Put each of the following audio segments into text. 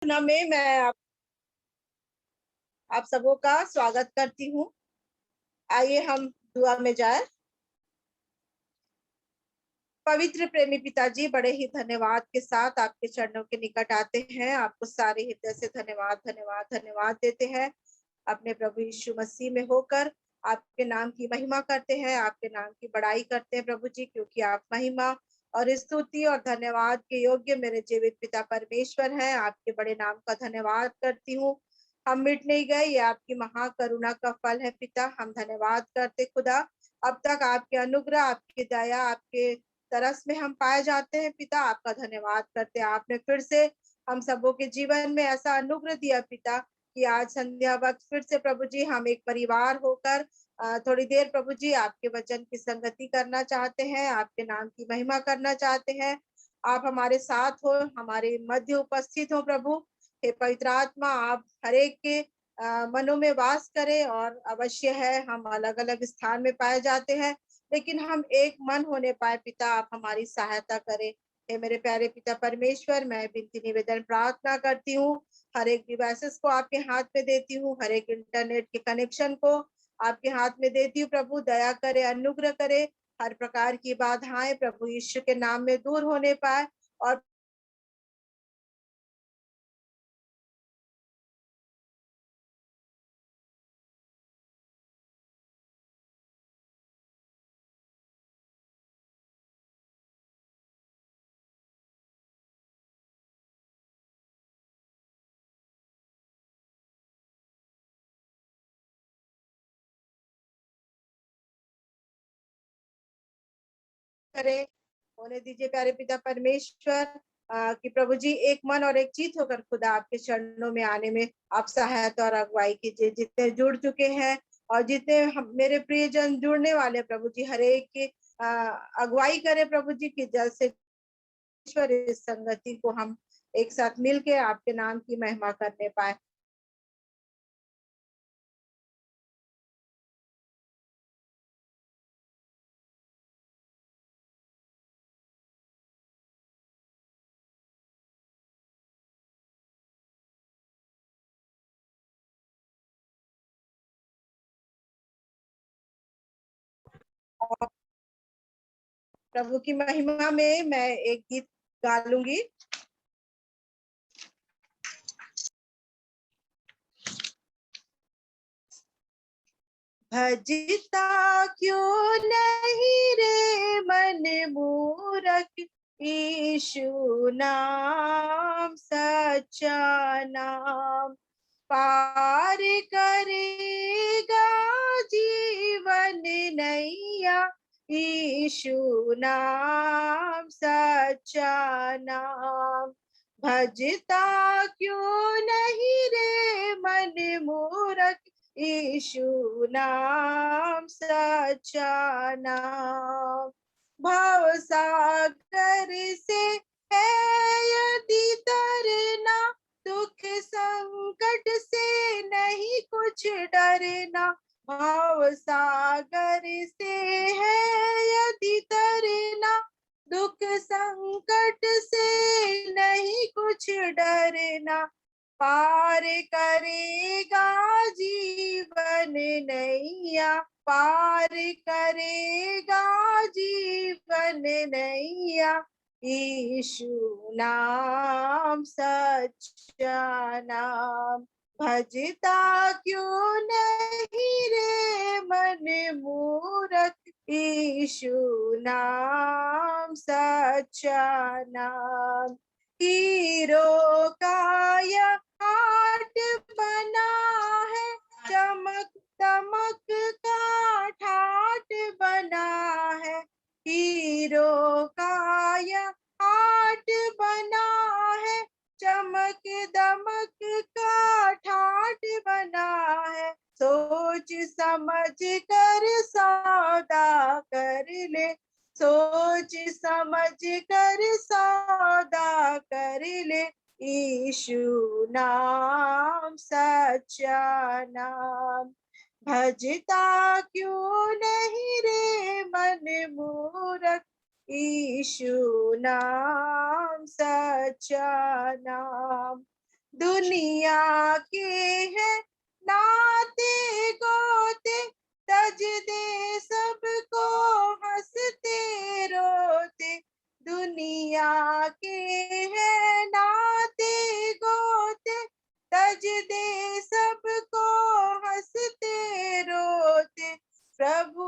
में मैं आप सबों का स्वागत करती हूँ। आइए हम दुआ में जाए। पवित्र प्रेमी पिताजी, बड़े ही धन्यवाद के साथ आपके चरणों के निकट आते हैं। आपको सारे हृदय से धन्यवाद धन्यवाद धन्यवाद देते हैं। अपने प्रभु यीशु मसीह में होकर आपके नाम की महिमा करते हैं, आपके नाम की बड़ाई करते हैं प्रभु जी, क्योंकि आप महिमा और स्तुति और धन्यवाद के योग्य मेरे जीवित पिता परमेश्वर हैं। आपके बड़े नाम का धन्यवाद करती हूँ। हम मिट नहीं गए, ये आपकी महाकरुणा का फल है पिता। हम धन्यवाद करते खुदा। अब तक आपके अनुग्रह, आपकी दया, आपके तरस में हम पाए जाते हैं पिता। आपका धन्यवाद करते हैं। आपने फिर से हम सबों के जीवन में ऐसा अनुग्रह दिया पिता कि आज संध्या वक्त फिर से प्रभु जी हम एक परिवार होकर थोड़ी देर प्रभु जी आपके वचन की संगति करना चाहते हैं, आपके नाम की महिमा करना चाहते हैं। आप हमारे साथ हो, हमारे मध्य उपस्थित हो प्रभु। हे पवित्र आत्मा, आप हरेक के मनों में वास करें। और अवश्य है हम अलग अलग स्थान में पाए जाते हैं, लेकिन हम एक मन होने पाए पिता। आप हमारी सहायता करें। हे मेरे प्यारे पिता परमेश्वर, मैं विनती निवेदन प्रार्थना करती हूँ। हर एक डिवाइसेस को आपके हाथ में देती हूँ, हर एक इंटरनेट के कनेक्शन को आपके हाथ में देती हूँ प्रभु। दया करे, अनुग्रह करे। हर प्रकार की बाधाएं प्रभु यीशु के नाम में दूर होने पाए। और करे होने दीजिए प्यारे पिता परमेश्वर, कि प्रभु जी एक मन और एक चित होकर खुदा आपके चरणों में आने में आप सहायता और अगुवाई कीजिए। जितने जुड़ चुके हैं और जितने मेरे प्रियजन जुड़ने वाले प्रभु जी, हर एक की अगुवाई करे प्रभु जी, की जल से ईश्वर इस संगति को हम एक साथ मिलके आपके नाम की महिमा करने पाए। और प्रभु की महिमा में मैं एक गीत गा लूंगी। भजता क्यों नहीं रे मन मूरख, यीशु नाम सच्चा नाम। पार करेगा जीवन नैया, यीशु नाम सच्चा नाम। भजता क्यों नहीं रे मन मूरख, यीशु नाम सच्चा नाम। भव सागर से है यदि तरना, दुख संकट से नहीं कुछ डरना। भाव सागर से है यदि तरना, दुख संकट से नहीं कुछ डरना। पार करेगा जीवन नैया, पार करेगा जीवन नैया, यीशु नाम सच्चा नाम। भजता क्यों नहीं रे मन मूरख, यीशु नाम सच्चा नाम। हीरो का यह हाट बना है, चमक दमक का ठाट बना है। हीरो का यह हाट बना है, चमक दमक का ठाट बना है। सोच समझ कर सौदा कर ले, सोच समझ कर सौदा कर ले, यीशु नाम सच्चा नाम। भजता क्यों नहीं रे मन मूरख, यीशु नाम सच्चा नाम। दुनिया के हैं नाते गोते, तज दे सबको हंसते रोते। दुनिया के हैं नाते गोते, तज दे सबको हंसते रोते। प्रभु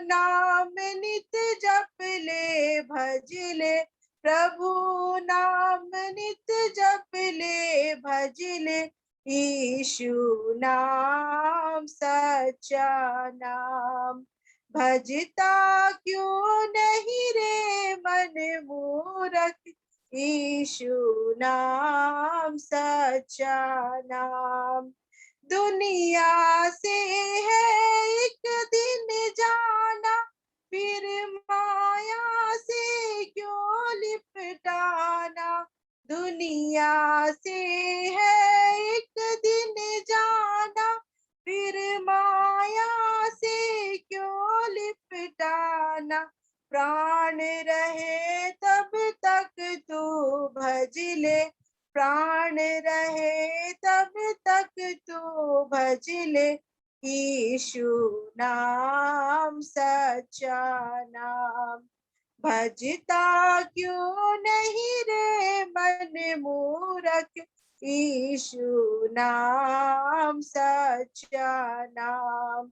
नाम नित जप ले भज ले, प्रभु नाम नित जप ले भज ले। यीशु नाम सच्चा नाम, भजता क्यों नहीं रे मन मूरख। यीशु नाम सच्चा नाम। दुनिया से है एक दिन जाना, फिर माया से क्यों लिपटाना। दुनिया से है एक दिन जाना, फिर माया से क्यों लिपटाना। प्राण रहे तब तक तू भज ले, प्राण रहे तब तक तू भज ले। यीशु नाम सच्चा नाम, भजता क्यों नहीं रे मन मूरख। यीशु नाम सच्चा नाम,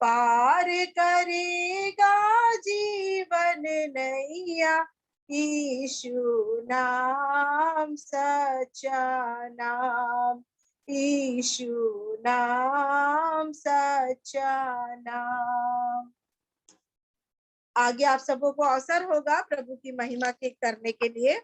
पार करेगा जीवन नैया। यीशु नाम सच्चा नाम, यीशु नाम सच्चा नाम। आगे आप सबों को अवसर होगा प्रभु की महिमा के करने के लिए।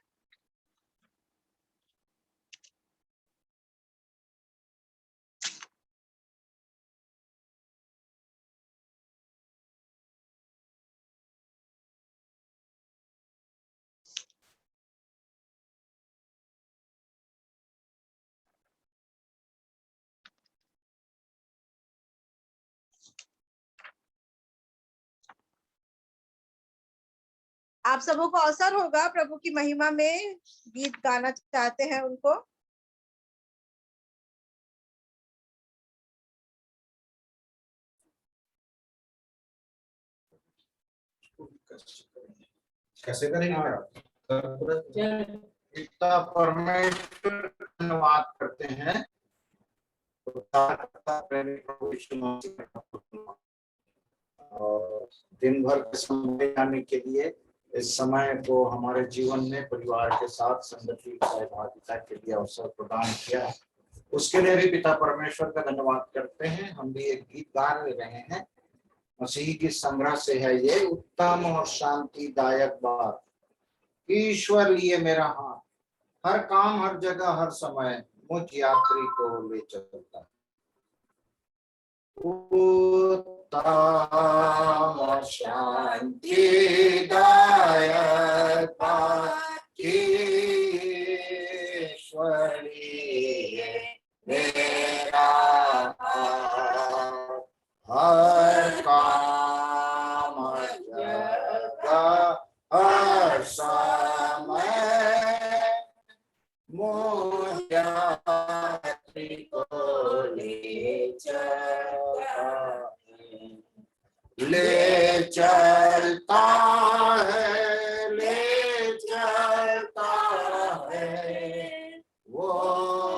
आप सबों को अवसर होगा प्रभु की महिमा में गीत गाना चाहते हैं उनको। कैसे करेंगे? पिता परमेश्वर धन्यवाद करते हैं और दिन भर के समय आने के लिए, इस समय को हमारे जीवन में परिवार के साथ संगति सहभागिता के लिए अवसर प्रदान किया, उसके लिए भी पिता परमेश्वर का धन्यवाद करते हैं। हम भी एक गीत गा रहे हैं, मसीह की संग्रह से है ये, उत्तम और शांतिदायक बात, ईश्वर लिए मेरा हाथ, हर काम हर जगह हर समय मुझ यात्री को ले चलता। उत्तम शांतिदायक बात, ईश्वर लिए मेरा हाथ, हर काम हर जगह हर समय मुझ यात्री को ले चलता है, ले चलता है, वो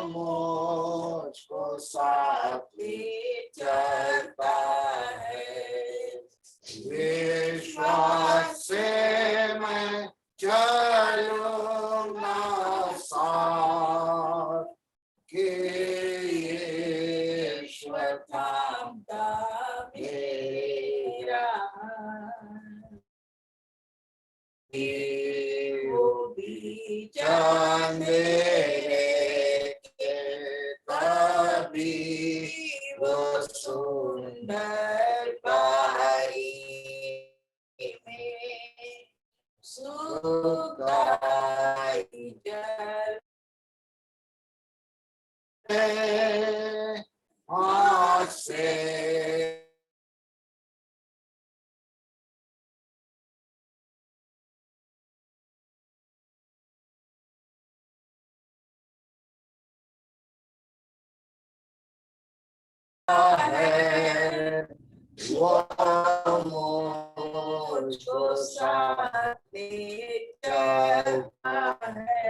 मुझको साथ ले चलता है। विश्वास से मैं चलूंगा साथ, कि ईश्वर थामता मेरा, वो भी अंधेरे के कभी वो सुंदर बारी में सुगाई जल हाथ से है वो मुझको साथ ले चलता है।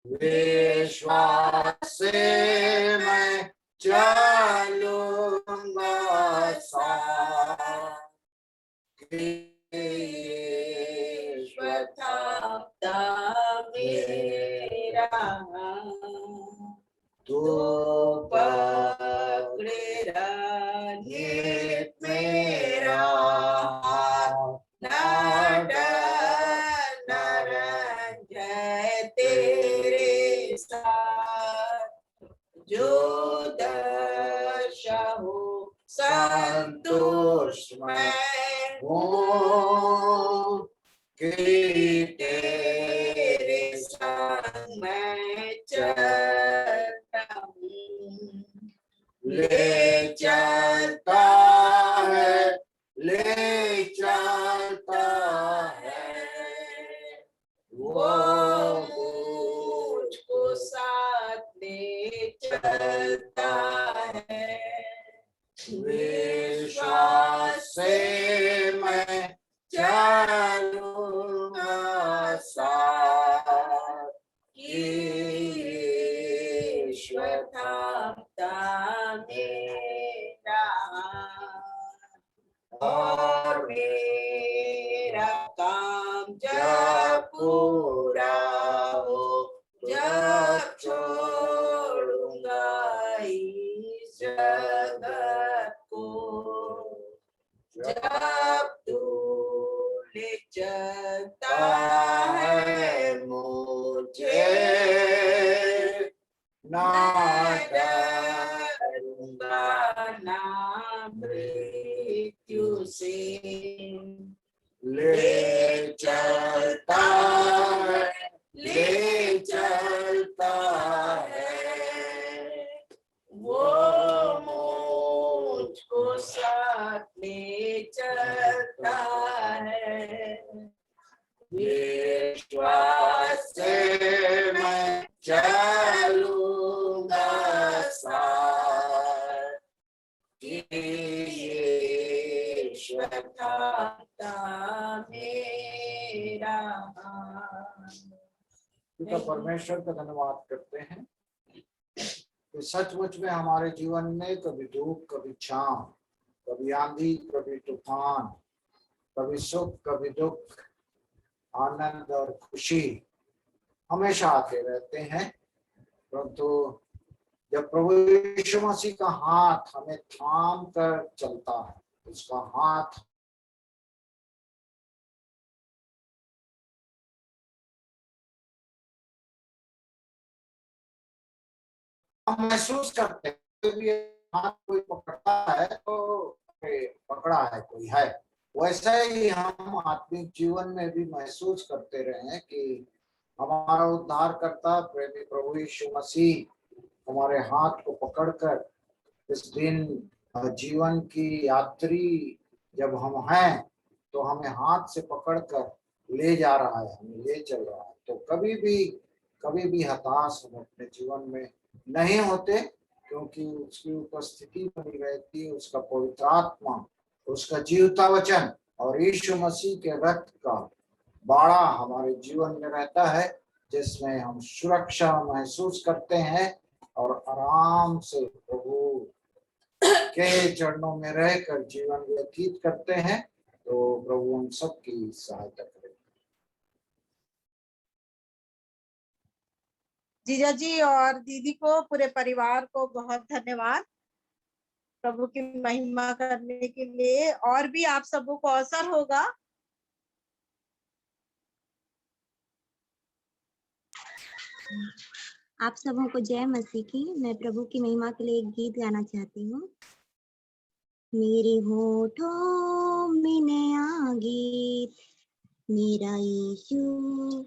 विश्वास से मैं चलूंगा साथ, ईश्वर थामता मेरा तू पकड़ेगा नित मेरा हाथ, ना डर ना रंजय तेरे साथ, जो दशा हो संतोष मैं हूँ कि तेरे संग मैं चलता हूँ। ले चलता है, ले चलता है वो मुझको साथ ले चलता है। विश्वास से मैं चलूंगा साथ, ईश्वर थामता मेरा और मेरा काम जब पूरा हो, जब छोड़ूंगा इस जगत को, जब तू ले चलता है मुझे, ना डरूंगा ना मृत्यु से। ले चलता है, ले चलता है वो मुझको साथ ले चलता है। विश्वास से मैं चलूंगा साथ, ईश्वर थामता मेरा हाथ। पिता परमेश्वर का धन्यवाद करते हैं कि सचमुच में हमारे जीवन में कभी धूप, कभी छांव, कभी आंधी, कभी तूफान, कभी सुख, कभी दुख, आनंद और खुशी हमेशा आते रहते हैं। परंतु जब प्रभु यीशु मसीह का हाथ हमें थाम कर चलता है, उसका हाथ हम महसूस करते हैं, हाथ कोई पकड़ता है तो पकड़ा है कोई है। वैसा ही हम आत्मिक जीवन में भी महसूस करते रहे कि हमारा उद्धारकर्ता प्रेमी प्रभु यीशु मसीह हमारे हाथ को पकड़कर इस दिन जीवन की यात्री जब हम हैं तो हमें हाथ से पकड़कर ले जा रहा है, हमें ले चल रहा है। तो कभी भी हताश हम अपने जीवन में नहीं होते, क्योंकि उसकी उपस्थिति बनी रहती है, उसका पवित्र आत्मा, उसका जीवता वचन और यीशु मसीह के रक्त का बाड़ा हमारे जीवन में रहता है, जिसमें हम सुरक्षा महसूस करते हैं और आराम से प्रभु के चरणों में रहकर जीवन व्यतीत करते हैं। तो प्रभु उन सबकी सहायता करें। जीजा जी और दीदी को, पूरे परिवार को बहुत धन्यवाद प्रभु की महिमा करने के लिए। और भी आप सबों को अवसर होगा। आप सबों को जय मसीह की। मैं प्रभु की महिमा के लिए एक गीत गाना चाहती हूँ। मेरे होठों में नया गीत मेरा यीशु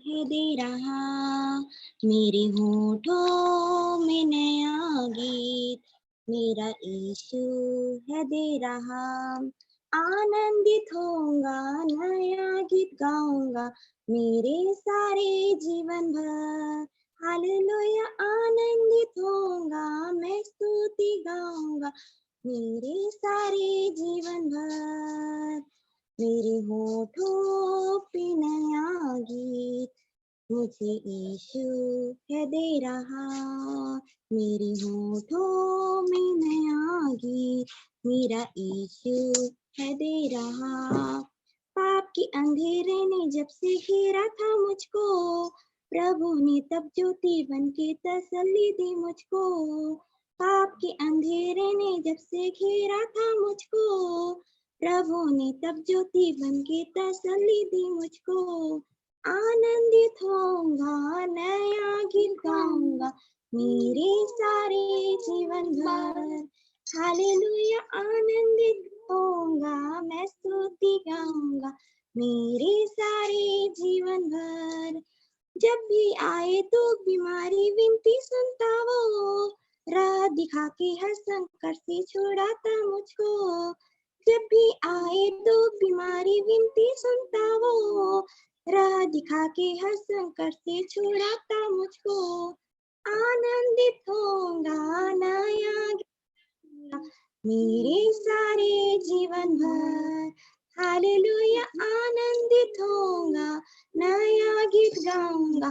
है दे रहा, मेरे होठों में नया गीत मेरा यीशु है दे रहा। आनंदित होऊंगा, नया गीत गाऊंगा मेरे सारे जीवन भर। हालेलुया, आनंदित होऊंगा, मैं स्तुति गाऊंगा गाऊंगा मेरे सारे जीवन भर। मेरे होठों पे नया गीत मुझे यीशु है दे रहा। मेरे होठों में नया गीत मेरा यीशु है दे रहा। पाप की अंधेरे ने जब से घेरा था मुझको, प्रभु ने तब ज्योति बन के तसल्ली दी मुझको। पाप के अंधेरे ने जब से घेरा था मुझको, प्रभु ने तब ज्योति बन के तसल्ली दी मुझको। आनंदित होऊंगा नया गीत गाऊंगा मेरे सारे जीवन भर। हालेलुया आनंदित होऊंगा मैं स्तुति गाऊंगा मेरे सारे जीवन भर। जब भी आए तो बीमारी विनती सुनता वो, राह दिखा के हर संकट से छुड़ाता मुझको। जब भी आए तो बीमारी विनती सुनता वो, राह दिखा के हर संकट से छुड़ाता मुझको। आनंदित होऊंगा नया मेरे सारे जीवन भर। हालेलुया आनंदित होऊंगा नया गीत गाऊंगा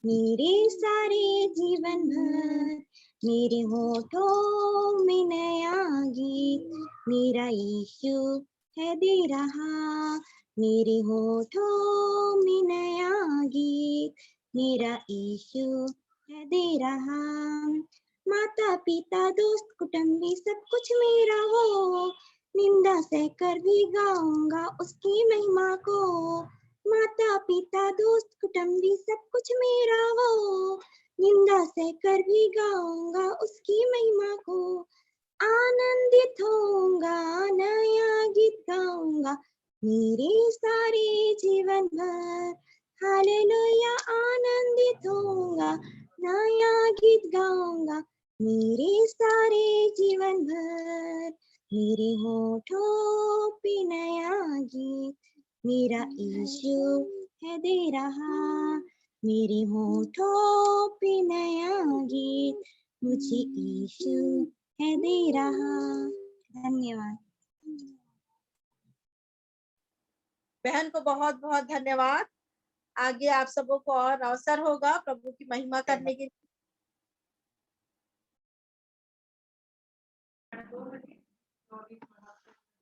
मेरे सारे जीवन भर। मेरे होठों में नया गीत मेरा यीशु है दे रहा। मेरे होठों में नया गीत मेरा यीशु है दे रहा। माता पिता दोस्त कुटुंबी सब कुछ मेरा वो, निंदा सहकर भी गाऊंगा उसकी महिमा को। माता पिता दोस्त कुटुंबी सब कुछ मेरा वो, निंदा सहकर भी गाऊंगा उसकी महिमा को। आनंदित होऊंगा नया गीत गाऊंगा मेरे सारे जीवन भर। हालेलुया आनंदित होऊंगा नया गीत गाऊंगा मेरे सारे जीवन भर। मेरे होठों पे नया गीत मेरा यीशु है दे रहा। मेरे होठों पे नया गीत मुझे यीशु है दे रहा। धन्यवाद। बहन को बहुत बहुत धन्यवाद। आगे आप सबों को और अवसर होगा प्रभु की महिमा करने के।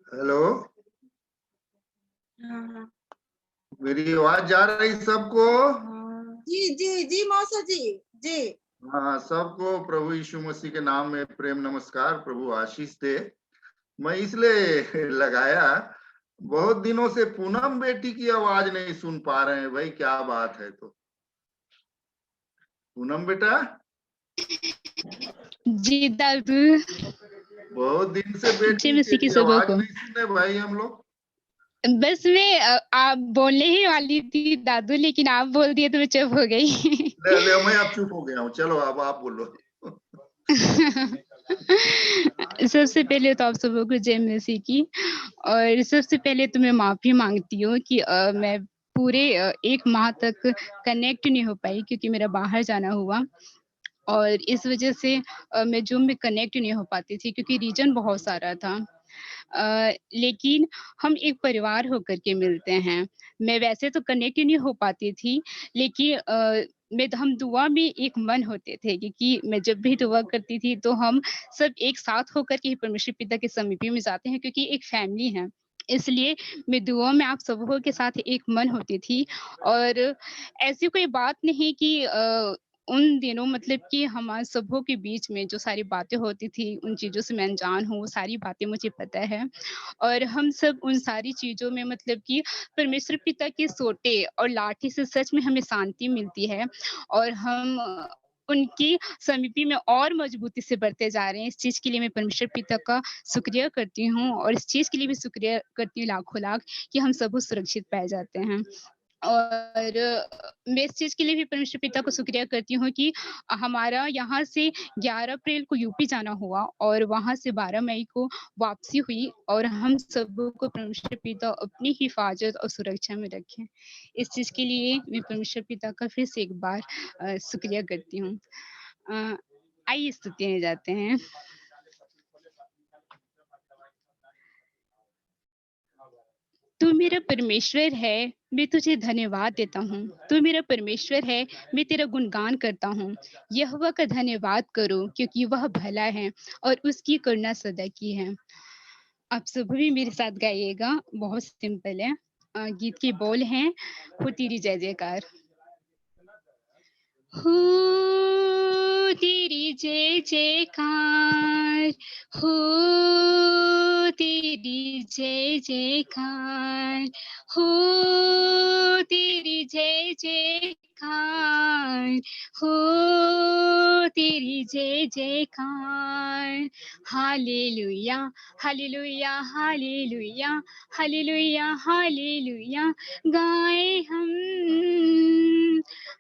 हेलो, हाँ मेरी आवाज जा रही सबको? जी जी जी मौसा जी जी। हाँ, सबको प्रभु यीशु मसीह के नाम में प्रेम नमस्कार। प्रभु आशीष दे। मैं इसलिए लगाया, बहुत दिनों से पूनम बेटी की आवाज नहीं सुन पा रहे हैं भाई, क्या बात है? तो पूनम बेटा, जी दादू, बहुत दिन से बेटी मसीह की तेरी सबों आवाज को। नहीं सुने भाई हम लोग। बस मैं आप बोलने ही वाली थी दादू, लेकिन आप बोल दिए तो मैं चुप हो गई। ले मैं अब चुप हो गया हूँ। चलो अब आप बोलो। सबसे पहले तो आप सबों को जय मसीह की। और सबसे पहले तो मैं माफी मांगती हूँ कि मैं पूरे 1 माह तक कनेक्ट नहीं हो पाई, क्योंकि मेरा बाहर जाना हुआ और इस वजह से मैं जूम में कनेक्ट नहीं हो पाती थी, क्योंकि रीजन बहुत सारा था। लेकिन हम एक परिवार होकर के मिलते हैं। मैं वैसे तो कनेक्ट ही नहीं हो पाती थी, लेकिन हम दुआ में एक मन होते थे, क्योंकि मैं जब भी दुआ करती थी तो हम सब एक साथ होकर के ही परमेश्वर पिता के समीपी में जाते हैं, क्योंकि एक फैमिली है। इसलिए मैं दुआ में आप सबों के साथ एक मन होती थी। और ऐसी कोई बात नहीं कि उन दिनों मतलब कि हमारे सबों के बीच में जो सारी बातें होती थी, उन चीज़ों से मैं अनजान हूँ, वो सारी बातें मुझे पता है। और हम सब उन सारी चीज़ों में मतलब कि परमेश्वर पिता के सोटे और लाठी से सच में हमें शांति मिलती है, और हम उनकी समीपी में और मजबूती से बढ़ते जा रहे हैं। इस चीज़ के लिए मैं परमेश्वर पिता का शुक्रिया करती हूँ, और इस चीज़ के लिए भी शुक्रिया करती हूँ लाखों लाख, कि हम सब सुरक्षित पाए जाते हैं। और मैं इस चीज़ के लिए भी परमेश्वर पिता को शुक्रिया करती हूँ कि हमारा यहाँ से 11 अप्रैल को यूपी जाना हुआ और वहाँ से 12 मई को वापसी हुई, और हम सबों को परमेश्वर पिता अपनी हिफाजत और सुरक्षा में रखें। इस चीज़ के लिए मैं परमेश्वर पिता का फिर से एक बार शुक्रिया करती हूँ। आइए स्तुति में जाते हैं। तू मेरा परमेश्वर है, मैं तुझे धन्यवाद देता हूँ। तू मेरा परमेश्वर है, मैं तेरा गुणगान करता हूँ। यहोवा का धन्यवाद करो क्योंकि वह भला है और उसकी करुणा सदा की है। आप सब भी मेरे साथ गाइएगा, बहुत सिंपल है। गीत के बोल हैं, हो तेरी जय जयकार। हो तेरी जय जयकार, हो तेरी जय जयकार, हो तेरी जय जयकार, हो तेरी जय जयकार। Hallelujah hallelujah hallelujah hallelujah hallelujah गाए हम।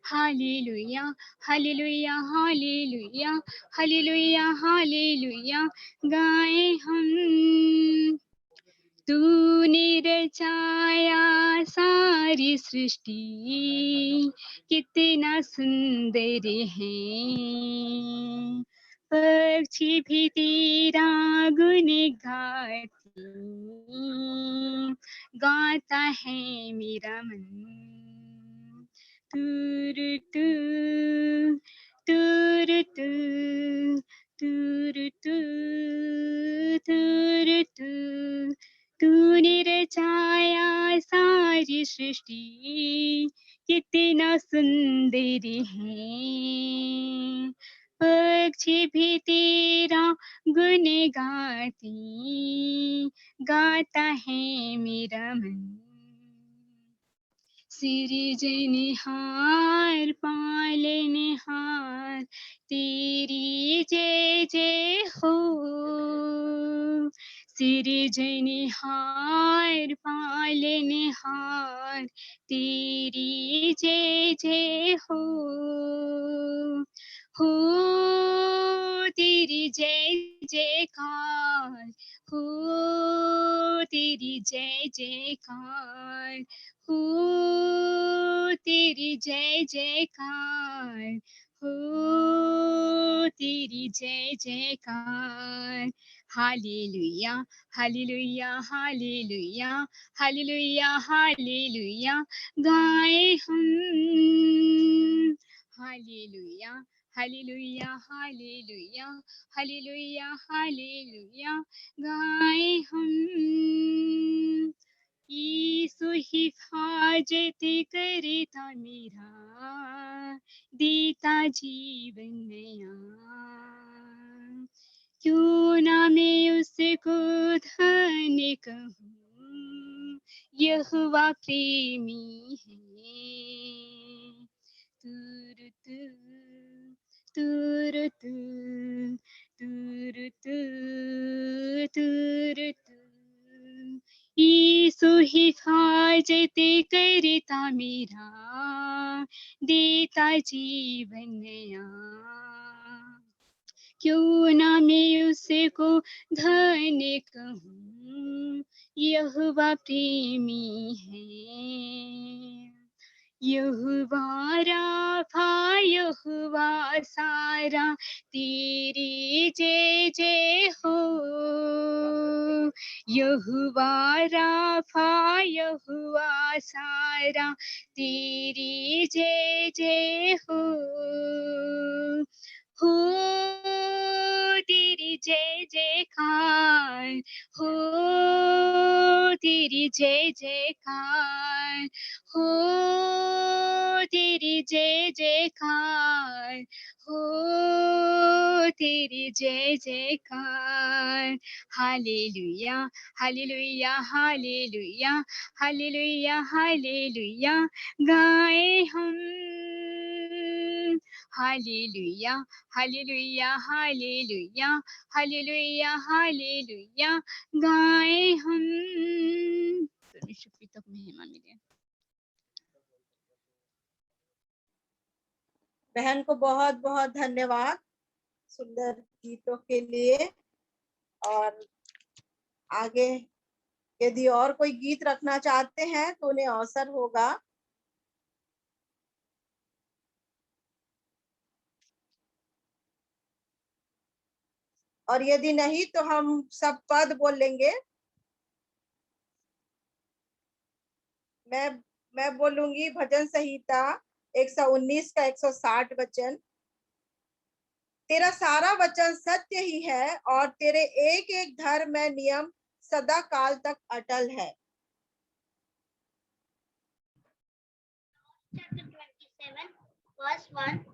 Hallelujah hallelujah hallelujah hallelujah hallelujah गाए हम। तूने रचाया सारी सृष्टि, कितना सुंदर है। पक्षी भी तेरा गुण गाती, गाता है मेरा मन। तुरतु तुरतु तुरतु तुरतु, तूने रचाया सारी सृष्टि, कितना सुंदर है। पक्षी भी तेरा गुण गाती, गाता है मेरा मन। सृजनहार पालनहार, तेरी जय जय हो। सृजनहार पालनहार, तेरी जय जय हो। हो तेरी जय जयकार, हो तेरी जय जयकार, हो तेरी जय जयकार, हो तेरी जय जयकार। Hallelujah hallelujah hallelujah hallelujah hallelujah गाए हम। Hallelujah hallelujah hallelujah hallelujah hallelujah गाए हम। यीशु हिफाजत करता मेरा, देता जीवन नया। क्यों ना मैं उसको धन्य कहूँ, यहोवा प्रेमी है। तुरतु तुरतु तुरतु तुरतु, यीशु हिफाजत करता मेरा, देता जीवन नया। क्यों ना मैं उसको धन्य कहूँ, यहोवा प्रेमी है। यहोवा राफा यहोवा सारा, तेरी जय जय हो। यहोवा राफा यहोवा सारा, तेरी जय जय हो। हो तेरी जय जयकार, हो तेरी जय जयकार, हो तेरी जय जयकार, हो तेरी जय जयकार। Hallelujah hallelujah hallelujah hallelujah hallelujah गाए हम। Hallelujah hallelujah hallelujah hallelujah hallelujah गाए हम। परमेश्वर पिता को महिमा मिले। बहन को बहुत बहुत धन्यवाद सुंदर गीतों के लिए। और आगे यदि और कोई गीत रखना चाहते हैं तो उन्हें अवसर होगा। और यदि नहीं तो हम सब पद बोल लेंगे। मैं बोलूंगी भजन संहिता 119 का 160 वचन। तेरा सारा वचन सत्य ही है और तेरे एक एक धर्म में नियम सदा काल तक अटल है। Chapter 27, verse 1.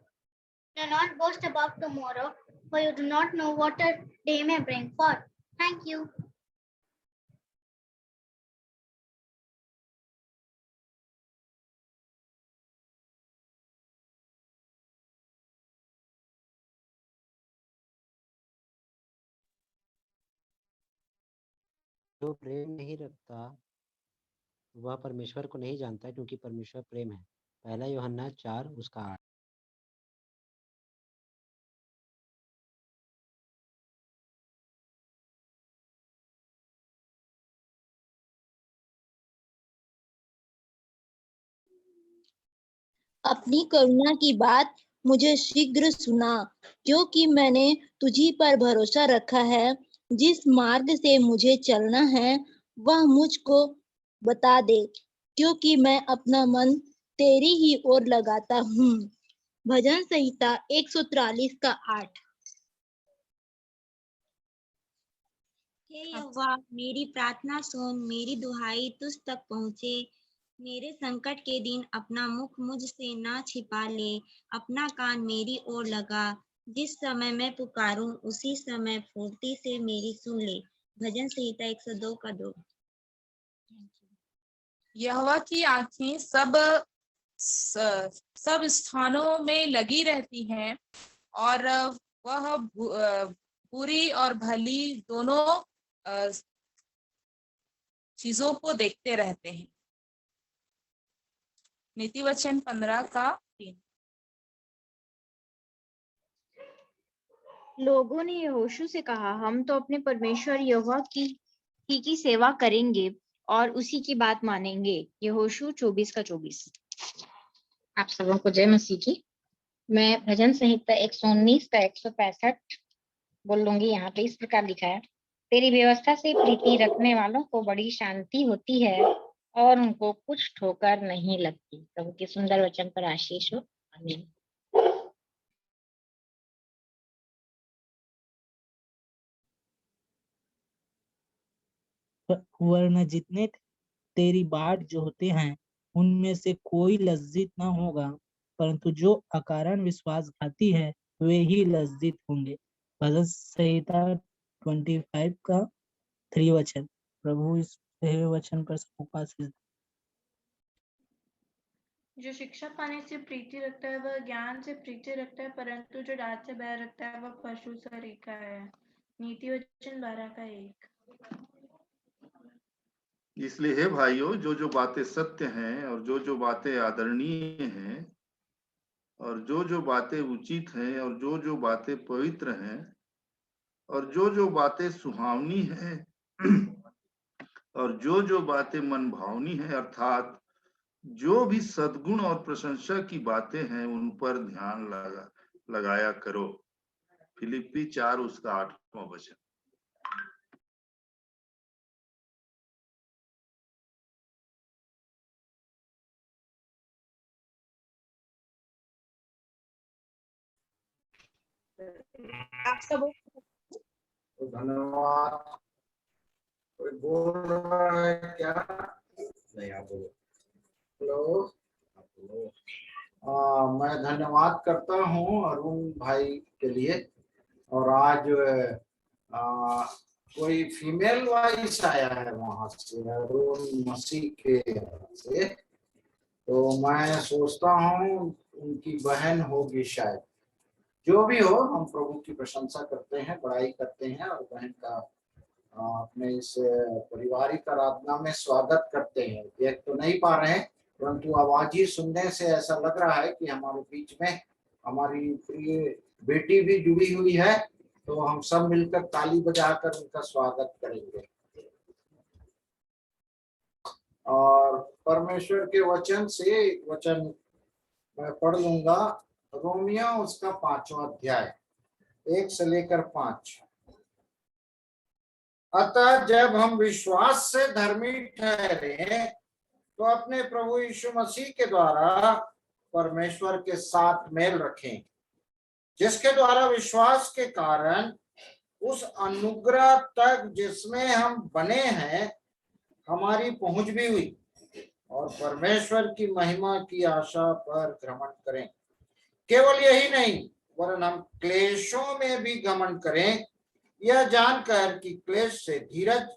Do not boast about tomorrow, for you do not know what a day may bring forth. Thank you. जो प्रेम नहीं रखता वह परमेश्वर को नहीं जानता, क्योंकि परमेश्वर प्रेम है। पहला यूहन्ना 4 उसका 8। अपनी करुणा की बात मुझे शीघ्र सुना, क्योंकि मैंने तुझी पर भरोसा रखा है। जिस मार्ग से मुझे चलना है वह मुझको बता दे, क्योंकि मैं अपना मन तेरी ही ओर लगाता हूँ। भजन संहिता 143 का 8। हे यहोवा, मेरी प्रार्थना सुन, मेरी दुहाई तुझ तक पहुँचे। मेरे संकट के दिन अपना मुख मुझसे ना छिपा ले, अपना कान मेरी ओर लगा। जिस समय मैं पुकारूं उसी समय फुर्ती से मेरी सुन ले। भजन संहिता 102 का 2। यहोवा की आंखें सब स्थानों में लगी रहती हैं और वह बुरी और भली दोनों चीजों को देखते रहते हैं। नीति वचन 15 का 3। लोगों ने यहोशू से कहा, हम तो अपने परमेश्वर यहोवा की सेवा करेंगे और उसी की बात मानेंगे। यहोशू 24 का 24। आप सबों को जय मसीह की। मैं भजन संहिता 119 का 165 बोल लूंगी। यहाँ पे इस प्रकार लिखा है, तेरी व्यवस्था से प्रीति रखने वालों को बड़ी शांति होती है और उनको कुछ ठोकर नहीं लगती। प्रभु के सुंदर वचन पर आशीष हो। आमीन। वरन जितने तेरी बाट जो होते हैं उनमें से कोई लज्जित न होगा, परंतु जो अकारण विश्वासघाती है वे ही लज्जित होंगे। भजन संहिता 25 का 3 वचन। प्रभु इस वचन पर सबका आशीष। जो शिक्षा पाने से प्रीति रखता है वह ज्ञान से प्रीति रखता है, परंतु जो डांट से बैर रखता है वह पशु सरीखा है। नीति वचन 12 का 1। इसलिए हे भाइयों, जो जो बातें सत्य हैं और जो जो बातें आदरणीय हैं और जो जो बातें उचित हैं और जो जो बातें पवित्र हैं और जो जो बातें सुहावनी हैं और जो जो बातें मन भावनी है, अर्थात जो भी सद्गुण और प्रशंसा की बातें हैं उन पर ध्यान लगाया करो। फिलिप्पी 4 उसका 8वां वचन। आप सब धन्यवाद। कोई बोल रहा है क्या? नहीं, आप बोलो। हेलो। मैं धन्यवाद करता हूँ अरुण भाई के लिए। और आज कोई फीमेल वॉइस आया है वहां से, अरुण मसीह के से, तो मैं सोचता हूँ उनकी बहन होगी शायद। जो भी हो, हम प्रभु की प्रशंसा करते हैं, बड़ाई करते हैं और बहन का अपने इस पारिवारिक आराधना में स्वागत करते हैं। देख तो नहीं पा रहे हैं, परंतु आवाज ही सुनने से ऐसा लग रहा है कि हमारे बीच में हमारी प्रिय बेटी भी जुड़ी हुई है। तो हम सब मिलकर ताली बजाकर उनका स्वागत करेंगे। और परमेश्वर के वचन से वचन मैं पढ़ लूंगा। रोमियो उसका 5वां अध्याय 1 से लेकर 5। अतः जब हम विश्वास से धर्मी ठहरे तो अपने प्रभु यीशु मसीह के द्वारा परमेश्वर के साथ मेल रखें, जिसके द्वारा विश्वास के कारण उस अनुग्रह तक जिसमें हम बने हैं हमारी पहुंच भी हुई, और परमेश्वर की महिमा की आशा पर घमंड करें। केवल यही नहीं, वरन हम क्लेशों में भी घमंड करें, यह जानकर कि क्लेश से धीरज,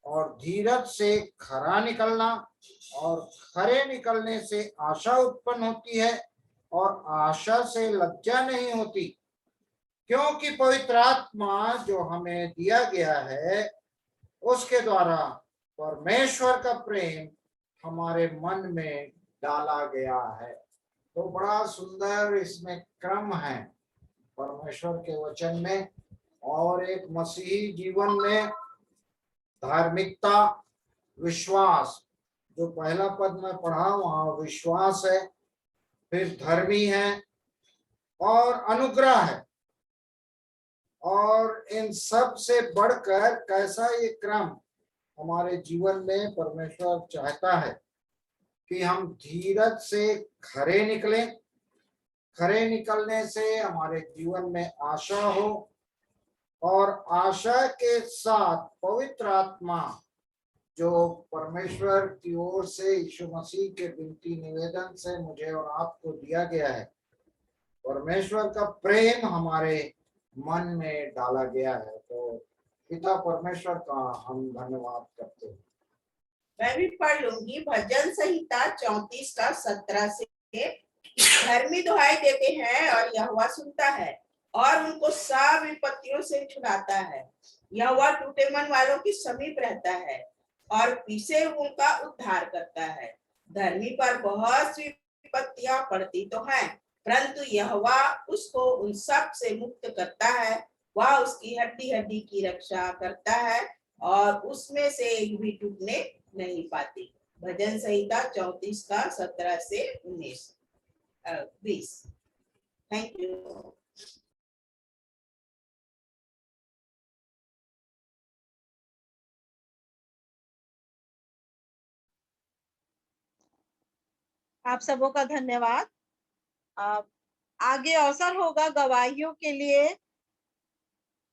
और धीरज से खरा निकलना, और खरे निकलने से आशा उत्पन्न होती है, और आशा से लज्जा नहीं होती, क्योंकि पवित्र आत्मा जो हमें दिया गया है उसके द्वारा परमेश्वर का प्रेम हमारे मन में डाला गया है। तो बड़ा सुंदर इसमें क्रम है परमेश्वर के वचन में, और एक मसीही जीवन में धार्मिकता, विश्वास, जो पहला पद में पढ़ा वहां विश्वास है, फिर धर्मी है और अनुग्रह है, और इन सब से बढ़कर कैसा ये क्रम हमारे जीवन में परमेश्वर चाहता है कि हम धीरज से खरे निकलें, खरे निकलने से हमारे जीवन में आशा हो, और आशा के साथ पवित्र आत्मा जो परमेश्वर की ओर से यीशु मसीह के विनती निवेदन से मुझे और आपको दिया गया है, परमेश्वर का प्रेम हमारे मन में डाला गया है। तो पिता परमेश्वर का हम धन्यवाद करते हैं। मैं भी पढ़ लूंगी भजन संहिता 34 का 17 से। धर्मी दुहाई देते हैं और यहोवा सुनता है और उनको सब विपत्तियों से छुड़ाता है। यहोवा टूटे मन वालों की समीप रहता है और पीछे उनका उद्धार करता है। धर्मी पर बहुत सी विपत्तियां पड़ती तो हैं, परंतु यहोवा उसको उन सब से मुक्त करता है। वह उसकी हड्डी हड्डी की रक्षा करता है और उसमें से एक भी टूटने नहीं पाती। भजन संहिता 34 का 17 से 20। Thank you. आप सबों का धन्यवाद। आगे अवसर होगा गवाहियों के लिए।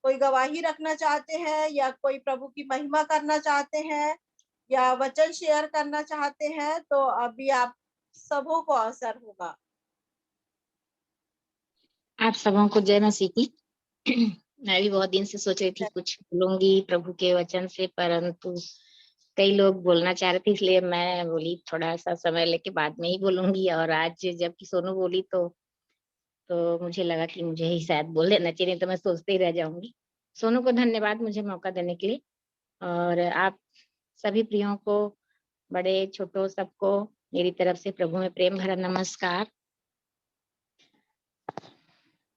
कोई गवाही रखना चाहते हैं या कोई प्रभु की महिमा करना चाहते हैं या वचन शेयर करना चाहते हैं, तो अभी आप सबों को अवसर होगा। आप सबों को जय मसीह की। मैं भी बहुत दिन से सोच रही थी कुछ बोलूंगी प्रभु के वचन से, परंतु कई लोग बोलना चाह रहे थे, इसलिए मैं बोली थोड़ा सा समय लेके बाद में ही बोलूंगी। और आज जबकि सोनू बोली तो मुझे लगा कि मुझे ही शायद बोल देना चाहिए, तो मैं सोचते ही रह जाऊंगी। सोनू को धन्यवाद मुझे मौका देने के लिए, और आप सभी प्रियों को, बड़े छोटों सबको मेरी तरफ से प्रभु में प्रेम भरा नमस्कार।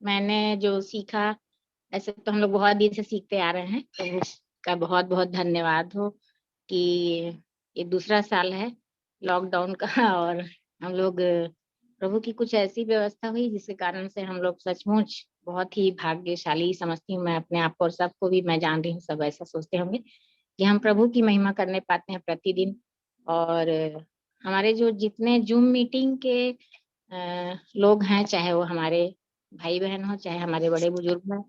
मैंने जो सीखा, ऐसे तो हम लोग बहुत दिन से सीखते आ रहे हैं, प्रभु का बहुत बहुत धन्यवाद हो कि ये दूसरा साल है लॉकडाउन का, और हम लोग प्रभु की कुछ ऐसी व्यवस्था हुई जिसके कारण से हम लोग सचमुच बहुत ही भाग्यशाली समझती हूँ मैं अपने आप को, और सबको भी मैं जान रही हूँ सब ऐसा सोचते होंगे कि हम प्रभु की महिमा करने पाते हैं प्रतिदिन। और हमारे जो जितने जूम मीटिंग के लोग हैं, चाहे वो हमारे भाई बहन हो चाहे हमारे बड़े बुजुर्ग हैं,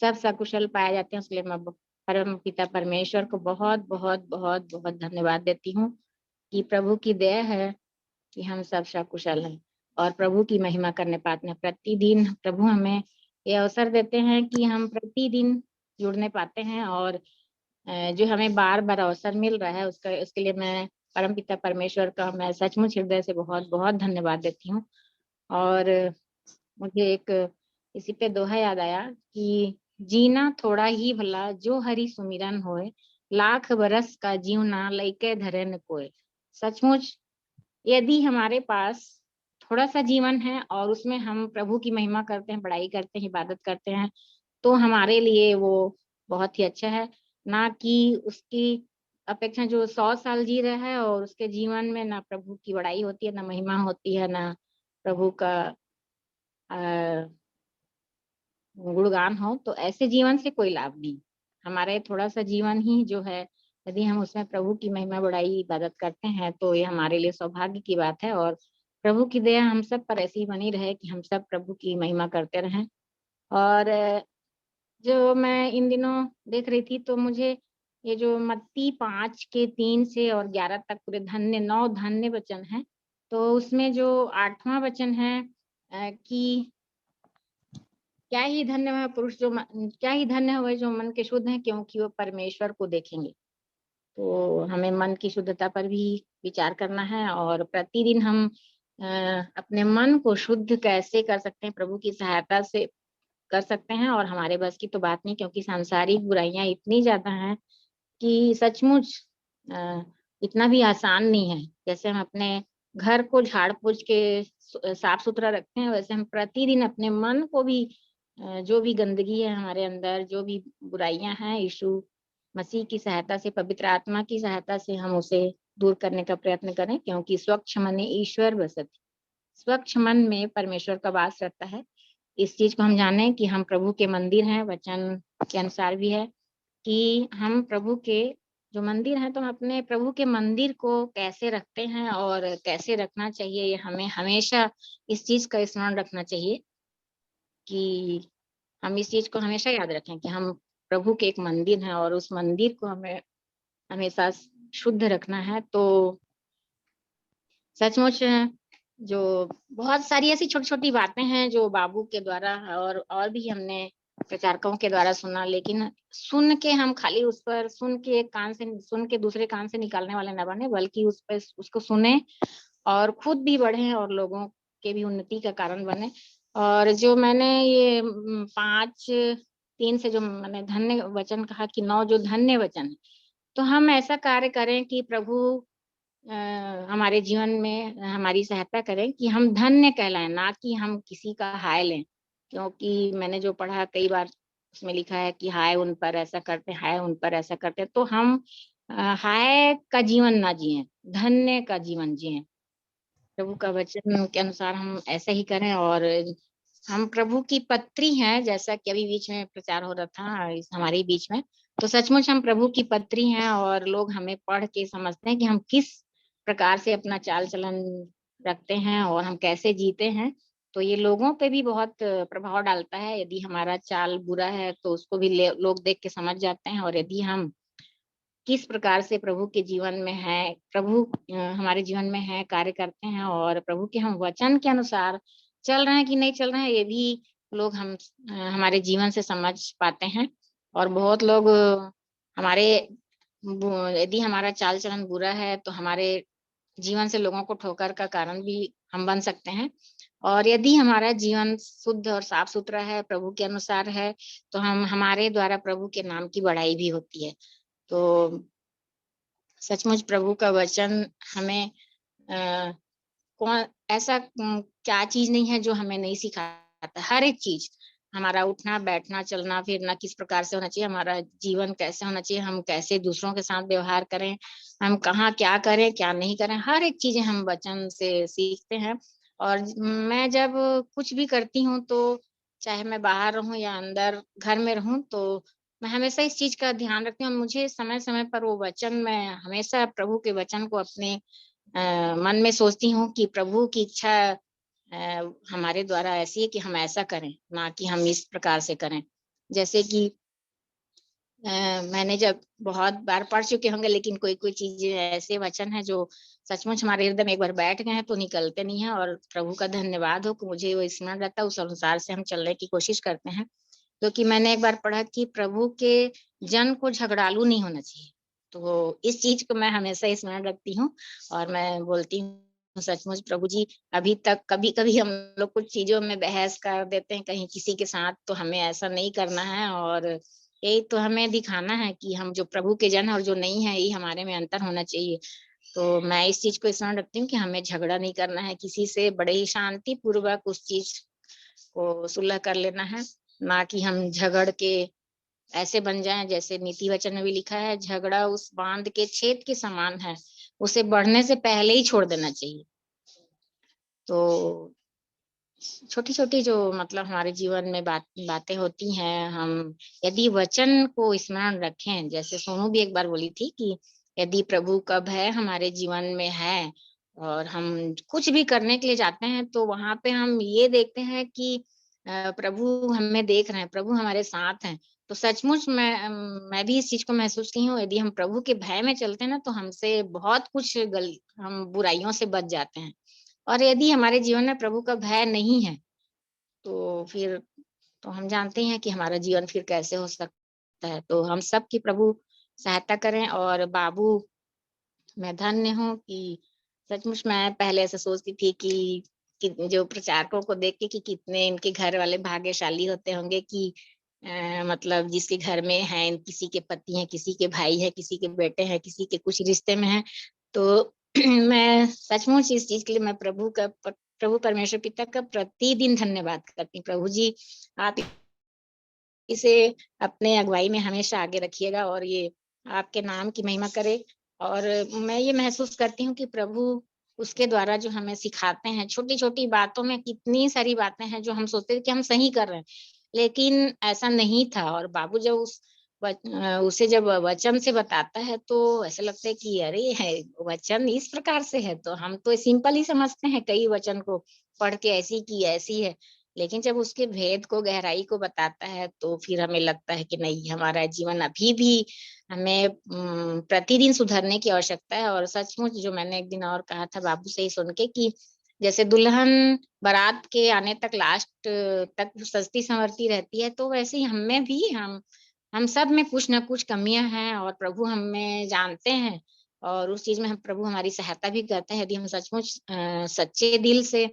सब सकुशल पाए जाते हैं। इसलिए मैं परम पिता परमेश्वर को बहुत बहुत बहुत बहुत धन्यवाद देती हूँ कि प्रभु की दया है कि हम सब सकुशल हैं और प्रभु की महिमा करने पाते हैं प्रतिदिन। प्रभु हमें ये अवसर देते हैं कि हम प्रतिदिन जुड़ने पाते हैं, और जो हमें बार बार अवसर मिल रहा है उसके लिए मैं परम पिता परमेश्वर का मैं सचमुच हृदय से बहुत बहुत धन्यवाद देती हूँ। और मुझे एक इसी पे दोहा याद आया कि जीना थोड़ा ही भला जो हरि सुमिरन होए, लाख बरस का जीवना लइके धरे न कोय। सचमुच यदि हमारे पास थोड़ा सा जीवन है और उसमें हम प्रभु की महिमा करते हैं, बड़ाई करते हैं, इबादत करते हैं, तो हमारे लिए वो बहुत ही अच्छा है, ना कि उसकी अपेक्षा जो 100 साल जी रहा है और उसके जीवन में ना प्रभु की बड़ाई होती है, ना महिमा होती है, ना प्रभु का गुणगान हो। तो ऐसे जीवन से कोई लाभ नहीं। हमारे थोड़ा सा जीवन ही जो है यदि हम उसमें प्रभु की महिमा बढ़ाई इबादत करते हैं तो ये हमारे लिए सौभाग्य की बात है। और प्रभु की दया हम सब पर ऐसी बनी रहे कि हम सब प्रभु की महिमा करते रहें। और जो मैं इन दिनों देख रही थी तो मुझे ये जो मत्ती 5 के 3 से और 11 तक पूरे 9 धन्य वचन है, तो उसमें जो 8वां वचन है कि क्या ही धन्य है पुरुष क्या ही धन्य है जो मन के शुद्ध हैं, क्योंकि वो परमेश्वर को देखेंगे। तो हमें मन की शुद्धता पर भी विचार करना है और प्रतिदिन हम अपने मन को शुद्ध कैसे कर सकते हैं, प्रभु की सहायता से कर सकते हैं। और हमारे बस की तो बात नहीं, क्योंकि सांसारिक बुराइयां इतनी ज्यादा हैं कि सचमुच इतना भी आसान नहीं है। जैसे हम अपने घर को झाड़ पोंछ के साफ सुथरा रखते हैं, वैसे हम प्रतिदिन अपने मन को भी जो भी गंदगी है हमारे अंदर, जो भी बुराइयां हैं, यीशु मसीह की सहायता से, पवित्र आत्मा की सहायता से हम उसे दूर करने का प्रयत्न करें, क्योंकि स्वच्छ मन ईश्वर बसति, स्वच्छ मन में परमेश्वर का वास रहता है। इस चीज को हम जाने कि हम प्रभु के मंदिर हैं, वचन के अनुसार भी है कि हम प्रभु के जो मंदिर है, तो हम अपने प्रभु के मंदिर को कैसे रखते हैं और कैसे रखना चाहिए, ये हमें हमेशा इस चीज का स्मरण रखना चाहिए कि हम इस चीज को हमेशा याद रखें कि हम प्रभु के एक मंदिर हैं और उस मंदिर को हमें हमेशा शुद्ध रखना है। तो सचमुच जो बहुत सारी ऐसी छोटी छोटी बातें हैं जो बाबू के द्वारा और भी हमने प्रचारकों के द्वारा सुना, लेकिन सुन के हम खाली उस पर सुन के एक कान से सुन के दूसरे कान से निकालने वाले न बने, बल्कि उस पर उसको सुने और खुद भी बढ़े और लोगों के भी उन्नति का कारण बने। और जो मैंने ये 5:3 से जो मैंने धन्य वचन कहा कि 9 जो धन्य वचन है, तो हम ऐसा कार्य करें कि प्रभु हमारे जीवन में हमारी सहायता करें कि हम धन्य कहलाएं, ना कि हम किसी का हाय लें। क्योंकि मैंने जो पढ़ा कई बार उसमें लिखा है कि हाय उन पर ऐसा करते, हाय उन पर ऐसा करते, तो हम हाय का जीवन ना जिएं, धन्य का जीवन जिएं। प्रभु का वचन के अनुसार हम ऐसे ही करें। और हम प्रभु की पत्री हैं, जैसा कि अभी बीच में प्रचार हो रहा था हमारे बीच में, तो सचमुच हम प्रभु की पत्री हैं और लोग हमें पढ़ के समझते हैं कि हम किस प्रकार से अपना चाल चलन रखते हैं और हम कैसे जीते हैं। तो ये लोगों पे भी बहुत प्रभाव डालता है। यदि हमारा चाल बुरा है तो उसको भी लोग देख के समझ जाते हैं, और यदि हम किस प्रकार से प्रभु के जीवन में है, प्रभु हमारे जीवन में है, कार्य करते हैं और प्रभु के हम वचन के अनुसार चल रहे हैं कि नहीं चल रहे हैं, ये भी लोग हमारे जीवन से समझ पाते हैं। और बहुत लोग हमारे यदि हमारा चाल चलन बुरा है तो हमारे जीवन से लोगों को ठोकर का कारण भी हम बन सकते हैं। और यदि हमारा जीवन शुद्ध और साफ सुथरा है, प्रभु के अनुसार है, तो हमारे द्वारा प्रभु के नाम की बढ़ाई भी होती है। तो सचमुच प्रभु का वचन हमें कौन ऐसा क्या चीज नहीं है जो हमें नहीं सिखाता। हर एक चीज, हमारा उठना बैठना चलना फिरना किस प्रकार से होना चाहिए, हमारा जीवन कैसे होना चाहिए, हम कैसे दूसरों के साथ व्यवहार करें, हम कहाँ क्या करें क्या नहीं करें, हर एक चीजें हम वचन से सीखते हैं। और मैं जब कुछ भी करती हूँ तो चाहे मैं बाहर रहूं या अंदर घर में रहूं, तो मैं हमेशा इस चीज का ध्यान रखती हूँ। मुझे समय समय पर वो वचन, मैं हमेशा प्रभु के वचन को अपने मन में सोचती हूँ कि प्रभु की इच्छा हमारे द्वारा ऐसी है कि हम ऐसा करें, ना कि हम इस प्रकार से करें। जैसे कि मैंने जब बहुत बार पढ़ चुके होंगे, लेकिन कोई कोई चीजें ऐसे वचन है जो सचमुच हमारे हृदय में एक बार बैठ गए हैं तो निकलते नहीं है। और प्रभु का धन्यवाद हो कि मुझे वो स्मरण रहता है, उस अनुसार से हम चलने की कोशिश करते हैं। क्योंकि मैंने एक बार पढ़ा कि प्रभु के जन को झगड़ालू नहीं होना चाहिए। तो इस चीज को मैं हमेशा स्मरण रखती हूँ और मैं बोलती हूँ सचमुच प्रभु जी, अभी तक कभी कभी हम लोग कुछ चीजों में बहस कर देते हैं कहीं किसी के साथ, तो हमें ऐसा नहीं करना है। और यही तो हमें दिखाना है कि हम जो प्रभु के जन है और जो नहीं है, ये हमारे में अंतर होना चाहिए। तो मैं इस चीज को स्मरण रखती हूँ कि हमें झगड़ा नहीं करना है किसी से, बड़े ही शांति पूर्वक उस चीज को सुलह कर लेना है, ना कि हम झगड़ के ऐसे बन जाएं। जैसे नीति वचन में भी लिखा है, झगड़ा उस बांध के छेद के समान है, उसे बढ़ने से पहले ही छोड़ देना चाहिए। तो छोटी छोटी जो मतलब हमारे जीवन में बातें होती हैं, हम यदि वचन को स्मरण रखें, जैसे सोनू भी एक बार बोली थी कि यदि प्रभु का भय हमारे जीवन में है और हम कुछ भी करने के लिए जाते हैं, तो वहां पे हम ये देखते हैं कि प्रभु हमें देख रहे हैं, प्रभु हमारे साथ हैं। तो सचमुच मैं भी इस चीज को महसूस की हूँ, यदि हम प्रभु के भय में चलते हैं ना, तो हमसे बहुत कुछ हम बुराइयों से बच जाते हैं। और यदि हमारे जीवन में प्रभु का भय नहीं है, तो फिर तो हम जानते हैं कि हमारा जीवन फिर कैसे हो सकता है। तो हम सब की प्रभु सहायता करें। और बाबू, मैं धन्य हूँ कि सचमुच मैं पहले ऐसा सोचती थी कि जो प्रचारकों को देख के कि कितने इनके घर वाले भाग्यशाली होते होंगे कि मतलब जिसके घर में है, किसी के पति हैं, किसी के भाई हैं, किसी के बेटे हैं, किसी के कुछ रिश्ते में हैं। तो मैं सचमुच इस चीज के लिए मैं प्रभु परमेश्वर पिता का प्रतिदिन धन्यवाद करती हूँ। प्रभु जी, आप इसे अपने अगुवाई में हमेशा आगे रखिएगा और ये आपके नाम की महिमा करे। और मैं ये महसूस करती हूँ कि प्रभु उसके द्वारा जो हमें सिखाते हैं, छोटी छोटी बातों में कितनी सारी बातें हैं जो हम सोचते थे कि हम सही कर रहे हैं, लेकिन ऐसा नहीं था। और बाबू जब उसे जब वचन से बताता है, तो ऐसा लगता है कि अरे है वचन इस प्रकार से है, तो हम तो सिंपल ही समझते हैं कई वचन को पढ़ के, ऐसी की ऐसी है। लेकिन जब उसके भेद को, गहराई को बताता है, तो फिर हमें लगता है कि नहीं, हमारा जीवन अभी भी हमें प्रतिदिन सुधरने की आवश्यकता है। और सचमुच जो मैंने एक दिन और कहा था बाबू से ही सुन के कि जैसे दुल्हन बारात के आने तक, लास्ट तक सजती संवरती रहती है, तो वैसे ही हमें भी हम सब में कुछ ना कुछ कमियां हैं और प्रभु हमें जानते हैं। और उस चीज में हम प्रभु हमारी सहायता भी करते हैं, यदि हम सचमुच सच्चे दिल से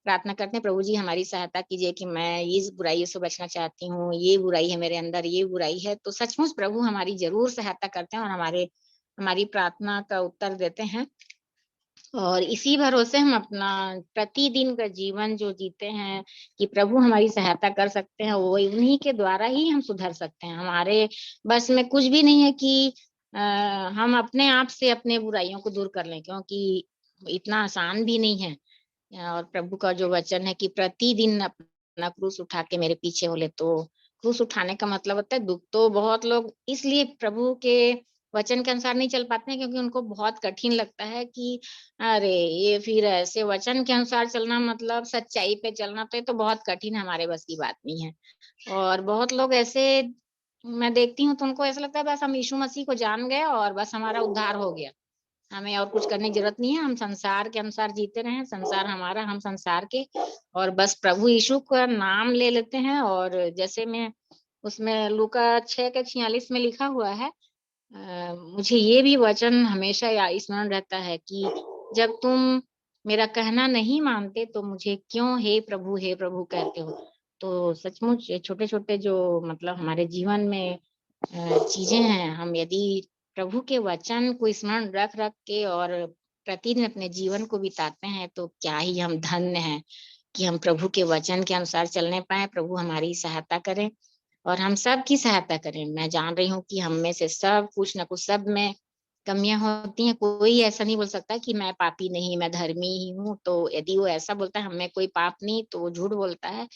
प्रार्थना करते हैं, प्रभु जी हमारी सहायता कीजिए कि मैं इस बुराई से बचना चाहती हूँ, ये बुराई है मेरे अंदर, ये बुराई है। तो सचमुच प्रभु हमारी जरूर सहायता करते हैं और हमारी प्रार्थना का उत्तर देते हैं। और इसी भरोसे हम अपना प्रतिदिन का जीवन जो जीते हैं कि प्रभु हमारी सहायता कर सकते हैं, वो उन्हीं के द्वारा ही हम सुधर सकते हैं। हमारे बस में कुछ भी नहीं है कि हम अपने आप से अपने बुराइयों को दूर कर लें, क्योंकि इतना आसान भी नहीं है। और प्रभु का जो वचन है कि प्रतिदिन अपना क्रूस उठा के मेरे पीछे हो ले, तो क्रूस उठाने का मतलब होता है दुख। तो बहुत लोग इसलिए प्रभु के वचन के अनुसार नहीं चल पाते हैं, क्योंकि उनको बहुत कठिन लगता है कि अरे ये फिर ऐसे वचन के अनुसार चलना मतलब सच्चाई पे चलना, तो ये तो बहुत कठिन, हमारे बस की बात नहीं है। और बहुत लोग ऐसे मैं देखती हूँ, तो उनको ऐसा लगता है बस हम यीशु मसीह को जान गए और बस हमारा उद्धार हो गया, हमें और कुछ करने की जरूरत नहीं है, हम संसार के अनुसार जीते रहे, संसार हमारा, हम संसार के, और बस प्रभु यीशु का नाम ले लेते हैं। और जैसे मैं उसमें लूका 6:46 में लिखा हुआ है, मुझे ये भी वचन हमेशा स्मरण रहता है कि जब तुम मेरा कहना नहीं मानते, तो मुझे क्यों हे प्रभु कहते हो। तो सचमुच छोटे छोटे जो मतलब हमारे जीवन में चीजें हैं, हम यदि प्रभु के वचन को स्मरण रख रख के और प्रतिदिन अपने जीवन को बिताते हैं, तो क्या ही हम धन्य हैं कि हम प्रभु के वचन के अनुसार चलने पाए। प्रभु हमारी सहायता करें और हम सब की सहायता करें। मैं जान रही हूँ कि हम में से सब कुछ न कुछ, सब में कमियां होती हैं। कोई ऐसा नहीं बोल सकता कि मैं पापी नहीं, मैं धर्मी ही हूँ। तो यदि वो ऐसा बोलता है हमें कोई पाप नहीं, तो वो झूठ बोलता है।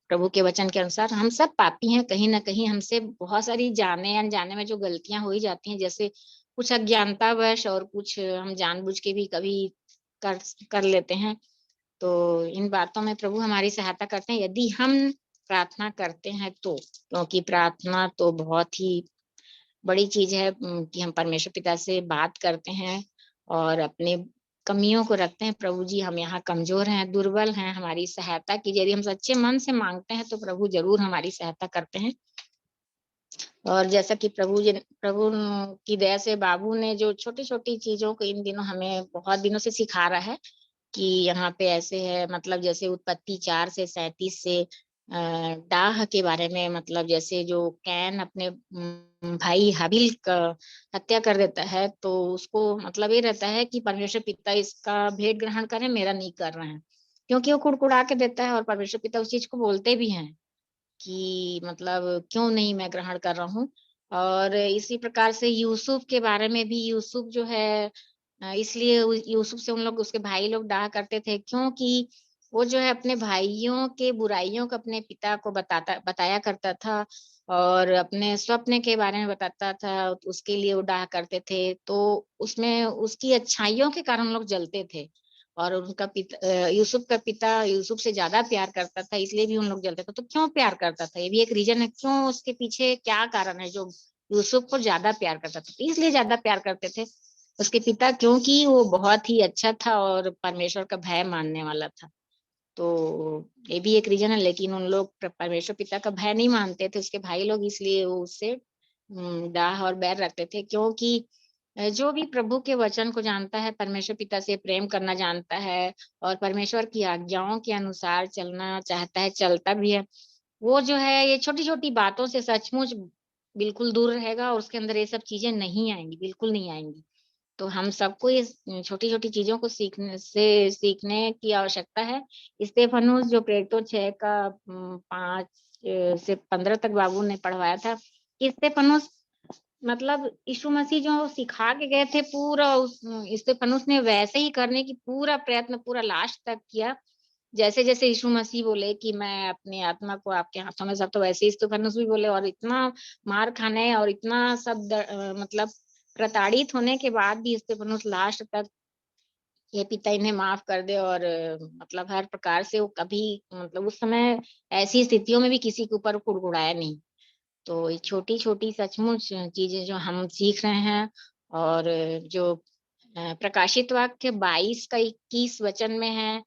प्रभु के वचन के अनुसार हम सब पापी हैं, कहीं ना कहीं हमसे बहुत सारी जाने अनजाने में जो गलतियां हो ही जाती हैं, जैसे कुछ अज्ञानतावश और कुछ हम जानबूझ के भी कभी कर कर लेते हैं। तो इन बातों में प्रभु हमारी सहायता करते हैं यदि हम प्रार्थना करते हैं, तो क्योंकि प्रार्थना तो बहुत ही बड़ी चीज है कि हम परमेश्वर पिता से बात करते हैं और अपने कमियों को रखते हैं। प्रभु जी, हम यहाँ कमजोर हैं, दुर्बल हैं, हमारी सहायता कीजिए। यदि हम सच्चे मन से मांगते हैं, तो प्रभु जरूर हमारी सहायता करते हैं। और जैसा कि प्रभु की दया से बाबू ने जो छोटी छोटी चीजों को इन दिनों हमें बहुत दिनों से सिखा रहा है कि यहाँ पे ऐसे है, मतलब जैसे उत्पत्ति 4:37 से डाह के बारे में, मतलब जैसे जो कैन अपने भाई हाबिल का हत्या कर देता है, तो उसको मतलब ये रहता है कि परमेश्वर पिता इसका भेंट ग्रहण करें, मेरा नहीं कर रहे हैं, क्योंकि वो कुड़कुड़ा के देता है। और परमेश्वर पिता उस चीज को बोलते भी हैं कि मतलब क्यों नहीं मैं ग्रहण कर रहा हूँ। और इसी प्रकार से यूसुफ के बारे में भी, यूसुफ जो है इसलिए यूसुफ से उन लोग, उसके भाई लोग डाह करते थे, क्योंकि वो जो है अपने भाइयों के बुराइयों को अपने पिता को बताया करता था और अपने स्वप्न के बारे में बताता था, उसके लिए वो डाह करते थे। तो उसमें उसकी अच्छाइयों के कारण लोग जलते थे और उनका पिता यूसुफ का पिता यूसुफ से ज्यादा प्यार करता था, इसलिए भी उन लोग जलते थे। तो क्यों प्यार करता था, ये भी एक रीजन है, क्यों उसके पीछे क्या कारण है जो यूसुफ को ज्यादा प्यार करता था। तो इसलिए ज्यादा प्यार करते थे उसके पिता, क्योंकि वो बहुत ही अच्छा था और परमेश्वर का भय मानने वाला था। तो ये भी एक रीजन है। लेकिन उन लोग परमेश्वर पिता का भय नहीं मानते थे उसके भाई लोग, इसलिए वो उससे डाह और बैर रखते थे। क्योंकि जो भी प्रभु के वचन को जानता है, परमेश्वर पिता से प्रेम करना जानता है और परमेश्वर की आज्ञाओं के अनुसार चलना चाहता है, चलता भी है, वो जो है ये छोटी छोटी बातों से सचमुच बिल्कुल दूर रहेगा और उसके अंदर ये सब चीजें नहीं आएंगी, बिल्कुल नहीं आएंगी। तो हम सबको ये छोटी छोटी चीजों को सीखने की आवश्यकता है। स्तेफनुस जो प्रेरितों 6 का 5 से 15 तक बाबू ने पढ़वाया था, स्तेफनुस मतलब यीशु मसीह जो सिखा के गए थे, पूरा स्तेफनुस ने वैसे ही करने की पूरा प्रयत्न पूरा लास्ट तक किया। जैसे जैसे यीशु मसीह बोले कि मैं अपनी आत्मा को आपके हाथों में सौंपता, वैसे ही स्तेफनुस भी बोले। और इतना मार खाने और इतना सब मतलब प्रताड़ित होने के बाद भी स्तेफनुस लास्ट तक ये पिता इन्हें माफ कर दे और मतलब हर प्रकार से वो कभी मतलब उस समय ऐसी स्थितियों में भी किसी के ऊपर कुड़कुड़ाया नहीं। तो ये छोटी छोटी सचमुच चीजें जो हम सीख रहे हैं, और जो प्रकाशित वाक्य 22 का 21 वचन में है,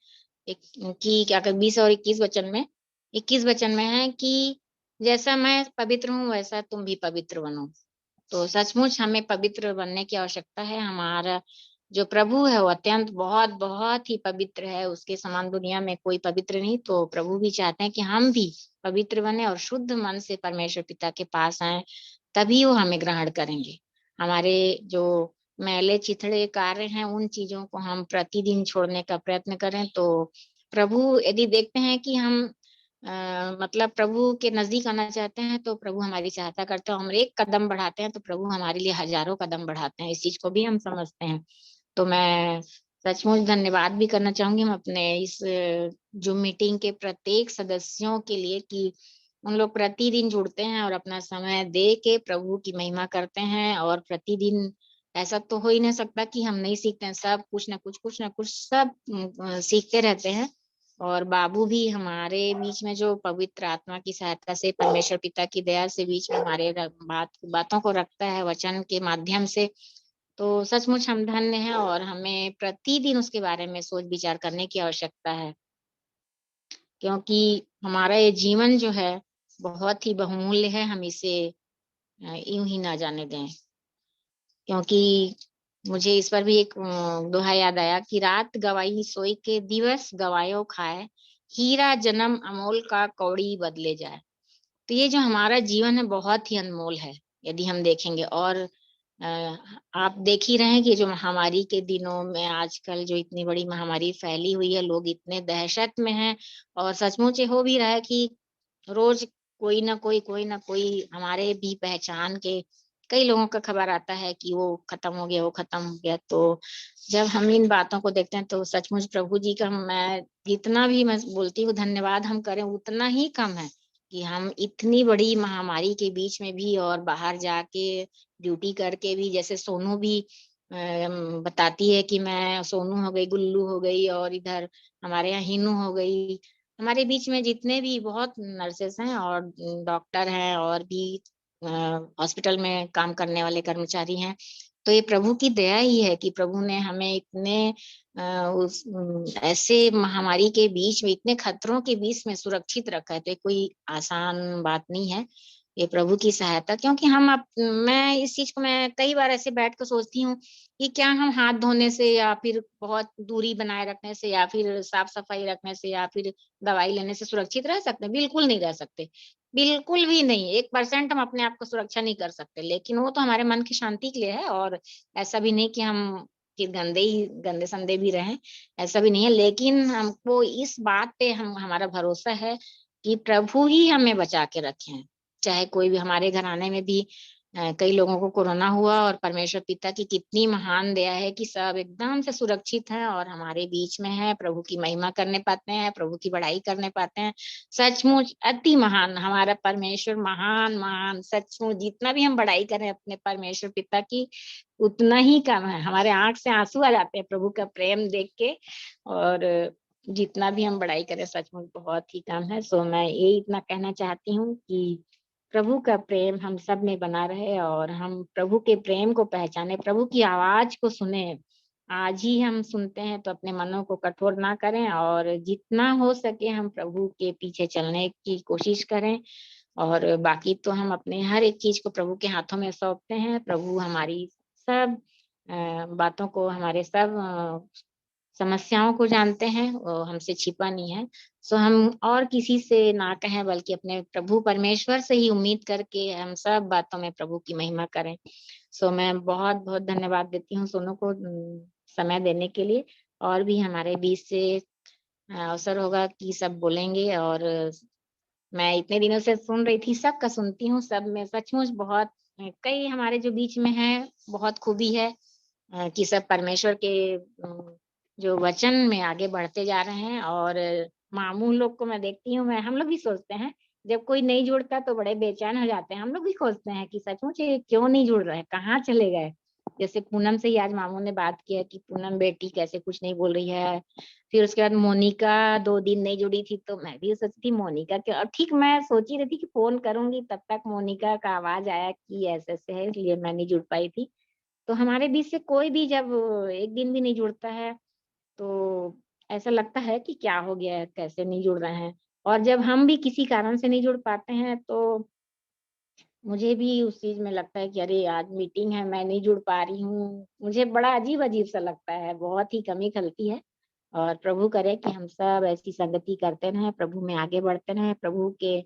कि क्या 20 और 21 वचन में, 21 वचन में है कि जैसा मैं पवित्र हूँ वैसा तुम भी पवित्र बनो। तो सचमुच हमें पवित्र बनने की आवश्यकता है। हमारा जो प्रभु है वो अत्यंत बहुत बहुत ही पवित्र है, उसके समान दुनिया में कोई पवित्र नहीं। तो प्रभु भी चाहते हैं कि हम भी पवित्र बने और शुद्ध मन से परमेश्वर पिता के पास आए, तभी वो हमें ग्रहण करेंगे। हमारे जो मैले चिथड़े कार्य हैं उन चीजों को हम प्रतिदिन छोड़ने का प्रयत्न करें, तो प्रभु यदि देखते हैं कि हम मतलब प्रभु के नजदीक आना चाहते हैं, तो प्रभु हमारी सहायता करते हैं। हम एक कदम बढ़ाते हैं तो प्रभु हमारे लिए हजारों कदम बढ़ाते हैं, इस चीज को भी हम समझते हैं। तो मैं सचमुच धन्यवाद भी करना चाहूंगी हम अपने इस जूम मीटिंग के प्रत्येक सदस्यों के लिए कि उन लोग प्रतिदिन जुड़ते हैं और अपना समय दे के प्रभु की महिमा करते हैं। और प्रतिदिन ऐसा तो हो ही नहीं सकता कि हम नहीं सीखते हैं, सब कुछ ना कुछ सब सीखते रहते हैं। और बाबू भी हमारे बीच में जो पवित्र आत्मा की सहायता से, परमेश्वर पिता की दया से बीच में हमारे बातों को रखता है वचन के माध्यम से। तो सचमुच हम धन्य हैं और हमें प्रतिदिन उसके बारे में सोच विचार करने की आवश्यकता है, क्योंकि हमारा ये जीवन जो है बहुत ही बहुमूल्य है। हम इसे यूं ही ना जाने दें। क्योंकि मुझे इस पर भी एक दोहा याद आया कि रात गवाई सोई के दिवस गवायो खाए, हीरा जन्म अमोल का कौड़ी बदले जाए। तो ये जो हमारा जीवन है बहुत ही अनमोल है यदि हम देखेंगे। और आप देख ही रहे हैं कि जो महामारी के दिनों में आजकल जो इतनी बड़ी महामारी फैली हुई है, लोग इतने दहशत में हैं। और सचमुच हो भी रहा है कि रोज कोई ना कोई हमारे भी पहचान के कई लोगों का खबर आता है कि वो खत्म हो गया, वो खत्म हो गया। तो जब हम इन बातों को देखते हैं तो सचमुच प्रभु जी का मैं जितना भी मैं बोलती हूँ धन्यवाद हम करें उतना ही कम है, कि हम इतनी बड़ी महामारी के बीच में भी और बाहर जाके ड्यूटी करके भी, जैसे सोनू भी बताती है कि मैं सोनू हो गई, गुल्लू हो गई और इधर हमारे यहाँ हिनू हो गई। हमारे बीच में जितने भी बहुत नर्सेस हैं और डॉक्टर हैं और भी हॉस्पिटल में काम करने वाले कर्मचारी हैं, तो ये प्रभु की दया ही है कि प्रभु ने हमें इतने ऐसे महामारी के बीच में, इतने खतरों के बीच में सुरक्षित रखा है। तो ये कोई आसान बात नहीं है, ये प्रभु की सहायता। क्योंकि मैं इस चीज को मैं कई बार ऐसे बैठ कर सोचती हूँ कि क्या हम हाथ धोने से या फिर बहुत दूरी बनाए रखने से या फिर साफ सफाई रखने से या फिर दवाई लेने से सुरक्षित रह सकते हैं? बिल्कुल नहीं रह सकते, बिल्कुल भी नहीं। 1% हम अपने आप को सुरक्षा नहीं कर सकते। लेकिन वो तो हमारे मन की शांति के लिए है, और ऐसा भी नहीं कि हम फिर गंदे संदे भी रहें, ऐसा भी नहीं है। लेकिन हमको इस बात पे हमारा भरोसा है कि प्रभु ही हमें बचा के रखे हैं। चाहे कोई भी हमारे घराने में भी कई लोगों को कोरोना हुआ और परमेश्वर पिता की कितनी महान दया है कि सब एकदम से सुरक्षित हैं और हमारे बीच में है, प्रभु की महिमा करने पाते हैं, प्रभु की बड़ाई करने पाते हैं। सचमुच अति महान हमारा परमेश्वर, महान महान, सचमुच जितना भी हम बड़ाई करें अपने परमेश्वर पिता की उतना ही कम है। हमारे आंख से आंसू आ जाते हैं प्रभु का प्रेम देख के, और जितना भी हम बड़ाई करें सचमुच बहुत ही कम है। सो मैं यही इतना कहना चाहती हूँ कि प्रभु का प्रेम हम सब में बना रहे और हम प्रभु के प्रेम को पहचाने, प्रभु की आवाज को सुने। आज ही हम सुनते हैं तो अपने मनों को कठोर ना करें और जितना हो सके हम प्रभु के पीछे चलने की कोशिश करें। और बाकी तो हम अपने हर एक चीज को प्रभु के हाथों में सौंपते हैं। प्रभु हमारी सब बातों को, हमारे सब समस्याओं को जानते हैं, वो हमसे छिपा नहीं है। सो हम और किसी से ना कहें बल्कि अपने प्रभु परमेश्वर से ही उम्मीद करके हम सब बातों में प्रभु की महिमा करें। सो मैं बहुत बहुत धन्यवाद देती हूँ सोनू को समय देने के लिए। और भी हमारे बीच से अवसर होगा कि सब बोलेंगे, और मैं इतने दिनों से सुन रही थी, सबका सुनती हूँ, सब में सचमुच बहुत कई हमारे जो बीच में है बहुत खूबी है कि सब परमेश्वर के जो वचन में आगे बढ़ते जा रहे हैं। और मामू लोग को मैं देखती हूँ, हम लोग भी सोचते हैं जब कोई नहीं जुड़ता तो बड़े बेचैन हो जाते हैं। हम लोग भी खोजते हैं कि सचमुच ये क्यों नहीं जुड़ रहे, कहाँ चले गए। जैसे पूनम से ही आज मामू ने बात किया कि पूनम बेटी कैसे कुछ नहीं बोल रही है। फिर उसके बाद मोनिका 2 दिन नहीं जुड़ी थी, तो मैं भी सोचती थी मोनिका क्या, और ठीक मैं सोच ही रही थी कि फोन करूंगी, तब तक मोनिका का आवाज आया कि ऐसे ऐसे है, इसलिए मैं नहीं जुड़ पाई थी। तो हमारे बीच से कोई भी जब एक दिन भी नहीं जुड़ता है तो ऐसा लगता है कि क्या हो गया है, कैसे नहीं जुड़ रहे हैं। और जब हम भी किसी कारण से नहीं जुड़ पाते हैं तो मुझे भी उस चीज में लगता है कि अरे आज मीटिंग है, मैं नहीं जुड़ पा रही हूँ। मुझे बड़ा अजीब अजीब सा लगता है, बहुत ही कमी खलती है। और प्रभु करे कि हम सब ऐसी संगति करते रहें, प्रभु में आगे बढ़ते रहें, प्रभु के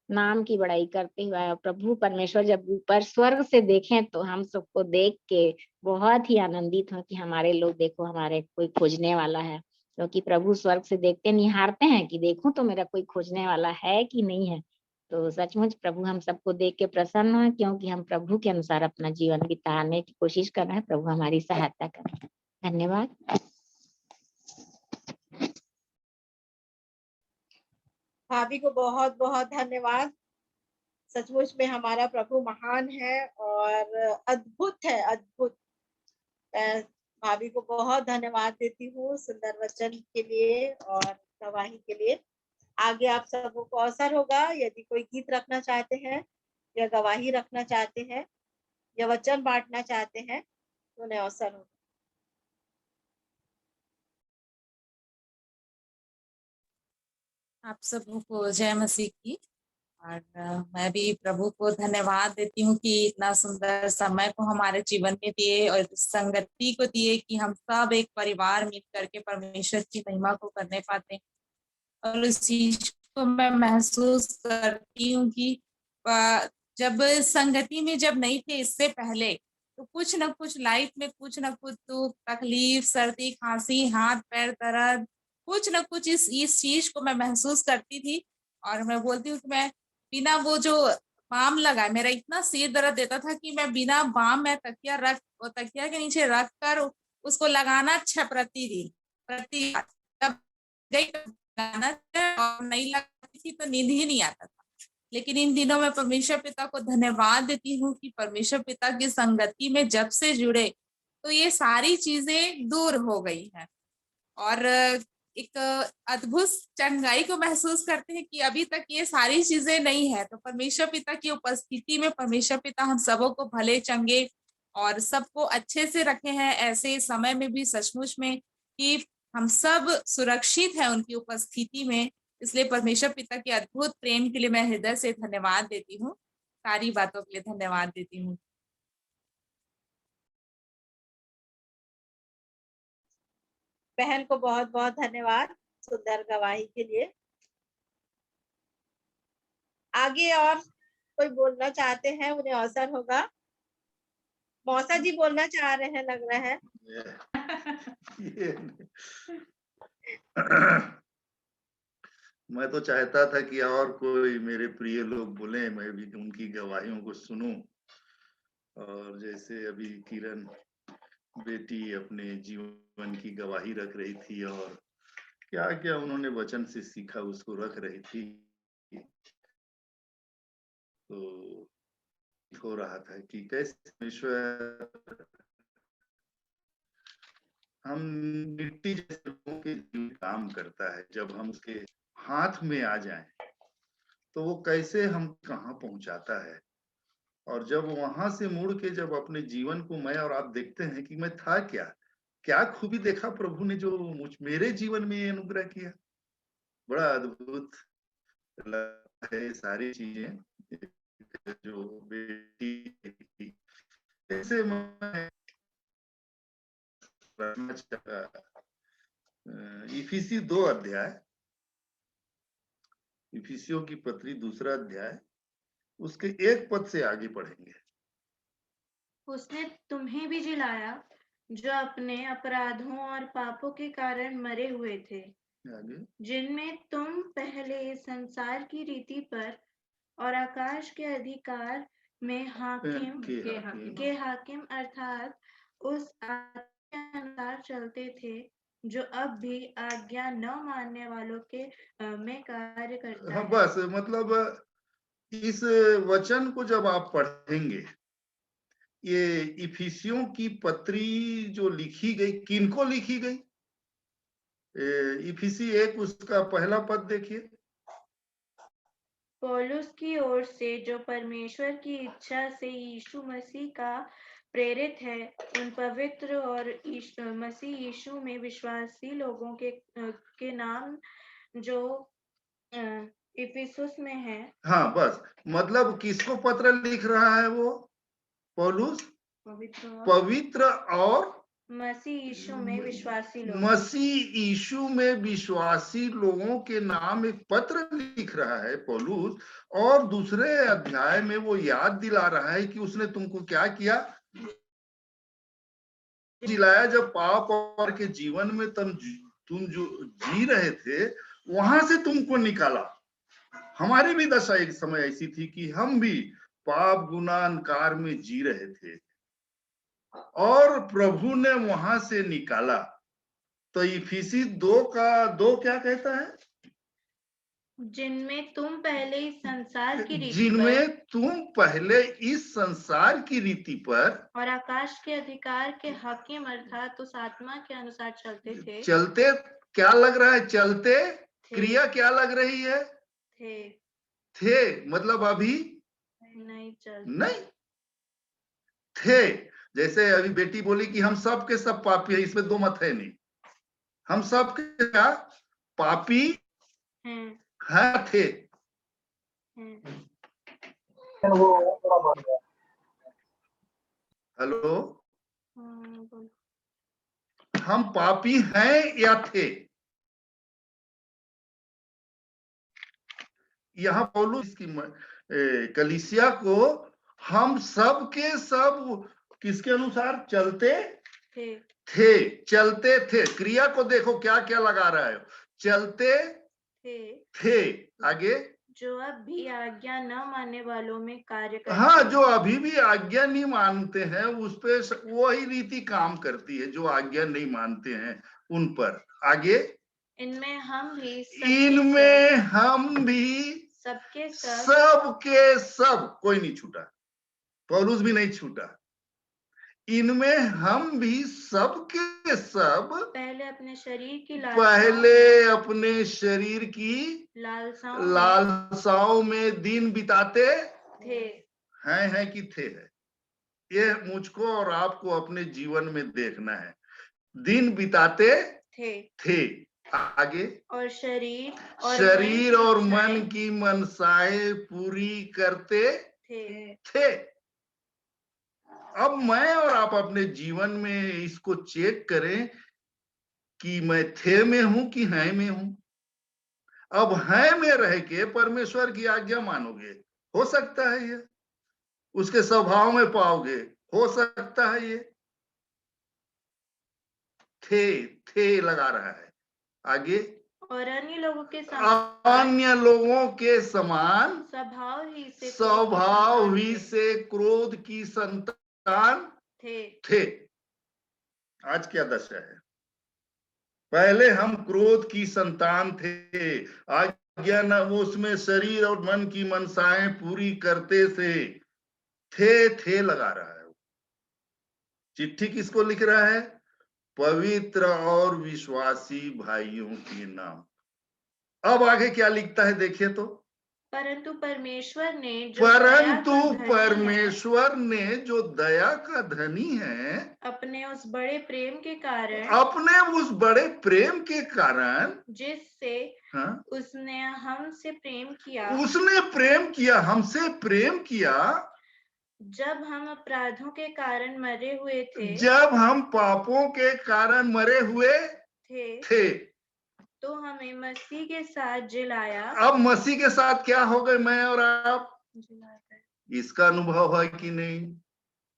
नाम की बड़ाई करते हुए। और प्रभु परमेश्वर जब ऊपर स्वर्ग से देखें तो हम सबको देख के बहुत ही आनंदित हो कि हमारे लोग, देखो हमारे कोई खोजने वाला है। क्योंकि प्रभु स्वर्ग से देखते निहारते हैं कि देखूं तो मेरा कोई खोजने वाला है कि नहीं है। तो सचमुच प्रभु हम सबको देख के प्रसन्न है, क्योंकि हम प्रभु के अनुसार अपना जीवन बिताने की कोशिश कर रहे हैं। प्रभु हमारी सहायता करें। धन्यवाद। भाभी को बहुत बहुत धन्यवाद। सचमुच में हमारा प्रभु महान है और अद्भुत है, अद्भुत। मैं भाभी को बहुत धन्यवाद देती हूँ सुंदर वचन के लिए और गवाही के लिए। आगे आप सबों को अवसर होगा, यदि कोई गीत रखना चाहते हैं या गवाही रखना चाहते हैं या वचन बांटना चाहते हैं तो उन्हें अवसर होगा। आप सबों को जय मसीह की। और मैं भी प्रभु को धन्यवाद देती हूँ कि इतना सुंदर समय को हमारे जीवन में दिए और संगति को दिए कि हम सब एक परिवार मिल करके परमेश्वर की महिमा को करने पाते हैं। और उस चीज को मैं महसूस करती हूँ कि जब संगति में जब नहीं थे इससे पहले, तो कुछ न कुछ लाइफ में कुछ न कुछ दुख तकलीफ, सर्दी खांसी, हाथ पैर दर्द, कुछ न कुछ इस चीज को मैं महसूस करती थी। और मैं बोलती हूँ कि मैं बिना वो जो बाम लगाए, मेरा इतना सिर दर्द देता था कि मैं बिना बाम में तकिया के नीचे रख कर उसको लगाना प्रति तब और नहीं लगती थी तो नींद ही नहीं आता था। लेकिन इन दिनों में परमेश्वर पिता को धन्यवाद देती हूँ कि परमेश्वर पिता की संगति में जब से जुड़े तो ये सारी चीजें दूर हो गई है। और एक अद्भुत चंगाई को महसूस करते हैं कि अभी तक ये सारी चीजें नहीं है, तो परमेश्वर पिता की उपस्थिति में परमेश्वर पिता हम सबों को भले चंगे और सबको अच्छे से रखे हैं ऐसे समय में भी, सचमुच में कि हम सब सुरक्षित हैं उनकी उपस्थिति में। इसलिए परमेश्वर पिता के अद्भुत प्रेम के लिए मैं हृदय से धन्यवाद देती हूँ, सारी बातों के लिए धन्यवाद देती हूँ। बहन को बहुत बहुत धन्यवाद सुंदर गवाही के लिए। आगे और कोई बोलना चाहते हैं उन्हें अवसर होगा। मौसा जी बोलना चाह रहे हैं लग रहा है। मैं तो चाहता था कि और कोई मेरे प्रिय लोग बोले, मैं भी उनकी गवाहियों को सुनूं, और जैसे अभी किरण बेटी अपने जीवन की गवाही रख रही थी और क्या क्या उन्होंने वचन से सीखा उसको रख रही थी, तो हो रहा था कि कैसे परमेश्वर हम मिट्टी जैसे लोगों के जीवन में काम करता है, जब हम उसके हाथ में आ जाएं तो वो कैसे हम कहाँ पहुंचाता है। और जब वहां से मुड़ के जब अपने जीवन को मैं और आप देखते हैं कि मैं था क्या क्या खूबी देखा प्रभु ने जो मेरे जीवन में ये अनुग्रह किया, बड़ा अद्भुत लगता है सारी चीजें। जो बेटी ऐसे मैं इफिसी 2 अध्याय, इफिसियों की पत्री 2 अध्याय उसके 1 पद से आगे पढ़ेंगे। उसने तुम्हें भी जिलाया जो अपने अपराधों और पापों के कारण मरे हुए थे, आगे जिनमें तुम पहले संसार की रीति पर और आकाश के अधिकार में के हाकिम अर्थात उस आज्ञा के अनुसार चलते थे जो अब भी आज्ञा न मानने वालों के में कार्य करता हाँ, है। बस मतलब इस वचन को जब आप पढ़ेंगे, ये इफिसियों की पत्री जो लिखी गई, किनको लिखी गई? इफिसी 1 उसका पहला पद देखिए। पौलुस की ओर से जो परमेश्वर की इच्छा से यीशु मसीह का प्रेरित है, उन पवित्र और मसीह यीशु में विश्वासी लोगों के नाम जो इफिसुस में है। हाँ, बस मतलब किसको पत्र लिख रहा है वो पौलुस? पवित्र और मसीह यीशु में विश्वासी लोग, मसीह यीशु में विश्वासी लोगों के नाम एक पत्र लिख रहा है पौलुस, और दूसरे अध्याय में वो याद दिला रहा है कि उसने तुमको क्या किया, जिलाया जब पाप और के जीवन में तुम जो जी रहे थे वहां से तुमको निकाला। हमारी भी दशा एक समय ऐसी थी कि हम भी पाप गुनाह अंधकार में जी रहे थे और प्रभु ने वहां से निकाला। तो इफिसी 2 का 2 क्या कहता है? जिनमें तुम पहले इस संसार की रीति जिनमें तुम पहले इस संसार की रीति पर और आकाश के अधिकार के हाकिम अर्थात उस आत्मा के अनुसार चलते थे। चलते क्या लग रहा है? चलते क्रिया क्या लग रही है? थे मतलब अभी नहीं चलते, नहीं थे। जैसे अभी बेटी बोली कि हम सब के सब पापी है, इसमें 2 मत है नहीं। हम सब के क्या पापी हैं थे। हेलो, हम पापी हैं या थे? यहाँ पौलुस की कलीसिया को हम सब के सब किसके अनुसार चलते थे चलते थे। क्रिया को देखो क्या क्या लगा रहा है, चलते थे। आगे जो अब भी आज्ञा न मानने वालों में कार्य करते। हाँ, जो अभी भी आज्ञा नहीं मानते हैं उस पे वही रीति काम करती है जो आज्ञा नहीं मानते हैं उन पर। आगे इनमें हम भी सबके सब कोई नहीं छूटा, पौलुस भी नहीं छूटा। इनमें हम भी सबके सब पहले अपने शरीर की लालसाओं में दिन बिताते थे। हैं कि थे है। ये मुझको और आपको अपने जीवन में देखना है, दिन बिताते थे। आगे और शरीर और मन की मनसाएं पूरी करते थे। अब मैं और आप अपने जीवन में इसको चेक करें कि मैं थे में हूं कि है में हूं। अब है में रह के परमेश्वर की आज्ञा मानोगे, हो सकता है ये उसके स्वभाव में पाओगे, हो सकता है ये थे लगा रहा है। आगे और अन्य लोगों के समान स्वभाव ही से क्रोध की संतान थे। आज क्या दशा है? पहले हम क्रोध की संतान थे, आज्ञा न उसमें शरीर और मन की मनसाएं पूरी करते थे लगा रहा है। चिट्ठी किसको लिख रहा है? पवित्र और विश्वासी भाइयों के नाम। अब आगे क्या लिखता है देखिए तो, परंतु परमेश्वर ने जो दया का धनी है, अपने उस बड़े प्रेम के कारण जिससे उसने हमसे प्रेम किया, जब हम अपराधों के कारण मरे हुए थे, जब हम पापों के कारण मरे हुए थे, तो हमें मसीह के साथ जिलाया। अब मसीह के साथ क्या हो गए मैं और आप? इसका अनुभव है कि नहीं?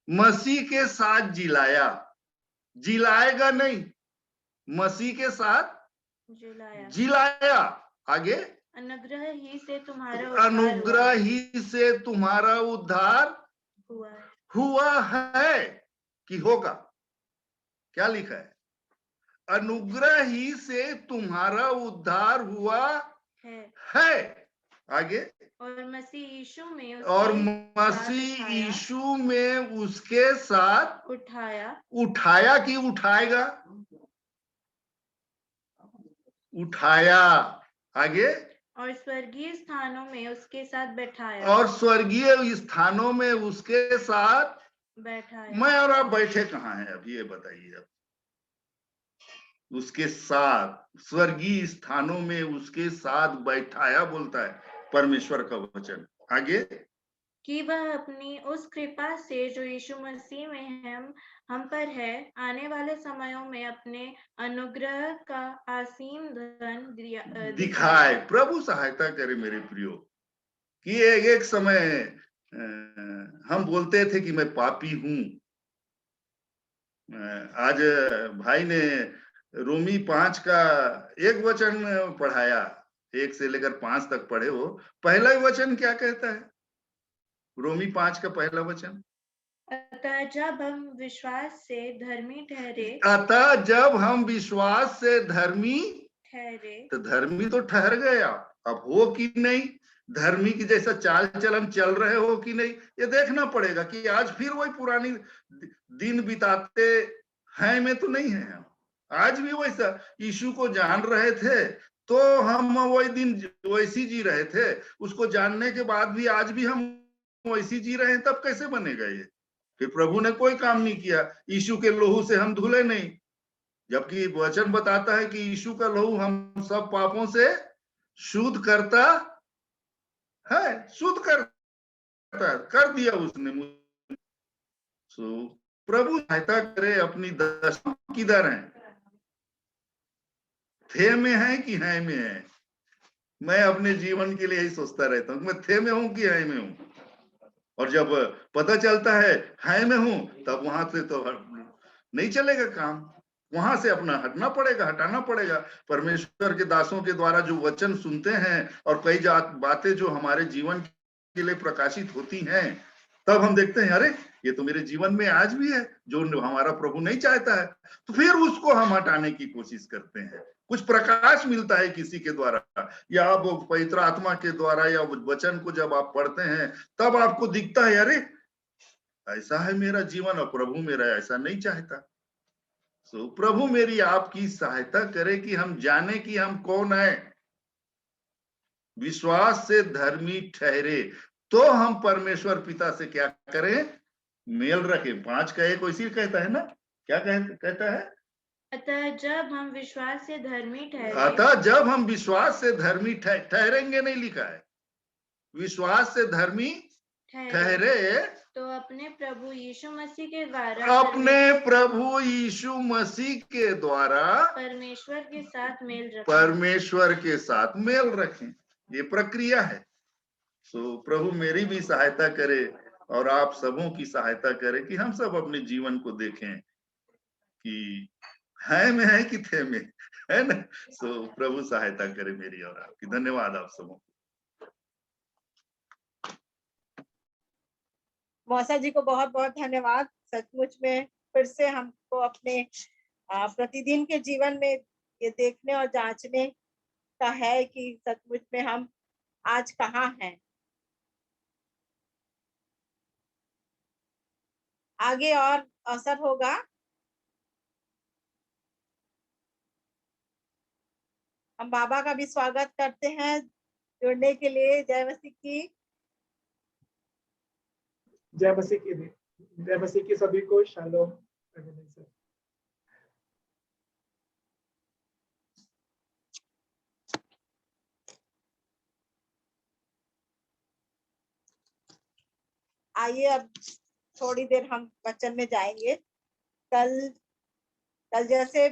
मसीह के साथ जिलाएगा नहीं, मसीह के साथ जिलाया। आगे, अनुग्रह ही से तुम्हारा उद्धार हुआ है कि होगा। क्या लिखा है? अनुग्रह ही से तुम्हारा उद्धार हुआ है। आगे, और मसीह यीशु में उसके साथ उठाया कि उठाएगा? उठाया। आगे, और स्वर्गीय स्थानों में उसके साथ बैठाया। मैं और आप बैठे कहाँ हैं अब ये बताइए। अब उसके साथ स्वर्गीय स्थानों में उसके साथ बैठाया बोलता है परमेश्वर का वचन। आगे, कि वह अपनी उस कृपा से जो यीशु मसीह में हम पर है, आने वाले समयों में अपने अनुग्रह का असीम धन दिखाए। प्रभु सहायता करे मेरे प्रियो, कि एक समय हम बोलते थे कि मैं पापी हूं। आज भाई ने रोमी 5 का एक वचन पढ़ाया, 1 से लेकर 5 तक पढ़े। वो पहला वचन क्या कहता है? रोमी 5 का पहला वचन, अतः जब हम विश्वास से धर्मी ठहरे, तो धर्मी तो ठहर गया, अब हो कि नहीं? धर्मी की जैसा चाल चलन चल रहे हो कि नहीं, ये देखना पड़ेगा कि आज फिर वही पुरानी दिन बिताते हैं में तो नहीं है। हम आज भी वैसा यीशु को जान रहे थे तो हम वही दिन वैसी जी रहे थे, उसको जानने के बाद भी आज भी हम वैसी जी रहे हैं, तब कैसे बनेगा ये? फिर प्रभु ने कोई काम नहीं किया, यीशु के लहू से हम धुले नहीं, जबकि वचन बताता है कि यीशु का लहू हम सब पापों से शुद्ध करता है, शुद्ध करता कर दिया उसने। प्रभु सहायता करे। अपनी दशा किधर है? थे में है कि है में है? मैं अपने जीवन के लिए यही सोचता रहता हूँ, मैं थे में हूँ कि है में हूँ। और जब पता चलता है में हूं, तब वहां से तो नहीं चलेगा काम, वहां से अपना हटना पड़ेगा, हटाना पड़ेगा। परमेश्वर के दासों के द्वारा जो वचन सुनते हैं और कई बातें जो हमारे जीवन के लिए प्रकाशित होती हैं, तब हम देखते हैं अरे ये तो मेरे जीवन में आज भी है, जो हमारा प्रभु नहीं चाहता है, तो फिर उसको हम हटाने की कोशिश करते हैं। कुछ प्रकाश मिलता है किसी के द्वारा, या आप पवित्र आत्मा के द्वारा, या वचन को जब आप पढ़ते हैं तब आपको दिखता है अरे ऐसा है मेरा जीवन और प्रभु मेरा ऐसा नहीं चाहता। सो प्रभु मेरी आपकी सहायता करे कि हम जाने कि हम कौन है। विश्वास से धर्मी ठहरे तो हम परमेश्वर पिता से क्या करें? मेल रखें। 5 का 1 इसी कहता है ना, क्या कहता है? अतः जब हम विश्वास से धर्मी ठहरेंगे, नहीं लिखा है विश्वास से धर्मी ठहरे, तो अपने प्रभु यीशु मसीह के द्वारा परमेश्वर के साथ मेल रखें। ये प्रक्रिया है। सो प्रभु मेरी भी सहायता करे और आप सबों की सहायता करे कि हम सब अपने जीवन को देखें कि है में है कि थे में, है ना। सो प्रभु सहायता करे मेरी और आपकी। धन्यवाद आप सबों। मौसा जी को बहुत बहुत धन्यवाद। सचमुच में फिर से हमको अपने प्रतिदिन के जीवन में ये देखने और जांचने का है कि सचमुच में हम आज कहाँ हैं। आगे और अवसर होगा। हम बाबा का भी स्वागत करते हैं जुड़ने के लिए। जय मसीह की। जय मसीह की सभी को शालोम। आइए अब थोड़ी देर हम वचन में जाएंगे। कल जैसे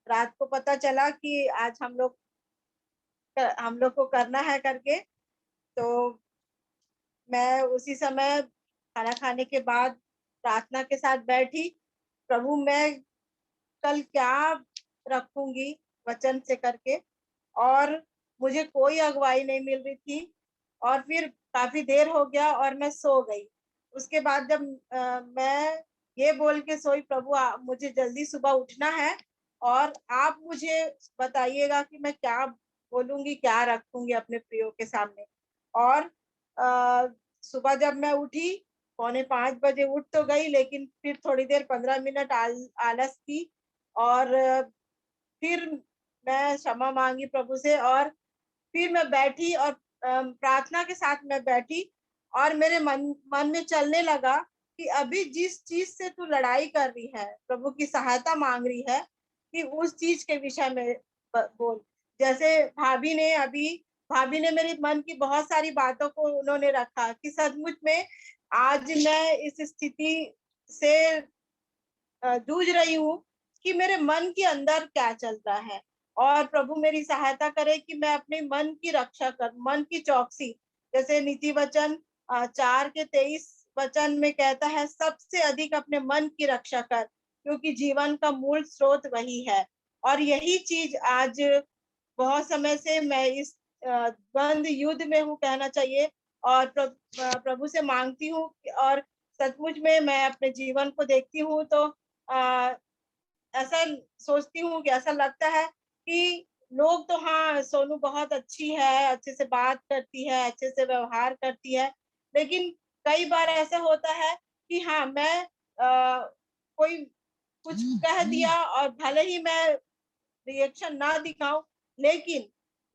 रात को पता चला कि आज हम लोग को करना है करके, तो मैं उसी समय खाना खाने के बाद प्रार्थना के साथ बैठी, प्रभु मैं कल क्या रखूंगी वचन से करके, और मुझे कोई अगुवाई नहीं मिल रही थी। और फिर काफी देर हो गया और मैं सो गई। उसके बाद जब मैं ये बोल के सोई, प्रभु मुझे जल्दी सुबह उठना है और आप मुझे बताइएगा कि मैं क्या बोलूंगी, क्या रखूंगी अपने प्रियो के सामने। और सुबह जब मैं उठी 4:45 बजे उठ तो गई, लेकिन फिर थोड़ी देर 15 मिनट आलस की और फिर मैं क्षमा मांगी प्रभु से, और फिर मैं बैठी और प्रार्थना के साथ मैं बैठी और मेरे मन में चलने लगा कि अभी जिस चीज से तू लड़ाई कर रही है, प्रभु की सहायता मांग रही है, कि उस चीज के विषय में बोल। जैसे भाभी ने मेरे मन की बहुत सारी बातों को उन्होंने रखा कि सचमुच में आज मैं इस स्थिति से जूझ रही हूँ कि मेरे मन के अंदर क्या चल रहा है, और प्रभु मेरी सहायता करे कि मैं अपने मन की रक्षा कर, मन की चौकसी। जैसे नीति वचन 4:23 वचन में कहता है, सबसे अधिक अपने मन की रक्षा कर, क्योंकि जीवन का मूल स्रोत वही है। और यही चीज आज बहुत समय से मैं इस द्वंद युद्ध में हूँ कहना चाहिए, और प्रभु से मांगती हूँ। और सचमुच में मैं अपने जीवन को देखती हूँ तो ऐसा सोचती हूँ कि ऐसा लगता है कि लोग तो हाँ, सोनू बहुत अच्छी है, अच्छे से बात करती है, अच्छे से व्यवहार करती है, लेकिन कई बार ऐसा होता है कि हाँ, मैं कोई कुछ कह दिया और भले ही मैं रिएक्शन ना दिखाऊं, लेकिन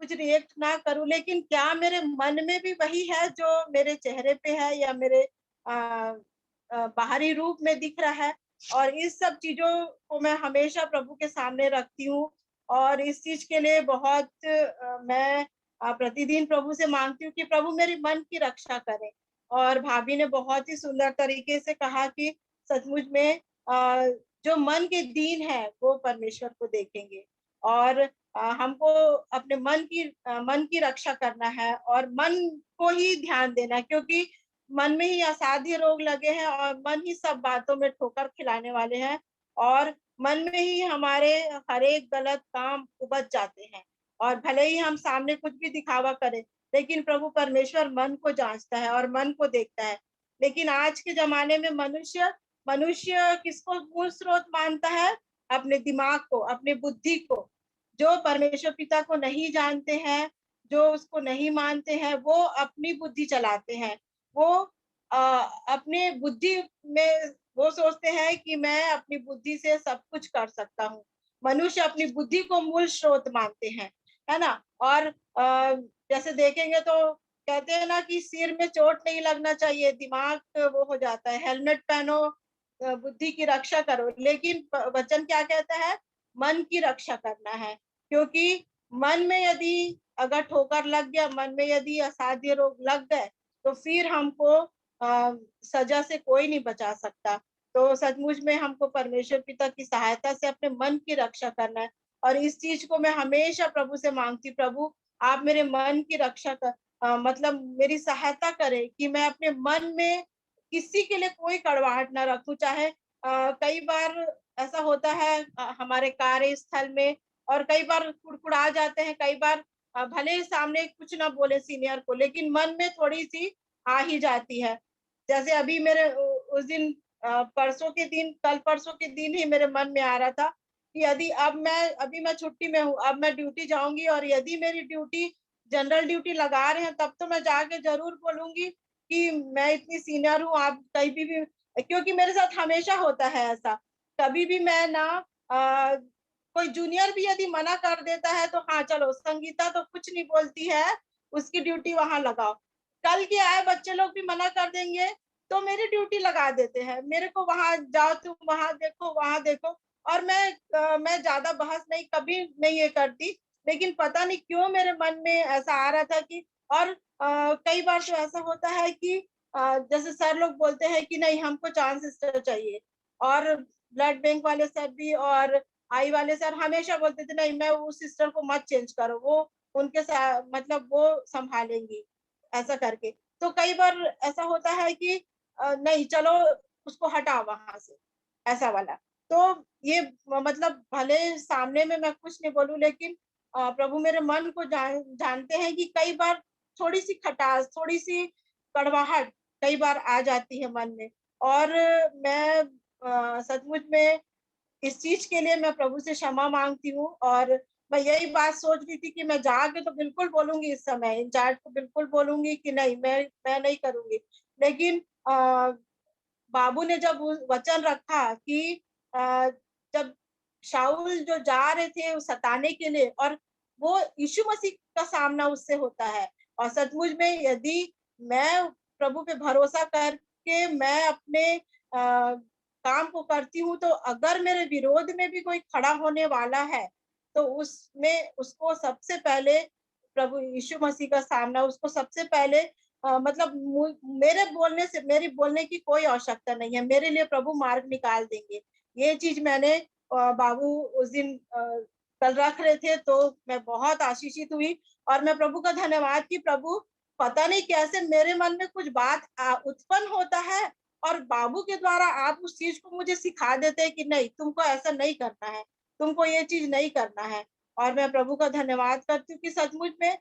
कुछ रिएक्ट ना करूं, लेकिन क्या मेरे मन में भी वही है जो मेरे चेहरे पे है या मेरे बाहरी रूप में दिख रहा है। और इस सब चीजों को मैं हमेशा प्रभु के सामने रखती हूँ, और इस चीज के लिए बहुत मैं प्रतिदिन प्रभु से मांगती हूँ कि प्रभु मेरे मन की रक्षा करें। और भाभी ने बहुत ही सुंदर तरीके से कहा कि सचमुच में जो मन के दीन है वो परमेश्वर को देखेंगे, और हमको अपने मन की रक्षा करना है और मन को ही ध्यान देना, क्योंकि मन में ही असाध्य रोग लगे हैं और मन ही सब बातों में ठोकर खिलाने वाले हैं, और मन में ही हमारे हर एक गलत काम उपज जाते हैं। और भले ही हम सामने कुछ भी दिखावा करें, लेकिन प्रभु परमेश्वर मन को जांचता है और मन को देखता है। लेकिन आज के जमाने में मनुष्य किसको मूल स्रोत मानता है? अपने दिमाग को, अपने बुद्धि को। जो परमेश्वर पिता को नहीं जानते हैं, जो उसको नहीं मानते हैं, वो अपनी बुद्धि चलाते हैं। वो अपने बुद्धि में वो सोचते हैं कि मैं अपनी बुद्धि से सब कुछ कर सकता हूँ। मनुष्य अपनी बुद्धि को मूल स्रोत मानते हैं, है ना। और जैसे देखेंगे तो कहते हैं ना कि सिर में चोट नहीं लगना चाहिए, दिमाग वो हो जाता है। हेलमेट पहनो, बुद्धि की रक्षा करो, लेकिन वचन क्या कहता है? मन की रक्षा करना है, क्योंकि मन में यदि अगर ठोकर लग गया, मन में यदि असाध्य रोग लग गए, तो फिर हमको सजा से कोई नहीं बचा सकता। तो सचमुच में हमको परमेश्वर पिता की सहायता से अपने मन की रक्षा करना है, और इस चीज को मैं हमेशा प्रभु से मांगती, प्रभु आप मेरे मन की रक्षा कर, मतलब मेरी सहायता करें कि मैं अपने मन में किसी के लिए कोई कड़वाहट ना रखूं। चाहे कई बार ऐसा होता है हमारे कार्यस्थल में, और कई बार कुड़कुड़ा जाते हैं, कई बार भले ही सामने कुछ ना बोले सीनियर को, लेकिन मन में थोड़ी सी आ ही जाती है। जैसे अभी मेरे उस दिन परसों के दिन, कल परसों के दिन ही मेरे मन में आ रहा था कि यदि अभी मैं छुट्टी में हूँ, अब मैं ड्यूटी जाऊंगी, और यदि मेरी ड्यूटी जनरल ड्यूटी लगा रहे हैं, तब तो मैं जाके जरूर बोलूंगी कि मैं इतनी सीनियर हूँ, आप कहीं भी, क्योंकि मेरे साथ हमेशा होता है ऐसा। कभी भी मैं ना कोई जूनियर भी यदि मना कर देता है तो हाँ चलो, संगीता तो कुछ नहीं बोलती है, उसकी ड्यूटी वहां लगाओ। कल के आए बच्चे लोग भी मना कर देंगे तो मेरी ड्यूटी लगा देते हैं, मेरे को वहां जाओ, तुम वहां देखो, वहां देखो। और मैं ज्यादा बहस नहीं, कभी नहीं ये करती, लेकिन पता नहीं क्यों मेरे मन में ऐसा आ रहा था कि, और कई बार तो ऐसा होता है कि जैसे सर लोग बोलते हैं कि नहीं, हमको चांद सिस्टर चाहिए, और ब्लड बैंक वाले सर भी और आई वाले सर हमेशा बोलते थे नहीं, मैं उस सिस्टर को मत चेंज करो, वो उनके साथ मतलब वो संभालेंगी, ऐसा करके। तो कई बार ऐसा होता है कि नहीं चलो, उसको हटाओ वहां से, ऐसा वाला। तो ये मतलब भले सामने में मैं कुछ नहीं बोलूं, लेकिन प्रभु मेरे मन को जानते हैं कि कई बार थोड़ी सी खटास, थोड़ी सी कड़वाहट कई बार आ जाती है मन में। और मैं सचमुच में इस चीज के लिए मैं प्रभु से क्षमा मांगती हूँ। और मैं यही बात सोच रही थी कि मैं जाके तो बिल्कुल बोलूंगी, इस समय इंचार्ज को बिल्कुल बोलूंगी कि नहीं, मैं नहीं करूंगी। लेकिन बाबू ने जब वचन रखा कि जब शाऊल जो जा रहे थे सताने के लिए, और वो यीशु मसीह का सामना उससे होता है, और सचमुच में यदि मैं प्रभु पे भरोसा करके मैं अपने काम को करती हूँ, तो अगर मेरे विरोध में भी कोई खड़ा होने वाला है, तो उसमें उसको सबसे पहले प्रभु यीशु मसीह का सामना, उसको सबसे पहले मतलब मेरे बोलने से, मेरी बोलने की कोई आवश्यकता नहीं है, मेरे लिए प्रभु मार्ग निकाल देंगे। ये चीज मैंने बाबू उस दिन कल रख रहे थे, तो मैं बहुत आशीषित हुई। और मैं प्रभु का धन्यवाद कि प्रभु पता नहीं कैसे मेरे मन में कुछ बात उत्पन्न होता है, और बाबू के द्वारा आप उस चीज को मुझे सिखा देते हैं कि नहीं, तुमको ऐसा नहीं करना है, तुमको ये चीज नहीं करना है। और मैं प्रभु का धन्यवाद करती हूँ कि सचमुच में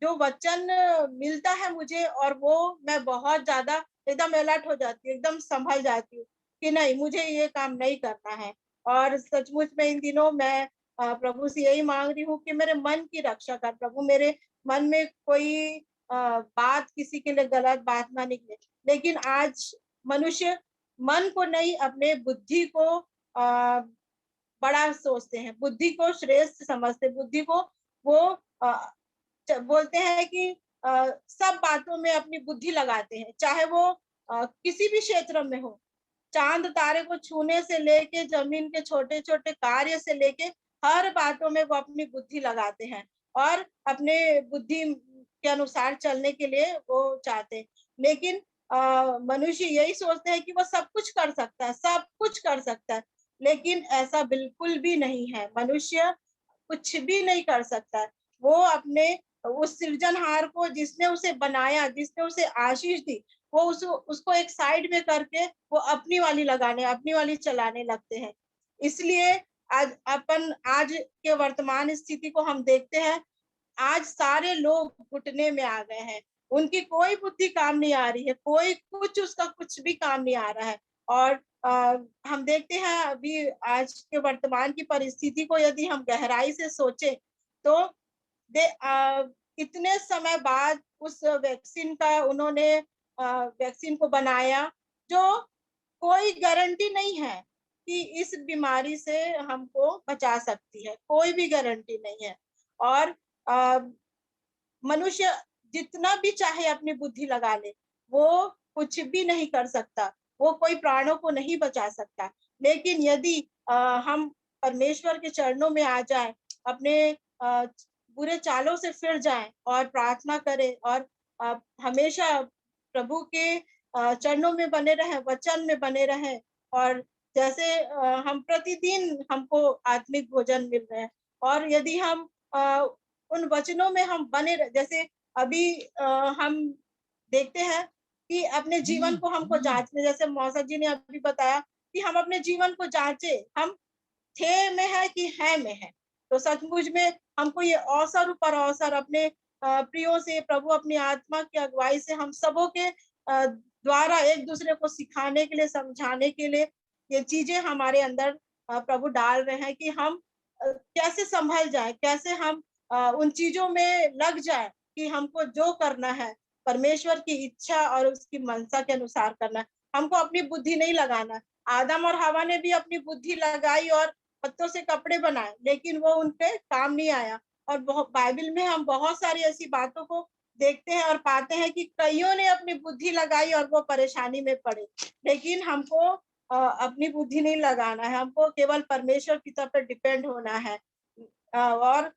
जो वचन मिलता है मुझे, और वो मैं बहुत ज्यादा एकदम अलर्ट हो जाती हूँ, एकदम संभल जाती हूँ कि नहीं, मुझे ये काम नहीं करना है। और सचमुच में इन दिनों मैं प्रभु से यही मांग रही हूँ कि मेरे मन की रक्षा कर प्रभु, मेरे मन में कोई बात, किसी के लिए गलत बात ना निकले। लेकिन आज मनुष्य मन को नहीं, अपने बुद्धि को बड़ा सोचते हैं, बुद्धि को श्रेष्ठ समझते, बुद्धि को वो बोलते हैं कि सब बातों में अपनी बुद्धि लगाते हैं, चाहे वो किसी भी क्षेत्र में हो, चांद तारे को छूने से लेके जमीन के छोटे छोटे कार्य से लेके हर बातों में वो अपनी बुद्धि लगाते हैं, और अपने बुद्धि के अनुसार चलने के लिए वो चाहते हैं। लेकिन मनुष्य यही सोचते हैं कि वो सब कुछ कर सकता है, सब कुछ कर सकता है, लेकिन ऐसा बिल्कुल भी नहीं है। मनुष्य कुछ भी नहीं कर सकता है। वो अपने उस सृजनहार को, जिसने उसे बनाया, जिसने उसे आशीष दी, वो उसको एक साइड में करके वो अपनी वाली लगाने, अपनी वाली चलाने लगते हैं। इसलिए आज के वर्तमान स्थिति को हम देखते हैं, आज सारे लोग घुटने में आ गए हैं, उनकी कोई बुद्धि काम नहीं आ रही है, कोई कुछ उसका कुछ भी काम नहीं आ रहा है। और हम देखते हैं अभी आज के वर्तमान की परिस्थिति को यदि हम गहराई से सोचे, तो इतने समय बाद उस वैक्सीन का उन्होंने वैक्सीन को बनाया, जो कोई गारंटी नहीं है कि इस बीमारी से हमको बचा सकती है, कोई भी गारंटी नहीं है। और मनुष्य जितना भी चाहे अपनी बुद्धि लगा ले, वो कुछ भी नहीं कर सकता, वो कोई प्राणों को नहीं बचा सकता। लेकिन यदि हम परमेश्वर के चरणों में आ जाएं, अपने बुरे चालों से फिर जाएं और प्रार्थना करें, और हमेशा प्रभु के चरणों में बने रहें, वचन में बने रहें, और जैसे हम प्रतिदिन हमको आत्मिक भोजन मिल रहे हैं, और यदि हम उन वचनों में हम बने जैसे अभी हम देखते हैं कि अपने जीवन को हमको जांचने, जैसे मौसा जी ने अभी बताया कि हम अपने जीवन को जांचे, हम थे में है कि है में है। तो सचमुच में हमको ये अवसर पर अवसर अपने प्रियो से, प्रभु अपनी आत्मा की अगुवाई से हम सबों के द्वारा एक दूसरे को सिखाने के लिए, समझाने के लिए ये चीजें हमारे अंदर प्रभु डाल रहे हैं कि हम कैसे संभल जाए, कैसे हम उन चीजों में लग जाए कि हमको जो करना है परमेश्वर की इच्छा और उसकी मनसा के अनुसार करना है। हमको अपनी बुद्धि नहीं लगाना। आदम और हवा ने भी अपनी बुद्धि लगाई और पत्तों से कपड़े बनाए, लेकिन वो उनके काम नहीं आया। और बाइबल में हम बहुत सारी ऐसी बातों को देखते हैं और पाते हैं कि कईयों ने अपनी बुद्धि लगाई और वो परेशानी में पड़े। लेकिन हमको अपनी बुद्धि नहीं लगाना है, हमको केवल परमेश्वर की तरफ डिपेंड होना है। और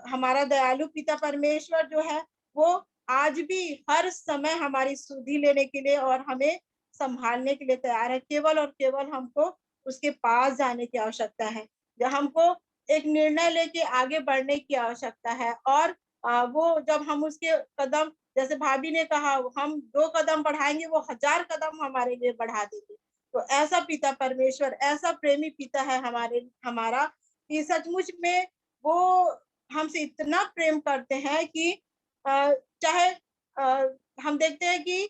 हमारा दयालु पिता परमेश्वर जो है वो आज भी हर समय हमारी सुधि लेने के लिए और हमें संभालने के लिए तैयार है। केवल और केवल हमको उसके पास जाने की आवश्यकता है, हमको एक निर्णय लेके आगे बढ़ने की आवश्यकता है। और वो जब हम उसके कदम, जैसे भाभी ने कहा, हम 2 कदम बढ़ाएंगे, वो 1000 कदम हमारे लिए बढ़ा देंगे। तो ऐसा पिता परमेश्वर, ऐसा प्रेमी पिता है हमारा कि सचमुच में वो हमसे इतना प्रेम करते हैं कि चाहे हम देखते हैं कि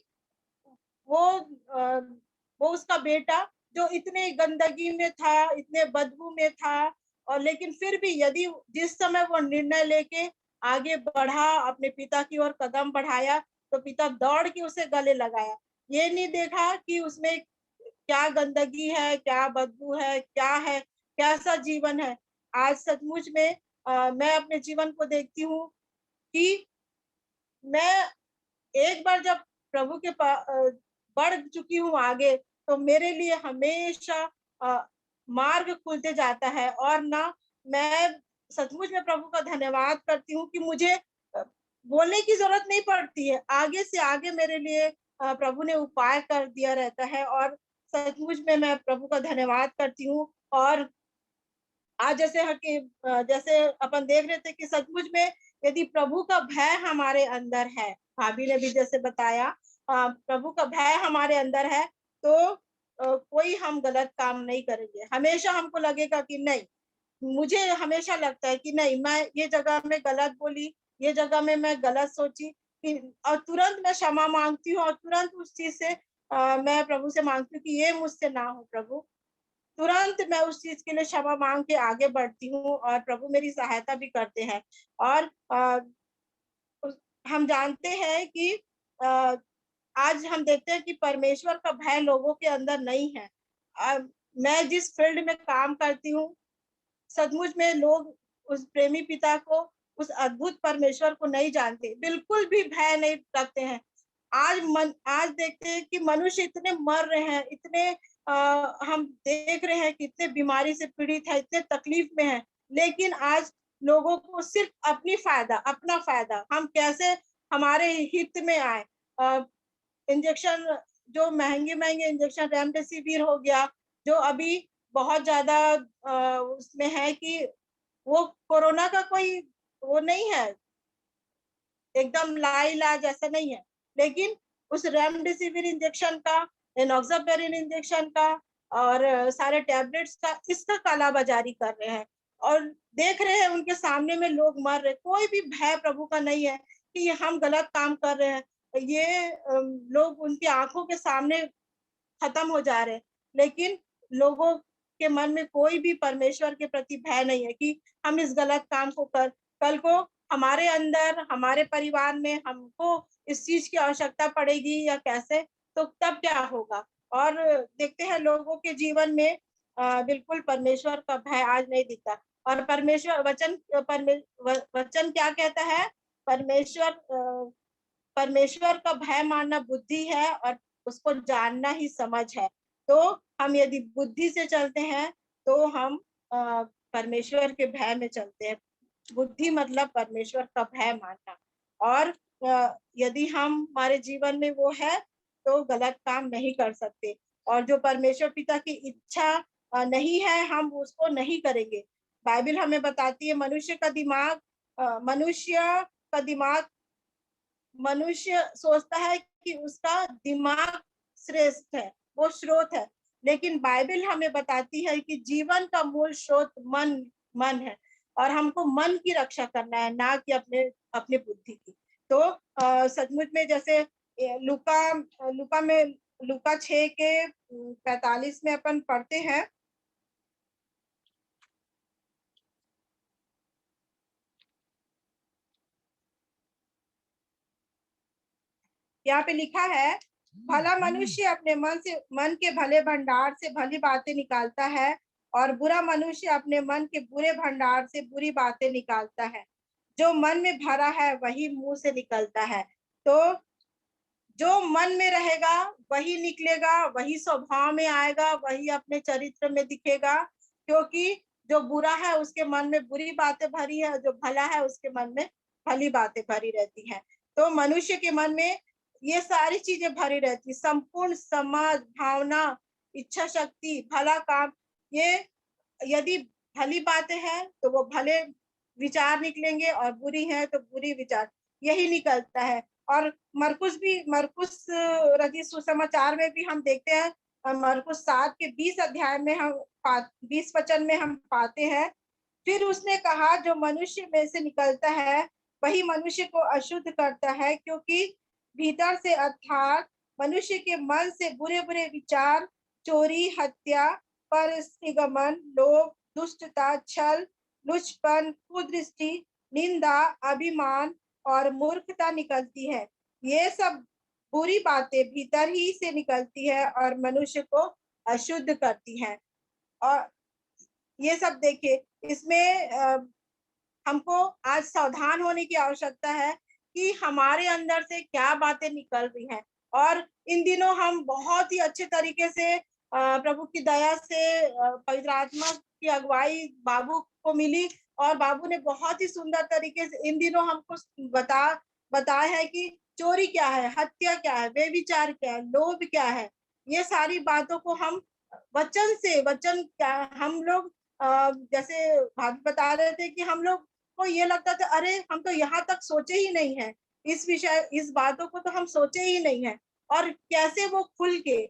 वो उसका बेटा जो इतने गंदगी में था, इतने बदबू में था, और लेकिन फिर भी यदि जिस समय वो निर्णय लेके आगे बढ़ा, अपने पिता की ओर कदम बढ़ाया, तो पिता दौड़ के उसे गले लगाया। ये नहीं देखा कि उसमें क्या गंदगी है, क्या बदबू है, क्या है, कैसा जीवन है। आज सचमुच में मैं अपने जीवन को देखती हूँ कि मैं एक बार जब प्रभु के बढ़ चुकी हूँ आगे, तो मेरे लिए हमेशा मार्ग खुलते जाता है। और ना मैं सचमुच में प्रभु का धन्यवाद करती हूँ कि मुझे बोलने की जरूरत नहीं पड़ती है। आगे से आगे मेरे लिए प्रभु ने उपाय कर दिया रहता है। और सचमुच में मैं प्रभु का धन्यवाद करती हूँ। और आज जैसे अपन देख रहे थे कि सचमुच में यदि प्रभु का भय हमारे अंदर है, भाभी ने भी जैसे बताया, प्रभु का भय हमारे अंदर है, तो कोई हम गलत काम नहीं करेंगे। हमेशा हमको लगेगा कि नहीं, मुझे हमेशा लगता है कि नहीं, मैं ये जगह में गलत बोली, ये जगह में मैं गलत सोची, और तुरंत मैं क्षमा मांगती हूँ और तुरंत उस चीज से मैं प्रभु से मांगती हूँ कि ये मुझसे ना हो प्रभु। तुरंत मैं उस चीज के लिए क्षमा मांग के आगे बढ़ती हूँ और प्रभु मेरी सहायता भी करते हैं। और हम जानते हैं कि आज हम देखते हैं कि परमेश्वर का भय लोगों के अंदर नहीं है। मैं जिस फील्ड में काम करती हूँ, सचमुच में लोग उस प्रेमी पिता को, उस अद्भुत परमेश्वर को नहीं जानते, बिल्कुल भी भय नहीं रखते हैं। आज देखते हैं कि मनुष्य इतने मर रहे हैं, इतने हम देख रहे हैं कि इतने बीमारी से पीड़ित है, इतने तकलीफ में है, लेकिन आज लोगों को सिर्फ अपना फायदा, हम कैसे हमारे हित में आए। इंजेक्शन, जो महंगे इंजेक्शन, रेमडेसिविर हो गया, जो अभी बहुत ज्यादा उसमें है कि वो कोरोना का कोई वो नहीं है, एकदम लाइलाज ऐसा नहीं है, लेकिन उस रेमडेसिविर इंजेक्शन का, एनॉक्सापेरिन इंजेक्शन का और सारे टैबलेट्स का, इसका कालाबाजारी कर रहे हैं और देख रहे हैं उनके सामने में लोग मर रहे। कोई भी भय प्रभु का नहीं है कि हम गलत काम कर रहे हैं, ये लोग उनकी आंखों के सामने खत्म हो जा रहे हैं, लेकिन लोगों के मन में कोई भी परमेश्वर के प्रति भय नहीं है कि हम इस गलत काम को कल को हमारे अंदर, हमारे परिवार में हमको इस चीज की आवश्यकता पड़ेगी या कैसे, तो तब क्या होगा। और देखते हैं लोगों के जीवन में बिल्कुल परमेश्वर का भय आज नहीं दिखता। और वचन क्या कहता है, परमेश्वर का भय मानना बुद्धि है और उसको जानना ही समझ है। तो हम यदि बुद्धि से चलते हैं तो हम परमेश्वर के भय में चलते हैं। बुद्धि मतलब परमेश्वर का भय मानना। और यदि हमारे जीवन में वो है तो गलत काम नहीं कर सकते, और जो परमेश्वर पिता की इच्छा नहीं है हम उसको नहीं करेंगे। बाइबल हमें बताती है मनुष्य सोचता है कि उसका दिमाग श्रेष्ठ है, वो स्रोत है, लेकिन बाइबल हमें बताती है कि जीवन का मूल स्रोत मन है, और हमको मन की रक्षा करना है, ना कि अपने अपने बुद्धि की। तो सचमुच में जैसे लूका 6 के 45 में अपन पढ़ते हैं, यहाँ पे लिखा है, भला मनुष्य अपने मन के भले भंडार से भली बातें निकालता है, और बुरा मनुष्य अपने मन के बुरे भंडार से बुरी बातें निकालता है। जो मन में भरा है वही मुंह से निकलता है। तो जो मन में रहेगा वही निकलेगा, वही स्वभाव में आएगा, वही अपने चरित्र में दिखेगा। क्योंकि जो बुरा है उसके मन में बुरी बातें भरी है, जो भला है उसके मन में भली बातें भरी रहती हैं। तो मनुष्य के मन में ये सारी चीजें भरी रहती, संपूर्ण समाज, भावना, इच्छा शक्ति, भला काम, ये यदि भली बातें हैं तो वो भले विचार निकलेंगे, और बुरी है तो बुरी विचार, यही निकलता है। और मरकुस रचित सुसमाचार में भी हम देखते हैं, मरकुस 7 के 20 अध्याय में हम 20 वचन में हम पाते हैं, फिर उसने कहा, जो मनुष्य में से निकलता है वही मनुष्य को अशुद्ध करता है, क्योंकि भीतर से अर्थात मनुष्य के मन से बुरे बुरे विचार, चोरी, हत्या, परस्त्रीगमन, लोभ, दुष्टता, छल, लुचपन, कुदृष्टि, निंदा, अभिमान और मूर्खता निकलती है। ये सब बुरी बातें भीतर ही से निकलती है और मनुष्य को अशुद्ध करती हैं। और ये सब देखिए, इसमें हमको आज सावधान होने की आवश्यकता है कि हमारे अंदर से क्या बातें निकल रही हैं। और इन दिनों हम बहुत ही अच्छे तरीके से प्रभु की दया से पवित्र आत्मा की अगुवाई बाबू को मिली, और बाबू ने बहुत ही सुंदर तरीके से इन दिनों हमको बताया है कि चोरी क्या है, हत्या क्या है, बेविचार क्या है, लोभ क्या है। ये सारी बातों को हम वचन क्या, हम लोग जैसे भाभी बता रहे थे कि हम लोग को ये लगता था, अरे हम तो यहाँ तक सोचे ही नहीं है, इस बातों को तो हम सोचे ही नहीं है। और कैसे वो खुल के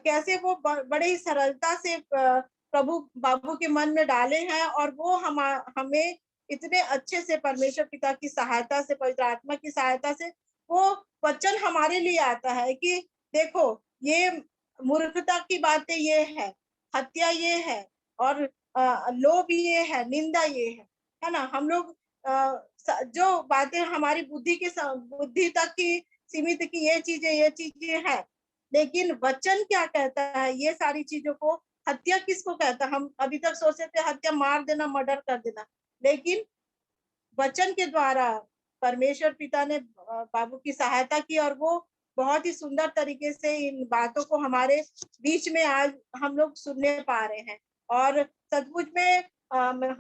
कैसे वो बड़े ही सरलता से प्रभु बाबू के मन में डाले हैं, और वो हमें इतने अच्छे से परमेश्वर पिता की सहायता से, पवित्र आत्मा की सहायता से वो वचन हमारे लिए आता है कि देखो, ये मूर्खता की बातें ये है, हत्या ये है, और लोभ ये है, निंदा ये है ना। हम लोग जो बातें हमारी बुद्धि तक की सीमित की ये चीजें है, लेकिन वचन क्या कहता है, ये सारी चीजों को, हत्या किसको कहता है? हम अभी तक सोचते थे हत्या मार देना, मर्डर कर देना, लेकिन वचन के द्वारा परमेश्वर पिता ने बाबू की सहायता की, और वो बहुत ही सुंदर तरीके से इन बातों को हमारे बीच में आज हम लोग सुनने पा रहे हैं। और सचमुच में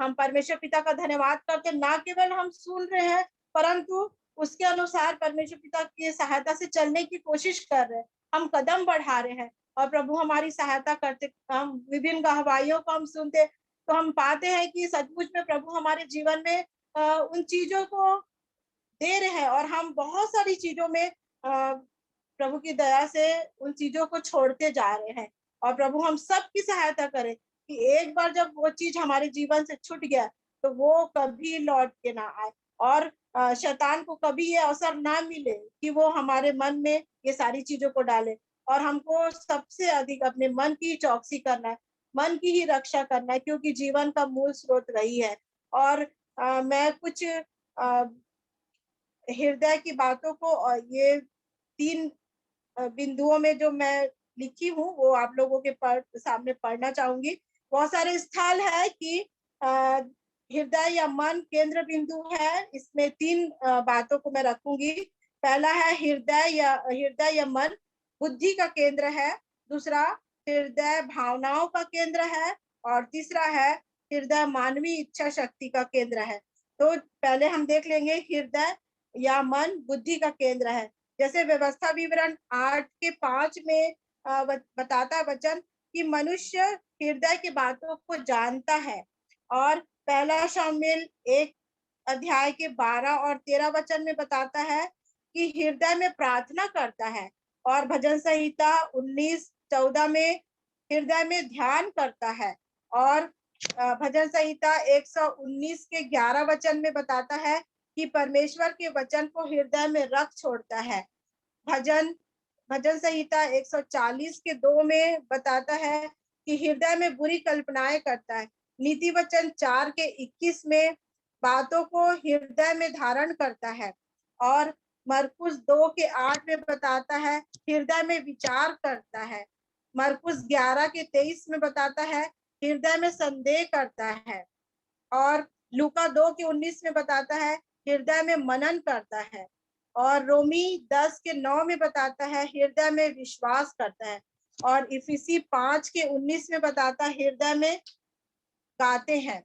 हम परमेश्वर पिता का धन्यवाद करते, ना केवल हम सुन रहे हैं, परंतु उसके अनुसार परमेश्वर पिता की सहायता से चलने की कोशिश कर रहे हैं, हम कदम बढ़ा रहे हैं, और प्रभु हमारी सहायता करते। हम विभिन्न गवाहियों को हम सुनते, तो हम पाते हैं कि सचमुच में प्रभु हमारे जीवन में उन चीजों को दे रहे हैं, और हम बहुत सारी चीजों में प्रभु की दया से उन चीजों को छोड़ते जा रहे हैं। और प्रभु हम सब की सहायता करें कि एक बार जब वो चीज हमारे जीवन से छूट गया तो वो कभी लौट के ना आए, और शैतान को कभी ये अवसर ना मिले कि वो हमारे मन में ये सारी चीजों को डाले। और हमको सबसे अधिक अपने मन की चौकसी करना है, मन की ही रक्षा करना है, क्योंकि जीवन का मूल स्रोत वही है। और मैं कुछ हृदय की बातों को, और ये 3 बिंदुओं में जो मैं लिखी हूँ वो आप लोगों के सामने पढ़ना चाहूंगी। बहुत सारे स्थल है कि हृदय या मन केंद्र बिंदु है, इसमें 3 बातों को मैं रखूंगी। पहला है हृदय या मन बुद्धि का केंद्र है, दूसरा हृदय भावनाओं का केंद्र है, और तीसरा है हृदय मानवीय इच्छा शक्ति का केंद्र है। तो पहले हम देख लेंगे हृदय या मन बुद्धि का केंद्र है। जैसे व्यवस्था विवरण 8 के 5 में बताता है वचन कि मनुष्य हृदय की बातों को जानता है, और पहला शामिल 1 अध्याय के 12 और 13 वचन में बताता है कि हृदय में प्रार्थना करता है, और भजन संहिता 19:14 में हृदय में ध्यान करता है। और भजन संहिता 119 के 11 वचन में बताता है कि परमेश्वर के वचन को हृदय में रख छोड़ता है। भजन संहिता 140 के 2 में बताता है कि हृदय में बुरी कल्पनाएं करता है। नीति वचन 4 के 21 में बातों को हृदय में धारण करता है। और मरकुस 2 के 8 में बताता है हृदय में विचार करता है। मरकुस 11 के 23 में बताता है हृदय में संदेह करता है। और लूका 2 के 19 में बताता है हृदय में मनन करता है। और रोमी 10 के 9 में बताता है हृदय में विश्वास करता है। और इफिसी 5 के 19 में बताता है हृदय में गाते हैं।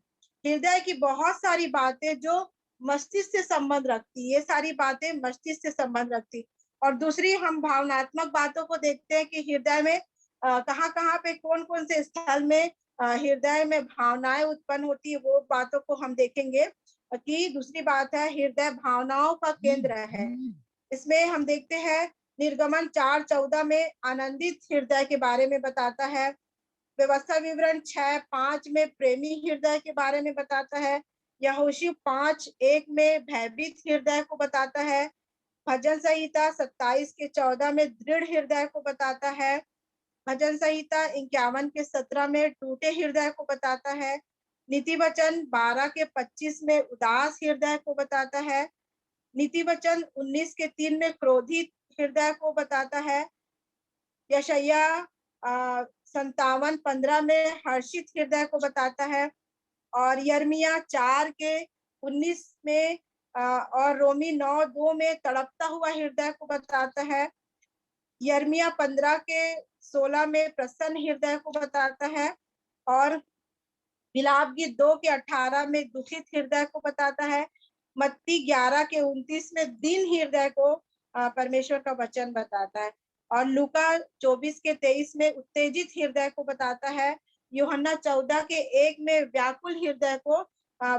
हृदय की बहुत सारी बातें जो मस्तिष्क से संबंध रखती, ये सारी बातें मस्तिष्क से संबंध रखती। और दूसरी हम भावनात्मक बातों को देखते हैं कि हृदय में कहाँ पे कौन कौन से स्थल में हृदय में भावनाएं उत्पन्न होती है, वो बातों को हम देखेंगे। कि दूसरी बात है हृदय भावनाओं का केंद्र है। इसमें हम देखते हैं निर्गमन 4:14 में आनंदित हृदय के बारे में बताता है। व्यवस्था विवरण 6:5 में प्रेमी हृदय के बारे में बताता है। यहोशू 5:1 में भयभीत हृदय को बताता है। भजन संहिता 27 के 14 में दृढ़ हृदय को बताता है। भजन संहिता 51 के 17 में टूटे हृदय को बताता है। नीति वचन 12 के 25 में उदास हृदय को बताता है। नीति वचन 19 के 3 में क्रोधित हृदय को बताता है। यशायाह 57:15 में हर्षित हृदय को बताता है। और यिर्मयाह 4 के 19 में और रोमी 9:2 में तड़पता हुआ हृदय को बताता है। यिर्मयाह 15 के 16 में प्रसन्न हृदय को बताता है। और विलाप गीत 2 के 18 में दुखित हृदय को बताता है। मत्ती 11 के 29 में दीन हृदय को परमेश्वर का वचन बताता है। और लूका 24 के 23 में उत्तेजित हृदय को बताता है। यूहन्ना 14 के 1 में व्याकुल हृदय को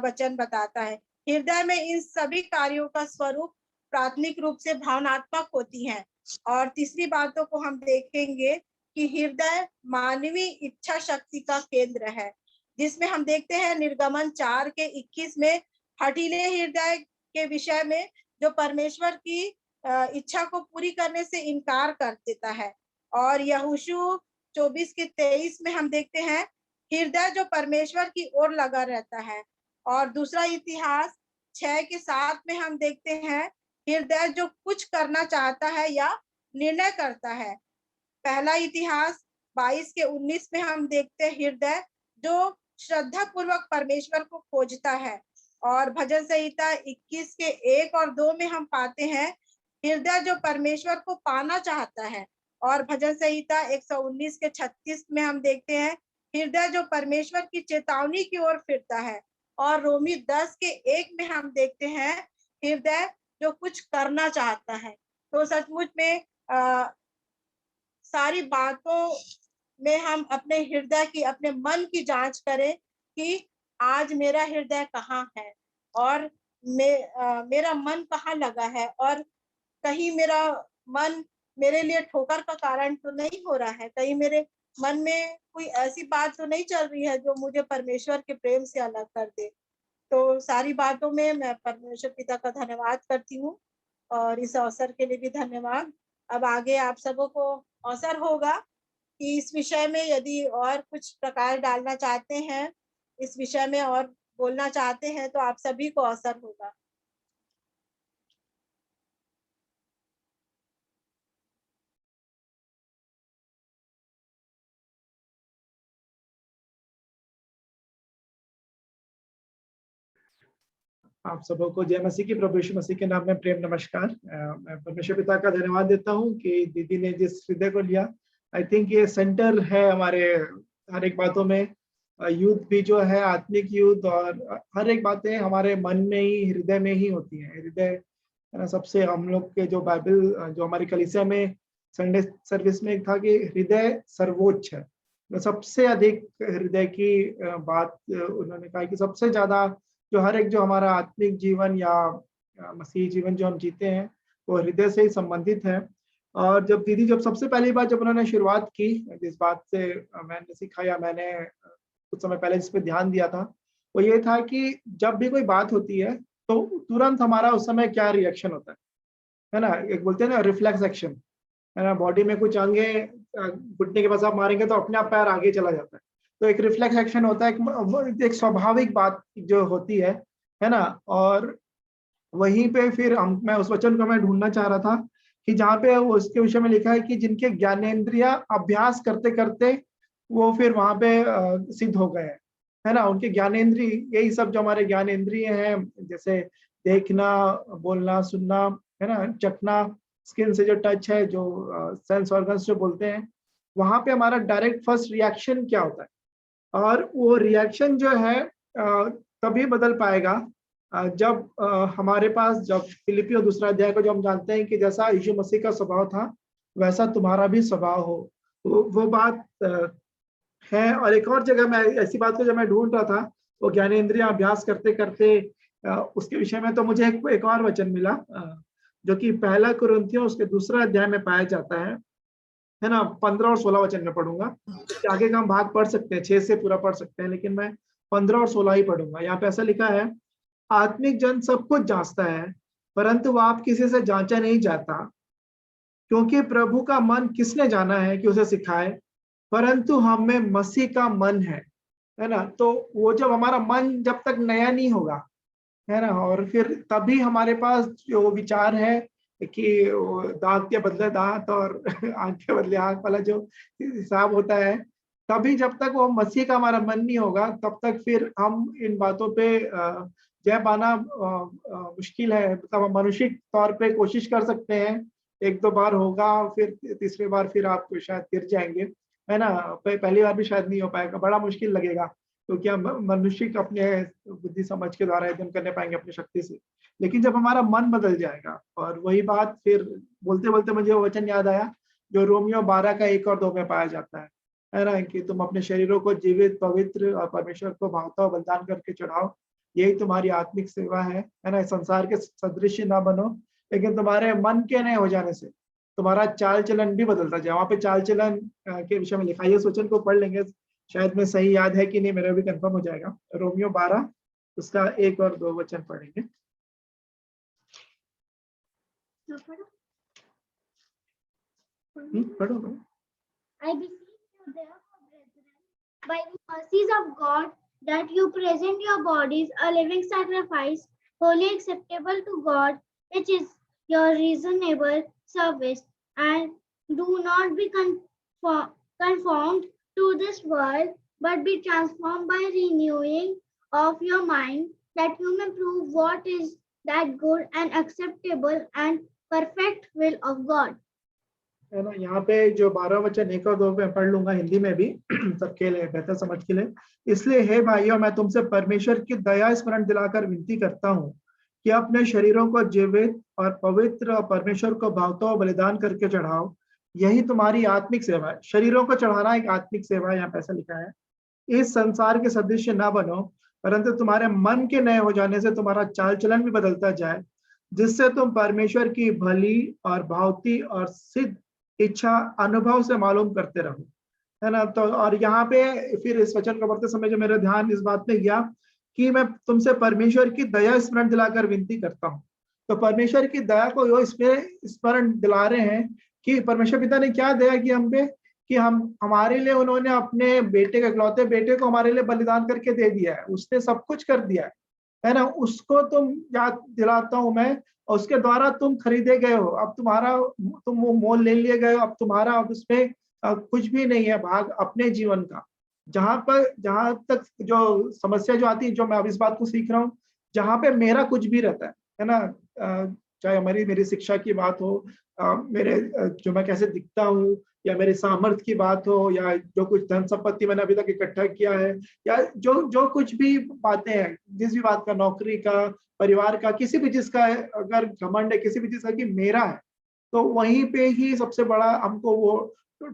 वचन बताता है। हृदय में इन सभी कार्यों का स्वरूप प्राथमिक रूप से भावनात्मक होती है। और तीसरी बातों को हम देखेंगे कि हृदय मानवीय इच्छा शक्ति का केंद्र है, जिसमें हम देखते हैं निर्गमन 4 के 21 में हठीले हृदय के विषय में जो परमेश्वर की इच्छा को पूरी करने से इनकार कर देता है। और यहोशू 24 के 23 में हम देखते हैं हृदय जो परमेश्वर की ओर लगा रहता है। और दूसरा इतिहास 6 के 7 में हम देखते हैं हृदय जो कुछ करना चाहता है या निर्णय करता है। पहला इतिहास 22 के 19 में हम देखते हैं हृदय जो श्रद्धा पूर्वक परमेश्वर को खोजता है। और भजन संहिता 21 के 1 और 2 में हम पाते हैं हृदय जो परमेश्वर को पाना चाहता है। और भजन संहिता 119 के 36 में हम देखते हैं हृदय जो परमेश्वर की चेतावनी की ओर फिरता है। और रोमी 10 के 1 में हम देखते हैं हृदय जो कुछ करना चाहता है। तो सचमुच में सारी बातों में हम अपने हृदय की, अपने मन की जांच करें कि आज मेरा हृदय कहाँ है और मेरा मन कहाँ लगा है, और कहीं मेरा मन मेरे लिए ठोकर का कारण तो नहीं हो रहा है, कहीं मेरे मन में कोई ऐसी बात तो नहीं चल रही है जो मुझे परमेश्वर के प्रेम से अलग कर दे। तो सारी बातों में मैं परमेश्वर पिता का धन्यवाद करती हूँ और इस अवसर के लिए भी धन्यवाद। अब आगे आप सबों को अवसर होगा कि इस विषय में यदि और कुछ प्रकाश डालना चाहते हैं, इस विषय में और बोलना चाहते हैं, तो आप सभी को अवसर होगा। आप सबों को जय मसीह की, प्रभु यीशु मसीह के नाम में प्रेम नमस्कार। मैं परमेश्वर पिता का धन्यवाद देता हूं कि दीदी ने जिस हृदय को लिया, आई थिंक ये सेंटर है हमारे हर एक बातों में। युद्ध भी जो है आत्मिक युद्ध, और हर एक बातें हमारे मन में ही, हृदय में ही होती है। हृदय सबसे, हम लोग के जो बाइबल, जो हमारी कलीसिया में संडे सर्विस में था कि हृदय सर्वोच्च है। तो सबसे अधिक हृदय की बात उन्होंने कहा कि सबसे ज्यादा जो हर एक जो हमारा आत्मिक जीवन या मसीही जीवन जो हम जीते हैं वो हृदय से ही संबंधित है। और जब सबसे पहली बार जब उन्होंने शुरुआत की, जिस बात से मैंने सीखा या मैंने कुछ समय पहले जिस पे ध्यान दिया था, वो ये था कि जब भी कोई बात होती है तो तुरंत हमारा उस समय क्या रिएक्शन होता है ना, एक बोलते हैं ना रिफ्लेक्स एक्शन, है ना, बॉडी में कुछ अंगे घुटने के पास आप मारेंगे तो अपने आप पैर आगे चला जाता है, तो एक रिफ्लेक्स एक्शन होता है, एक स्वाभाविक बात जो होती है ना। और वहीं पे फिर मैं उस वचन को मैं ढूंढना चाह रहा था कि जहाँ पे उसके विषय में लिखा है कि जिनके ज्ञानेंद्रिया अभ्यास करते करते वो फिर वहां पे सिद्ध हो गए, है ना। उनके ज्ञानेंद्रिय, यही सब जो हमारे ज्ञानेंद्रिय हैं, जैसे देखना, बोलना, सुनना, है ना, चखना, स्किन से जो टच है, जो सेंस ऑर्गन्स जो बोलते हैं, वहां पे हमारा डायरेक्ट फर्स्ट रिएक्शन क्या होता है, और वो रिएक्शन जो है तभी बदल पाएगा जब हमारे पास, जब फिलिपियों 2 अध्याय को जो हम जानते हैं कि जैसा यीशु मसीह का स्वभाव था वैसा तुम्हारा भी स्वभाव हो, वो बात है। और एक और जगह मैं ऐसी बात को जब मैं ढूंढ रहा था, वो ज्ञानेंद्रिय अभ्यास करते करते उसके विषय में, तो मुझे एक और वचन मिला जो कि 1 कुरिन्थियों उसके 2 अध्याय में पाया जाता है ना। 15 और 16 वचन में पढ़ूंगा, आगे का हम भाग पढ़ सकते हैं, 6 से पूरा पढ़ सकते हैं, लेकिन मैं 15 और 16 ही पढ़ूंगा। यहाँ पे ऐसा लिखा है, आत्मिक जन सब कुछ जांचता है, परंतु वह आप किसी से जांचा नहीं जाता, क्योंकि प्रभु का मन किसने जाना है कि उसे सिखाए, परंतु हम में मसीह का मन है ना। तो वो जब हमारा मन जब तक नया नहीं होगा, है ना, और फिर तभी हमारे पास जो विचार है कि दांत के बदले दांत और आंख के बदले आंख वाला जो हिसाब होता है, तभी जब तक वो मसीह का हमारा मन नहीं होगा, तब तक फिर हम इन बातों पे जय पाना मुश्किल है। मतलब हम मानुषिक तौर पे कोशिश कर सकते हैं, 1-2 बार होगा, फिर तीसरी बार फिर आप शायद गिर जाएंगे, है ना। पहली बार भी शायद नहीं हो पाएगा, बड़ा मुश्किल लगेगा, क्योंकि हम मनुष्य अपने बुद्धि समझ के द्वारा एकदम करने पाएंगे अपनी शक्ति से। लेकिन जब हमारा मन बदल जाएगा, और वही बात फिर बोलते बोलते मुझे वो वचन याद आया जो रोमियो 12 का 1 और 2 में पाया जाता है ना, कि तुम अपने शरीरों को जीवित, पवित्र और परमेश्वर को भावता हुआ बलिदान करके चढ़ाओ, यही तुम्हारी आत्मिक सेवा है ना। संसार के सदृश ना बनो, लेकिन तुम्हारे मन के नए हो जाने से तुम्हारा चाल चलन भी बदलता जाए। वहां पे चाल चलन के विषय में लिखा है, इस वचन को पढ़ लेंगे, शायद में सही याद है कि नहीं, मेरा भी कंफर्म हो जाएगा। रोमियो 12 उसका 1 और 2 वचन पढ़ेंगे। पढ़ो। I beseech you therefore, brethren, by the mercies of God, that you present your bodies a living sacrifice, wholly acceptable to God, which is your reasonable service, and do not be conformed to this world, but be transformed by renewing of your mind, that you may prove what is that good and acceptable and perfect will of God. है ना। यहाँ पे जो 12 वचन 1 और 2 में पढ़ लूंगा हिंदी में भी सबके लिए बेहतर समझ के लिए। इसलिए हे भाइयों, मैं तुमसे परमेश्वर की दया स्मरण दिलाकर विनती करता हूँ कि अपने शरीरों को जीवित और पवित्र और परमेश्वर को भावता हुआ बलिदान करके चढ़ाओ, यही तुम्हारी आत्मिक सेवा है। शरीरों को चढ़ाना एक आत्मिक सेवा है, यहाँ पे ऐसा लिखा है। इस संसार के सदृश ना बनो, परंतु तुम्हारे मन के नए हो जाने से तुम्हारा चाल चलन भी बदलता जाए, जिससे तुम परमेश्वर की भली और भावती और सिद्ध इच्छा अनुभव से मालूम करते रहो, है ना। तो और यहाँ पे फिर इस वचन को पढ़ते समय जो मेरा ध्यान इस बात में गया कि मैं तुमसे परमेश्वर की दया स्मरण दिलाकर विनती करता हूँ। तो परमेश्वर की दया को वो इसमें स्मरण दिला रहे हैं कि परमेश्वर पिता ने क्या दया की हम पे, कि हम हमारे लिए उन्होंने अपने बेटे के इकलौते बेटे को हमारे लिए बलिदान करके दे दिया है। उसने सब कुछ कर दिया है ना। उसको तुम याद दिलाता हूं मैं, और उसके द्वारा तुम खरीदे गए हो। अब तुम वो मोल ले लिए गए हो। अब तुम्हारा अब उसमें कुछ भी नहीं है भाग अपने जीवन का। जहां तक जो समस्या जो आती है, जो मैं अब इस बात को सीख रहा हूँ, जहां पे मेरा कुछ भी रहता है ना, चाहे मेरी शिक्षा की बात हो, मेरे जो मैं कैसे दिखता हूँ, या मेरे सामर्थ्य की बात हो, या जो कुछ धन संपत्ति मैंने अभी तक इकट्ठा किया है, या जो कुछ भी बातें हैं, जिस भी बात का, नौकरी का, परिवार का, किसी भी चीज का अगर घमंड है, किसी भी चीज का कि मेरा है, तो वहीं पे ही सबसे बड़ा हमको वो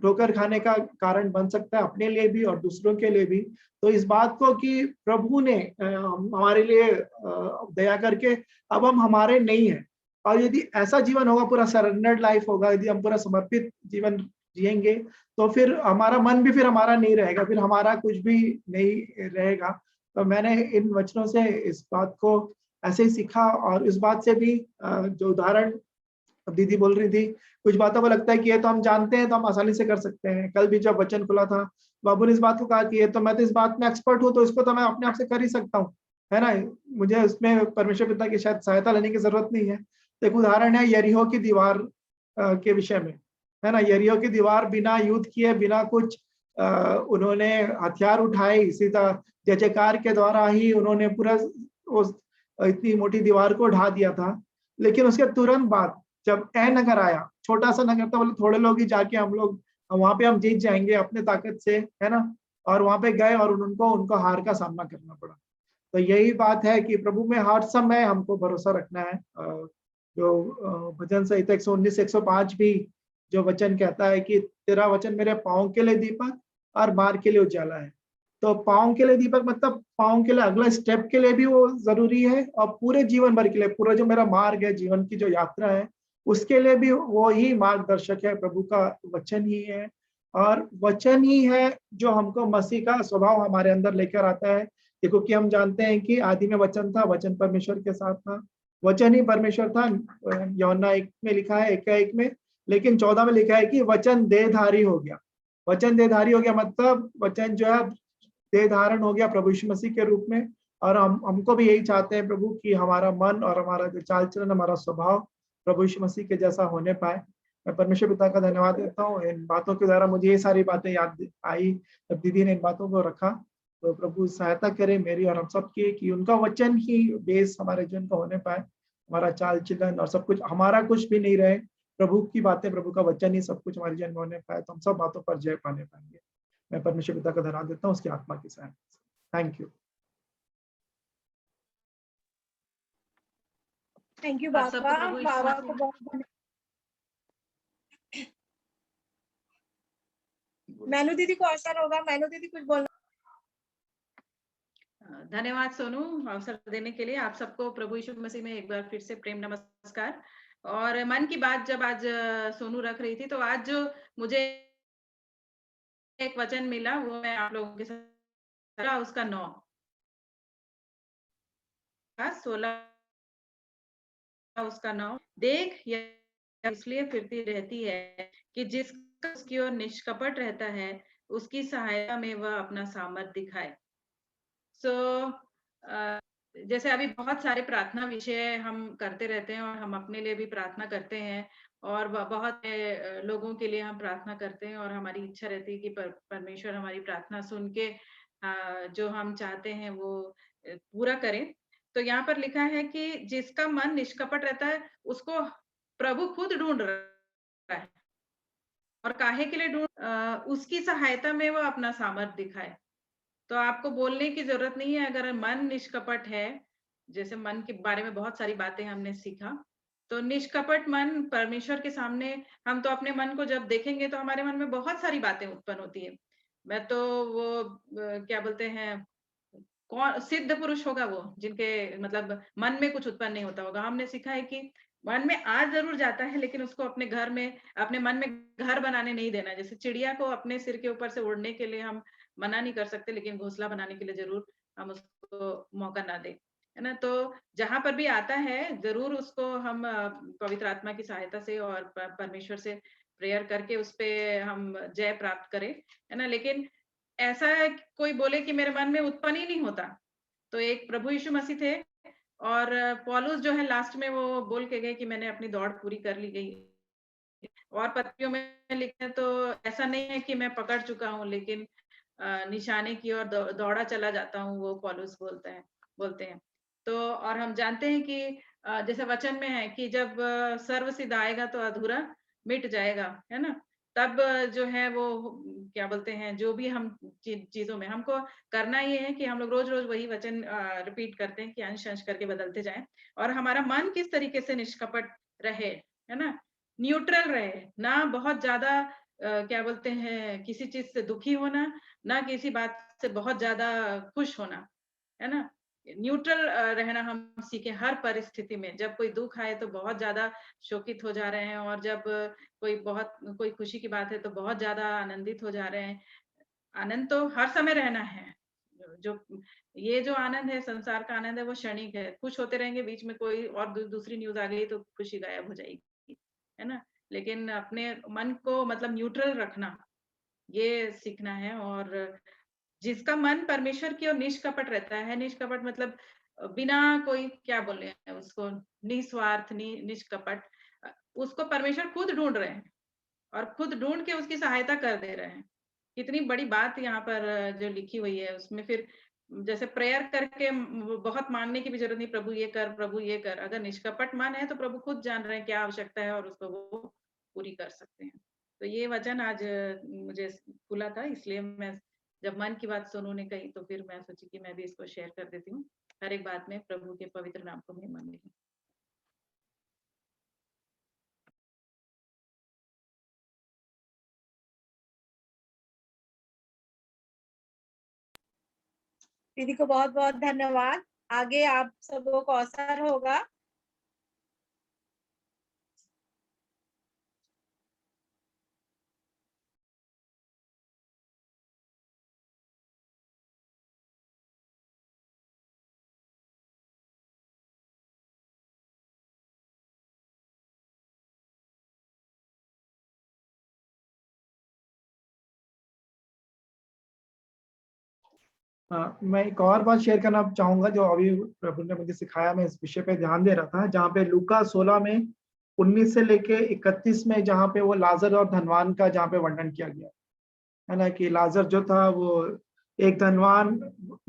ठोकर खाने का कारण बन सकता है, अपने लिए भी और दूसरों के लिए भी। तो इस बात को कि प्रभु ने हमारे लिए दया करके अब हम हमारे नहीं है, और यदि ऐसा जीवन होगा, पूरा सरेंडर्ड लाइफ होगा, यदि हम पूरा समर्पित जीवन जिएंगे, तो फिर हमारा मन भी फिर हमारा नहीं रहेगा, फिर हमारा कुछ भी नहीं रहेगा। तो मैंने इन वचनों से इस बात को ऐसे ही सीखा, और इस बात से भी जो उदाहरण दीदी बोल रही थी, कुछ बातों को लगता है कि ये तो हम जानते हैं, तो हम आसानी से कर सकते हैं। कल भी जब वचन खुला था, बाबू ने इस बात को कहा कि ये तो मैं तो इस बात में एक्सपर्ट हूँ, तो इसको तो मैं अपने आप से कर ही सकता हूँ, है ना, मुझे उसमें परमेश्वर पिता की शायद सहायता लेने की जरूरत नहीं है। तो एक उदाहरण है यरीहो की दीवार के विषय में, है ना। यरीहो की दीवार बिना युद्ध किए, बिना कुछ उन्होंने हथियार उठाए, सीधा जय जयकार के द्वारा ही उन्होंने पूरा उस इतनी मोटी दीवार को ढा दिया था। लेकिन उसके तुरंत बाद जब ए नगर आया, छोटा सा नगर था, बोले थोड़े लोग ही जाके हम लोग वहां पे हम जीत जाएंगे अपने ताकत से, है ना, और वहां पे गए और उनको हार का सामना करना पड़ा। तो यही बात है कि प्रभु में हर समय हमको भरोसा रखना है। जो भजन संहिता 119 105 भी जो वचन कहता है कि तेरा वचन मेरे पाँव के लिए दीपक और मार्ग के लिए उजाला है। तो पाँव के लिए दीपक मतलब पाँव के लिए अगला स्टेप के लिए भी वो जरूरी है, और पूरे जीवन भर के लिए, पूरा जो मेरा मार्ग है, जीवन की जो यात्रा है, उसके लिए भी वो ही मार्गदर्शक है, प्रभु का वचन ही है। और वचन ही है जो हमको मसीह का स्वभाव हमारे अंदर लेकर आता है। देखो कि हम जानते हैं कि आदि में वचन था, वचन परमेश्वर के साथ था, वचन ही परमेश्वर था। यूहन्ना 1 में लिखा है, 1 में, लेकिन 14 में लिखा है कि वचन देहधारी हो गया। वचन देहधारी हो गया मतलब वचन जो है देह धारण हो गया प्रभु यीशु मसीह के रूप में। और हमको भी यही चाहते हैं प्रभु कि हमारा मन और हमारा जो चाल चलन, हमारा स्वभाव प्रभु यीशु मसीह के जैसा होने पाए। मैं परमेश्वर पिता का धन्यवाद देता हूँ। इन बातों के द्वारा मुझे ये सारी बातें याद आई जब दीदी ने इन बातों को रखा। तो प्रभु सहायता करे मेरी और हम सबकी कि उनका वचन ही बेस हमारे जीवन का होने पाए। हमारा चाल चलन और सब कुछ, हमारा कुछ भी नहीं रहे, प्रभु की बातें, प्रभु का वचन ही सब कुछ हमारे जीवन में होने पाए, तो हम सब बातों पर जय पाने पाएंगे। मैं परमेश्वर पिता का धन्यवाद देता हूँ उसकी आत्मा की सहायता से। Thank you. थैंक यू आप सबको बाबा। प्रभु यीशु बाबा मसीह को बहुत धन्यवाद। मैनू दीदी को अवसर होगा, मैनू दीदी कुछ बोलना। धन्यवाद सोनू अवसर देने के लिए। आप सबको प्रभु यीशु मसीह में एक बार फिर से प्रेम नमस्कार। और मन की बात जब आज सोनू रख रही थी, तो आज जो मुझे एक वचन मिला वो मैं आप लोगों के साथ, उसका 16 उसका 9, देख यह इसलिए फिरती रहती है कि जिसका उसकी ओर निष्कपट रहता है, उसकी सहायता में वह अपना सामर्थ दिखाए। जैसे अभी बहुत सारे प्रार्थना विषय हम करते रहते हैं और हम अपने लिए भी प्रार्थना करते हैं, और बहुत लोगों के लिए हम प्रार्थना करते हैं, और हमारी इच्छा रहती है कि परमेश्वर हमारी प्रार्थना सुन के जो हम चाहते हैं वो पूरा करें। तो यहाँ पर लिखा है कि जिसका मन निष्कपट रहता है उसको प्रभु खुद ढूंढ रहा है, और काहे के लिए ढूंढ, उसकी सहायता में वो अपना सामर्थ दिखाए। तो आपको बोलने की जरूरत नहीं है। अगर मन निष्कपट है, जैसे मन के बारे में बहुत सारी बातें हमने सीखा, तो निष्कपट मन परमेश्वर के सामने, हम तो अपने मन को जब देखेंगे तो हमारे मन में बहुत सारी बातें उत्पन्न होती है। मैं तो वो क्या बोलते हैं, कौन सिद्ध पुरुष होगा वो जिनके मतलब मन में कुछ उत्पन्न नहीं होता होगा। हमने सीखा है कि मन में आ जरूर जाता है, लेकिन उसको अपने घर में, अपने मन में घर बनाने नहीं देना। जैसे चिड़िया को अपने सिर के ऊपर से उड़ने के लिए हम मना नहीं कर सकते, लेकिन घोंसला बनाने के लिए जरूर हम उसको मौका ना दें, है ना। तो जहां पर भी आता है जरूर उसको हम पवित्र आत्मा की सहायता से और परमेश्वर से प्रेयर करके उस पे हम जय प्राप्त करें, है ना। लेकिन ऐसा है कोई बोले कि मेरे मन में उत्पन्न ही नहीं होता, तो एक प्रभु यीशु मसीह थे, और पौलुस जो है लास्ट में वो बोल के गए कि मैंने अपनी दौड़ पूरी कर ली गई। और पत्रियों में लिखे तो ऐसा नहीं है कि मैं पकड़ चुका हूँ, लेकिन निशाने की ओर दौड़ा चला जाता हूँ, वो पौलुस बोलते हैं। तो और हम जानते हैं कि जैसे वचन में है कि जब सर्व सिद्ध आएगा तो अधूरा मिट जाएगा, है ना। तब जो है वो क्या बोलते हैं, जो भी हम चीजों में हमको करना ये है कि हम लोग रोज रोज वही वचन रिपीट करते हैं कि अंश अंश करके बदलते जाएं, और हमारा मन किस तरीके से निष्कपट रहे, है ना, न्यूट्रल रहे, ना बहुत ज्यादा क्या बोलते हैं किसी चीज से दुखी होना, ना किसी बात से बहुत ज्यादा खुश होना, है ना। न्यूट्रल रहना हम सीखें हर परिस्थिति में। जब कोई दुख आए तो बहुत ज्यादा शोकित हो जा रहे हैं, और जब कोई खुशी की बात है तो बहुत ज्यादा आनंदित हो जा रहे हैं। आनंद तो हर समय रहना है। जो ये जो आनंद है, संसार का आनंद है, वो क्षणिक है। खुश होते रहेंगे, बीच में कोई और दूसरी न्यूज आ गई तो खुशी गायब हो जाएगी, है ना। लेकिन अपने मन को मतलब न्यूट्रल रखना, ये सीखना है। और जिसका मन परमेश्वर की ओर निष्कपट रहता है, निष्कपट मतलब बिना कोई, क्या बोले उसको, निस्वार्थ, निष्कपट, उसको परमेश्वर खुद ढूंढ रहे हैं और खुद ढूंढ के उसकी सहायता कर दे रहे हैं। कितनी बड़ी बात यहाँ पर जो लिखी हुई है, उसमें फिर जैसे प्रेयर करके बहुत मांगने की भी जरूरत नहीं, प्रभु ये कर, प्रभु ये कर। अगर निष्कपट मन है तो प्रभु खुद जान रहे हैं क्या आवश्यकता है और उसको वो पूरी कर सकते हैं। तो ये वचन आज मुझे खुला था, इसलिए मैं जब मन की बात सोनू ने कही तो फिर मैं सोची कि मैं भी इसको शेयर कर देती हूँ। हर एक बात में प्रभु के पवित्र नाम को महिमा मिले। दीदी को बहुत बहुत धन्यवाद। आगे आप सबों को अवसर होगा। मैं एक और बात शेयर करना चाहूंगा जो अभी प्रभु ने मुझे सिखाया। मैं इस विषय पे ध्यान दे रहा था, जहाँ पे लूका 16 में 19 से लेके 31 में, जहाँ पे वो लाजर और धनवान का जहाँ पे वर्णन किया गया है ना, कि लाजर जो था वो एक धनवान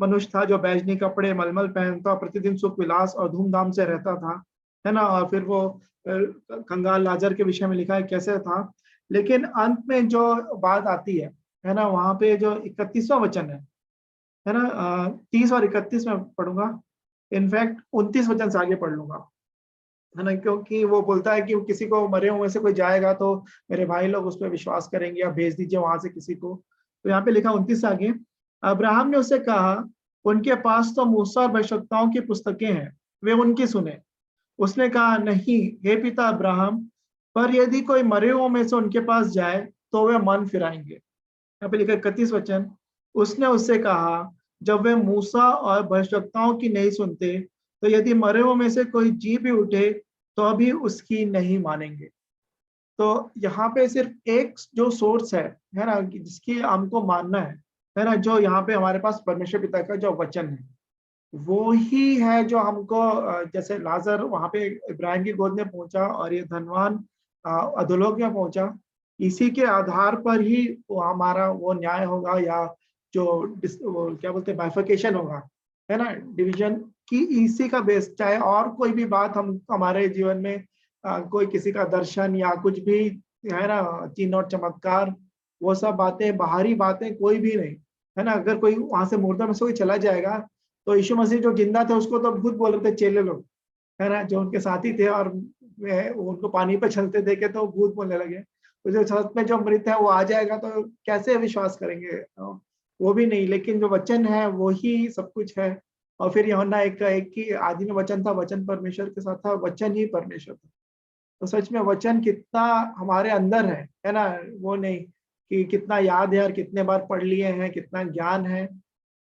मनुष्य था जो बैजनी कपड़े मलमल पहनता, प्रतिदिन सुख विलास और धूमधाम से रहता था, है ना। और फिर वो कंगाल लाजर के विषय में लिखा है कैसे था। लेकिन अंत में जो बात आती है ना, वहां पे जो 31वां वचन है ना, 30 और 31 में पढ़ूंगा। इनफैक्ट 29 वचन से आगे पढ़ लूंगा, है ना, क्योंकि वो बोलता है कि किसी को मरे हुए से कोई जाएगा तो मेरे भाई लोग उस पर विश्वास करेंगे, या भेज दीजिए वहां से किसी को। तो यहाँ पे लिखा 29 से आगे, अब्राहम ने उससे कहा, उनके पास तो मूसा और भविष्यवक्ताओं की पुस्तकें हैं, वे उनकी सुने। उसने कहा, नहीं हे पिता अब्राहम, पर यदि कोई मरे हुओं में से उनके पास जाए तो वे मन फिराएंगे। यहाँ पे लिखा 31 वचन, उसने उससे कहा, जब वे मूसा और भविष्यवक्ताओं की नहीं सुनते तो यदि मरे हुओं में से कोई जी भी उठे तो अभी उसकी नहीं मानेंगे। तो यहाँ पे सिर्फ एक जो सोर्स है ना, जिसकी हमको मानना है ना, जो यहाँ पे हमारे पास परमेश्वर पिता का जो वचन है, वो ही है जो हमको, जैसे लाजर वहां पे इब्राहिम की गोद में पहुंचा और ये धनवान अधोलोक में पहुंचा, इसी के आधार पर ही वो हमारा वो न्याय होगा, या जो क्या बोलते हैं बाइफिकेशन होगा, है ना, डिवीजन की, इसी का बेस। चाहे और कोई भी बात हम हमारे जीवन में कोई किसी का दर्शन या कुछ भी है ना, चिन्ह और चमत्कार, वो सब बातें, बाहरी बातें कोई भी नहीं, है ना। अगर कोई वहां से मुर्दा में से कोई चला जाएगा तो यीशु मसीह जो जिंदा थे उसको तो भूत बोल रहे थे चेले लोग, है ना, जो उनके साथी थे, और उनको पानी पे चलते देखे तो भूत बोलने लगे। तो जो सच में जो मृत है वो आ जाएगा तो कैसे विश्वास करेंगे, वो भी नहीं। लेकिन जो वचन है वो ही सब कुछ है। और फिर यूहन्ना एक ही आदि में वचन था, वचन परमेश्वर के साथ था, वचन ही परमेश्वर था। तो सच में वचन कितना हमारे अंदर है ना, वो नहीं कि कितना याद है और कितने बार पढ़ लिए हैं, कितना ज्ञान है,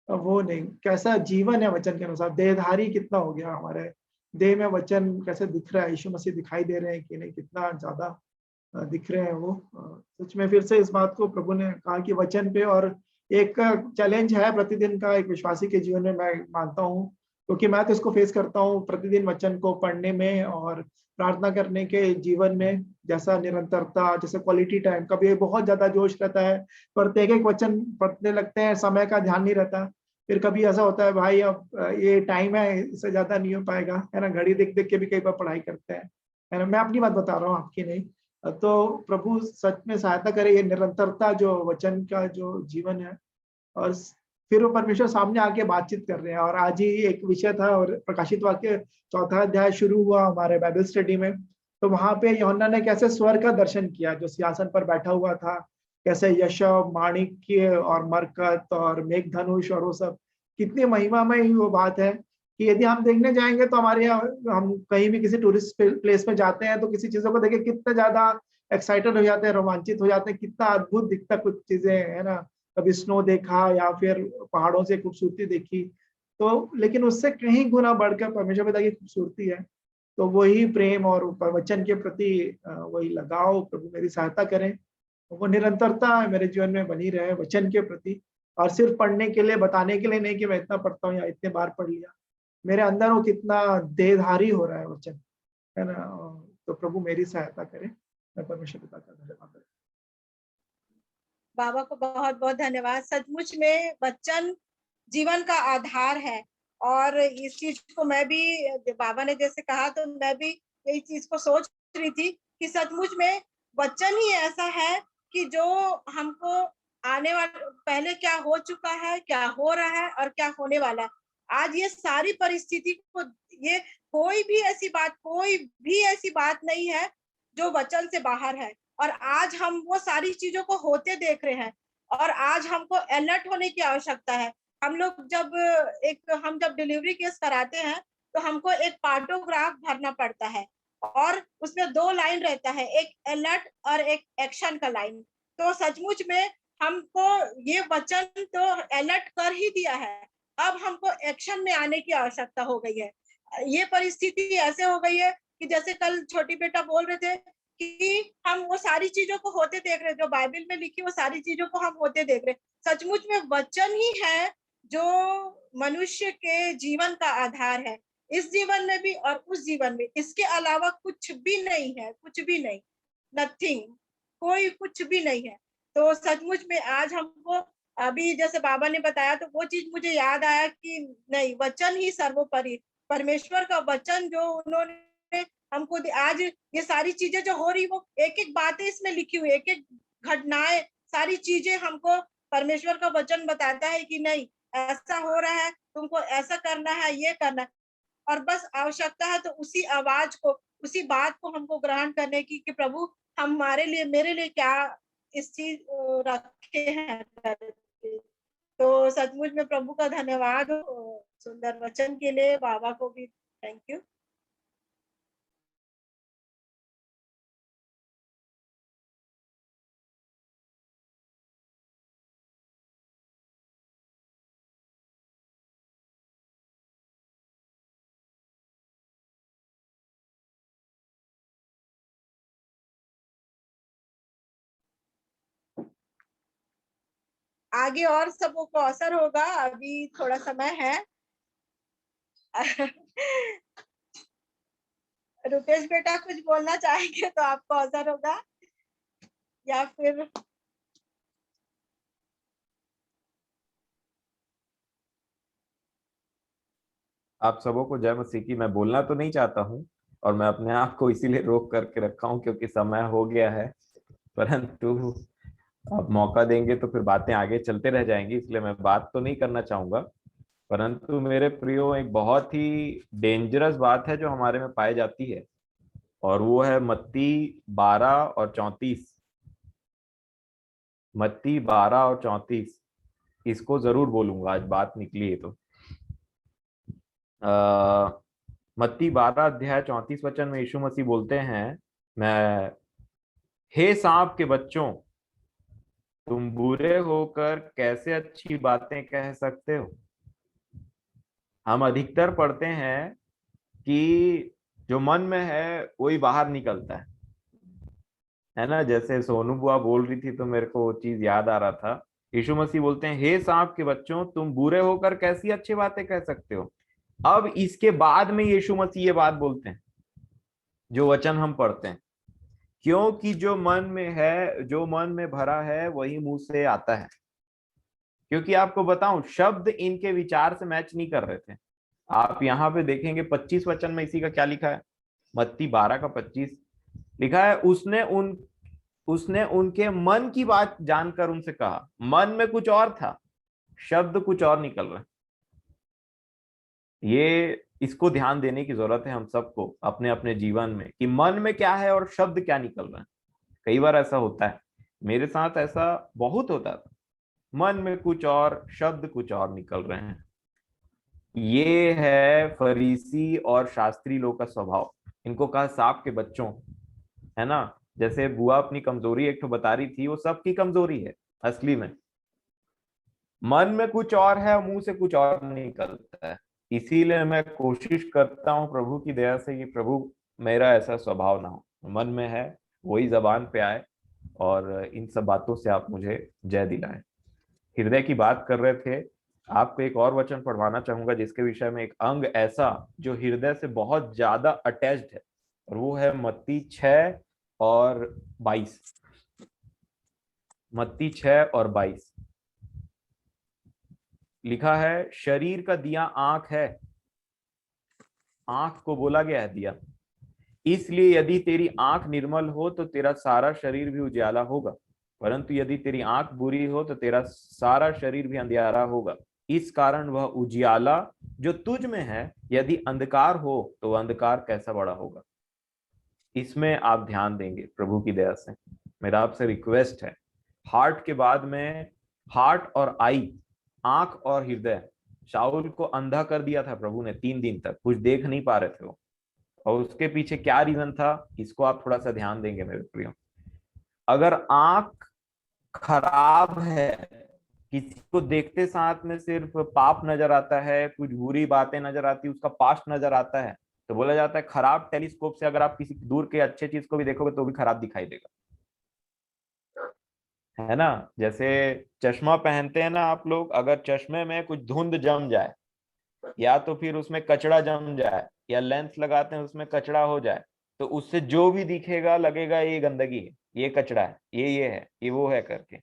वो नहीं, कैसा जीवन है वचन के अनुसार। देहधारी कितना हो गया, हमारे देह में वचन कैसे दिख रहा है, यीशु मसीह दिखाई दे रहे हैं कि नहीं, कितना ज्यादा दिख रहे हैं वो। सच में फिर से इस बात को प्रभु ने कहा कि वचन पे, और एक चैलेंज है प्रतिदिन का एक विश्वासी के जीवन में, मैं मानता हूँ, क्योंकि मैं तो इसको फेस करता हूँ प्रतिदिन वचन को पढ़ने में और प्रार्थना करने के जीवन में। जैसा निरंतरता, जैसे क्वालिटी टाइम, कभी बहुत ज्यादा जोश रहता है, पर एक एक वचन पढ़ने लगते हैं, समय का ध्यान नहीं रहता। फिर कभी ऐसा होता है, भाई अब ये टाइम है, इससे ज्यादा नहीं हो पाएगा, है ना, घड़ी देख देख के भी कई बार पढ़ाई करते हैं, है ना। मैं अपनी बात बता रहा हूँ, आपकी नहीं। तो प्रभु सच में सहायता करे, ये निरंतरता जो वचन का जो जीवन है। और फिर वो परमेश्वर सामने आके बातचीत कर रहे हैं। और आज ही एक विषय था, और प्रकाशित वाक्य 4था अध्याय शुरू हुआ हमारे बाइबल स्टडी में। तो वहां पे यूहन्ना ने कैसे स्वर्ग का दर्शन किया, जो सिंहासन पर बैठा हुआ था, कैसे यशब, माणिक्य और मरकत और मेघधनुष और वो सब, कितनी महिमामय वो बात है। कि यदि हम देखने जाएंगे तो हमारे यहाँ हम कहीं भी किसी टूरिस्ट प्लेस में जाते हैं तो किसी चीजों को देखे कितना ज्यादा एक्साइटेड हो जाते हैं, रोमांचित हो जाते हैं, कितना अद्भुत दिखता कुछ चीजें, है ना। कभी स्नो देखा या फिर पहाड़ों से खूबसूरती देखी, तो लेकिन उससे कहीं गुना बढ़कर परमेश्वर पिता की खूबसूरती है। तो वही प्रेम और वचन के प्रति वही लगाव प्रभु मेरी सहायता करें, वो निरंतरता मेरे जीवन में बनी रहे वचन के प्रति, और सिर्फ पढ़ने के लिए बताने के लिए नहीं कि मैं इतना पढ़ता हूँ या इतने बार पढ़ लिया, मेरे अंदर वो कितना देहधारी हो रहा है वचन, है ना। तो प्रभु मेरी सहायता करे। मैं परमेश्वर पिता का धन्यवाद करता हूं। बाबा को बहुत बहुत धन्यवाद। सचमुच में वचन जीवन का आधार है, और इस चीज को मैं भी, बाबा ने जैसे कहा तो मैं भी यही चीज को सोच रही थी कि सचमुच में वचन ही ऐसा है कि जो हमको आने वाले, पहले क्या हो चुका है, क्या हो रहा है और क्या होने वाला है, आज ये सारी परिस्थिति को, ये कोई भी ऐसी बात नहीं है जो वचन से बाहर है। और आज हम वो सारी चीजों को होते देख रहे हैं, और आज हमको अलर्ट होने की आवश्यकता है। हम जब डिलीवरी केस कराते हैं तो हमको एक पार्टोग्राफ भरना पड़ता है, और उसमें 2 लाइन रहता है, एक अलर्ट और एक एक्शन का लाइन। तो सचमुच में हमको ये वचन तो अलर्ट कर ही दिया है, अब हमको एक्शन में आने की आवश्यकता हो गई है। ये परिस्थिति ऐसे हो गई है कि जैसे कल छोटी बेटा बोल रहे थे कि हम वो सारी चीजों को होते देख रहे, जो बाइबल में लिखी वो सारी चीजों को हम होते देख रहे। सचमुच में वचन ही है जो मनुष्य के जीवन का आधार है, इस जीवन में भी और उस जीवन में। इसके अलावा कुछ भी नहीं है, कुछ भी नहीं, नथिंग, कोई कुछ भी नहीं है। तो सचमुच में आज हमको, अभी जैसे बाबा ने बताया तो वो चीज मुझे याद आया कि नहीं, वचन ही सर्वोपरि, परमेश्वर का वचन जो उन्होंने हमको आज ये सारी चीजें जो हो रही, वो एक एक बातें इसमें लिखी हुई, एक एक घटनाएं, सारी चीजें हमको परमेश्वर का वचन बताता है कि नहीं, ऐसा हो रहा है, तुमको ऐसा करना है, ये करना है। और बस आवश्यकता है तो उसी आवाज को, उसी बात को हमको ग्रहण करने की कि प्रभु हमारे लिए, मेरे लिए क्या इस चीज रखे हैं। तो सचमुच में प्रभु का धन्यवाद हो सुंदर वचन के लिए, बाबा को भी थैंक यू। आगे और सबों को असर होगा, अभी थोड़ा समय है। रुपेश बेटा कुछ बोलना चाहेंगे तो आपको असर होगा, या फिर आप सबों को जय मसीह की। मैं बोलना तो नहीं चाहता हूँ, और मैं अपने आप को इसीलिए रोक करके रखा हूँ क्योंकि समय हो गया है, परंतु अब मौका देंगे तो फिर बातें आगे चलते रह जाएंगी, इसलिए मैं बात तो नहीं करना चाहूंगा। परंतु मेरे प्रियो, एक बहुत ही डेंजरस बात है जो हमारे में पाई जाती है, और वो है मत्ती 12 और 34। मत्ती 12 और 34, इसको जरूर बोलूंगा, आज बात निकली है तो। मत्ती 12 अध्याय 34 वचन में यीशु मसीह बोलते हैं, मैं, हे सांप के बच्चों, तुम बुरे होकर कैसे अच्छी बातें कह सकते हो। हम अधिकतर पढ़ते हैं कि जो मन में है वही बाहर निकलता है ना। जैसे सोनू बुआ बोल रही थी तो मेरे को वो चीज याद आ रहा था। यीशु मसीह बोलते हैं, हे सांप के बच्चों, तुम बुरे होकर कैसी अच्छी बातें कह सकते हो। अब इसके बाद में यीशु मसीह ये बात बोलते हैं जो वचन हम पढ़ते हैं, क्योंकि जो मन में है, जो मन में भरा है वही मुंह से आता है। क्योंकि आपको बताऊं, शब्द इनके विचार से मैच नहीं कर रहे थे। आप यहाँ पे देखेंगे 25 वचन में इसी का क्या लिखा है, मत्ती 12 का 25 लिखा है, उसने उनके मन की बात जानकर उनसे कहा। मन में कुछ और था, शब्द कुछ और निकल रहा है। ये इसको ध्यान देने की जरूरत है हम सबको अपने अपने जीवन में, कि मन में क्या है और शब्द क्या निकल रहा है। कई बार ऐसा होता है, मेरे साथ ऐसा बहुत होता था, मन में कुछ और, शब्द कुछ और निकल रहे हैं। ये है फरीसी और शास्त्री लोग का स्वभाव। इनको कहा सांप के बच्चों, है ना। जैसे बुआ अपनी कमजोरी एक तो बता रही थी, वो सबकी कमजोरी है असली में। मन में कुछ और है, मुंह से कुछ और निकलता है। इसीलिए मैं कोशिश करता हूँ प्रभु की दया से कि प्रभु मेरा ऐसा स्वभाव ना हो, मन में है वही जबान पे आए, और इन सब बातों से आप मुझे जय दिलाएं। हृदय की बात कर रहे थे, आपको एक और वचन पढ़वाना चाहूंगा जिसके विषय में एक अंग ऐसा जो हृदय से बहुत ज्यादा अटैच्ड है, और वो है मत्ती 6 और 22। मत्ती 6 और 22 लिखा है, शरीर का दिया आंख है, आंख को बोला गया है दिया, इसलिए यदि तेरी आंख निर्मल हो तो तेरा सारा शरीर भी उजाला होगा, परंतु यदि तेरी आंख बुरी हो तो तेरा सारा शरीर भी अंधियारा होगा। इस कारण वह उजियाला जो तुझ में है यदि अंधकार हो तो वह अंधकार कैसा बड़ा होगा। इसमें आप ध्यान देंगे प्रभु की दया से। मेरा आपसे रिक्वेस्ट है, हार्ट के बाद में हार्ट और आई, आंख और हृदय। शाऊल को अंधा कर दिया था प्रभु ने 3 दिन तक, कुछ देख नहीं पा रहे थे वो, और उसके पीछे क्या रीजन था, इसको आप थोड़ा सा ध्यान देंगे मेरे प्रियो। अगर आंख खराब है, किसी को देखते साथ में सिर्फ पाप नजर आता है, कुछ बुरी बातें नजर आती, उसका पास्ट नजर आता है, तो बोला जाता है खराब टेलीस्कोप से अगर आप किसी दूर के अच्छे चीज को भी देखोगे तो भी खराब दिखाई देगा, है ना। जैसे चश्मा पहनते हैं ना आप लोग, अगर चश्मे में कुछ धुंध जम जाए या तो फिर उसमें कचड़ा जम जाए, या लेंस लगाते हैं उसमें कचड़ा हो जाए, तो उससे जो भी दिखेगा लगेगा ये गंदगी है, ये कचड़ा है, ये है, ये वो है करके,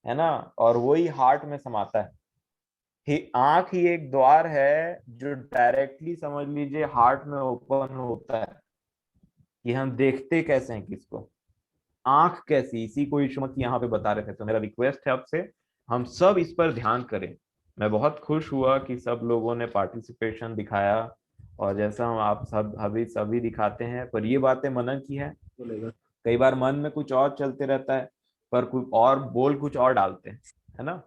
है ना। और वही हार्ट में समाता है। आंख ही एक द्वार है जो डायरेक्टली समझ लीजिए हार्ट में ओपन होता है, कि हम देखते कैसे हैं किसको, आंख कैसी, इसी को यीशु मसीह यहाँ पे बता रहे थे। तो मेरा रिक्वेस्ट है आपसे, हम सब इस पर ध्यान करें। मैं बहुत खुश हुआ कि सब लोगों ने पार्टिसिपेशन दिखाया, और जैसा हम आप सब सभी दिखाते हैं, पर ये बातें मनन की है। कई बार मन में कुछ और चलते रहता है, पर कुछ और बोल कुछ और डालते हैं, है ना।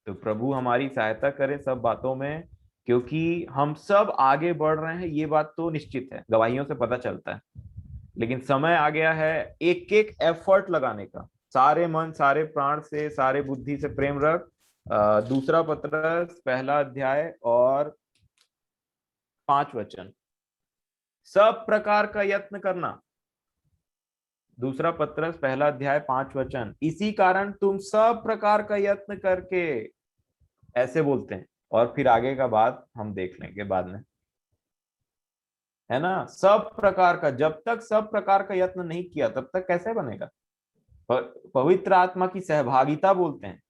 तो प्रभु हमारी सहायता करे सब बातों में, क्योंकि हम सब आगे बढ़ रहे हैं, ये बात तो निश्चित है, गवाहियों से पता चलता है। लेकिन समय आ गया है एक एक एफर्ट लगाने का, सारे मन सारे प्राण से सारे बुद्धि से प्रेम रख। दूसरा पत्रस 1 अध्याय और 5 वचन, सब प्रकार का यत्न करना। दूसरा पत्रस 1 अध्याय 5 वचन, इसी कारण तुम सब प्रकार का यत्न करके, ऐसे बोलते हैं, और फिर आगे का बात हम देख लेंगे बाद में, है ना। सब प्रकार का, जब तक सब प्रकार का यत्न नहीं किया तब तक कैसे बनेगा। पवित्र आत्मा की सहभागिता बोलते हैं,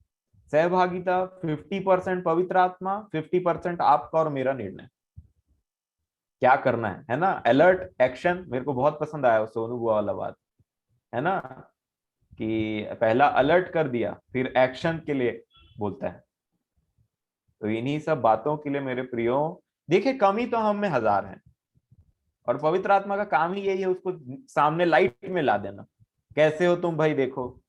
सहभागिता 50% पवित्र आत्मा, 50% आपका और मेरा निर्णय, क्या करना है ना। अलर्ट एक्शन, मेरे को बहुत पसंद आया सोनू बुआ वाला बात, है ना, कि पहला अलर्ट कर दिया फिर एक्शन के लिए बोलता है। तो इन्हीं सब बातों के लिए मेरे प्रियो, देखिए कमी तो हम में 1000 है, और पवित्र आत्मा का काम ही यही है उसको सामने लाइट में ला देना। कैसे हो तुम भाई, देखो,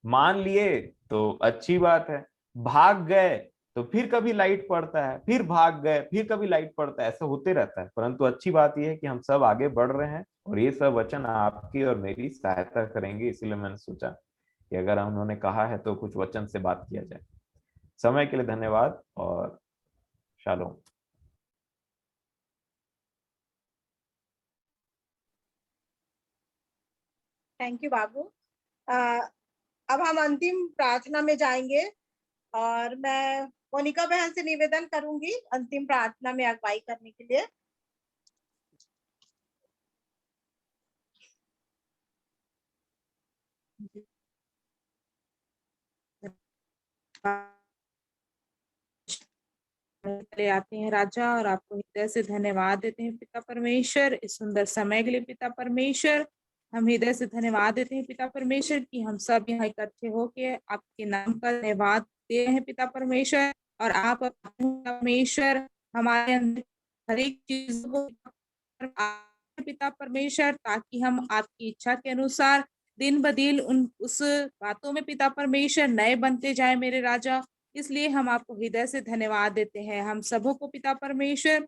मान लिए तो अच्छी बात है, भाग गए तो फिर कभी लाइट पड़ता है, फिर भाग गए फिर कभी लाइट पड़ता है, ऐसा होते रहता है। परंतु अच्छी बात यह है कि हम सब आगे बढ़ रहे हैं, और ये सब वचन आपकी और मेरी सहायता करेंगे। इसीलिए मैंने सोचा कि अगर उन्होंने कहा है तो कुछ वचन से बात किया जाए। समय के लिए धन्यवाद और शालोम। थैंक यू बाबू। अब हम अंतिम प्रार्थना में जाएंगे, और मैं मोनिका बहन से निवेदन करूंगी अंतिम प्रार्थना में अगुवाई करने के लिए। चले आते हैं राजा, और आपको हृदय से धन्यवाद देते हैं पिता परमेश्वर, इस सुंदर समय के लिए पिता परमेश्वर। हम हृदय से धन्यवाद देते हैं पिता परमेश्वर कि हम सब यहाँ इकट्ठे होके आपके नाम का धन्यवाद दे रहे हैं पिता परमेश्वर। और आप परमेश्वर हमारे अंदर हर एक चीज को पिता परमेश्वर, ताकि हम आपकी इच्छा के अनुसार दिन ब दिन उस बातों में पिता परमेश्वर नए बनते जाए मेरे राजा। इसलिए हम आपको हृदय से धन्यवाद देते हैं। हम सबों को पिता परमेश्वर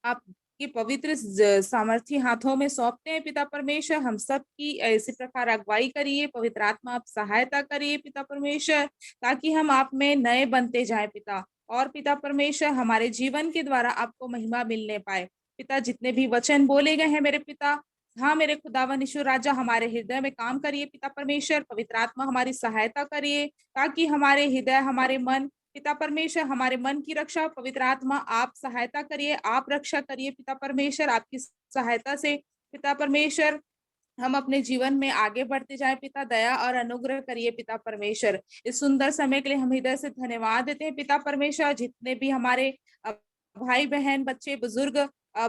आपके पवित्र सामर्थी हाथों में सौंपते हैं पिता परमेश्वर। हम सब की इसी प्रकार अगुवाई करिए, पवित्र आत्मा आप सहायता करिए पिता परमेश्वर, ताकि हम आप में नए बनते जाएं पिता। और पिता परमेश्वर हमारे जीवन के द्वारा आपको महिमा मिलने पाए पिता। जितने भी वचन बोले गए हैं मेरे पिता, हाँ मेरे खुदावन यीशु राजा, हमारे हृदय में काम करिए पिता परमेश्वर। पवित्र आत्मा हमारी सहायता करिए, ताकि हमारे हृदय, हमारे मन पिता परमेश्वर, हमारे मन की रक्षा पवित्र आत्मा आप सहायता करिए, आप रक्षा करिए पिता परमेश्वर। आपकी सहायता से पिता परमेश्वर हम अपने जीवन में आगे बढ़ते जाएं पिता। दया और अनुग्रह करिए पिता परमेश्वर। इस सुंदर समय के लिए हम हृदय से धन्यवाद देते हैं पिता परमेश्वर। जितने भी हमारे भाई बहन, बच्चे, बुजुर्ग,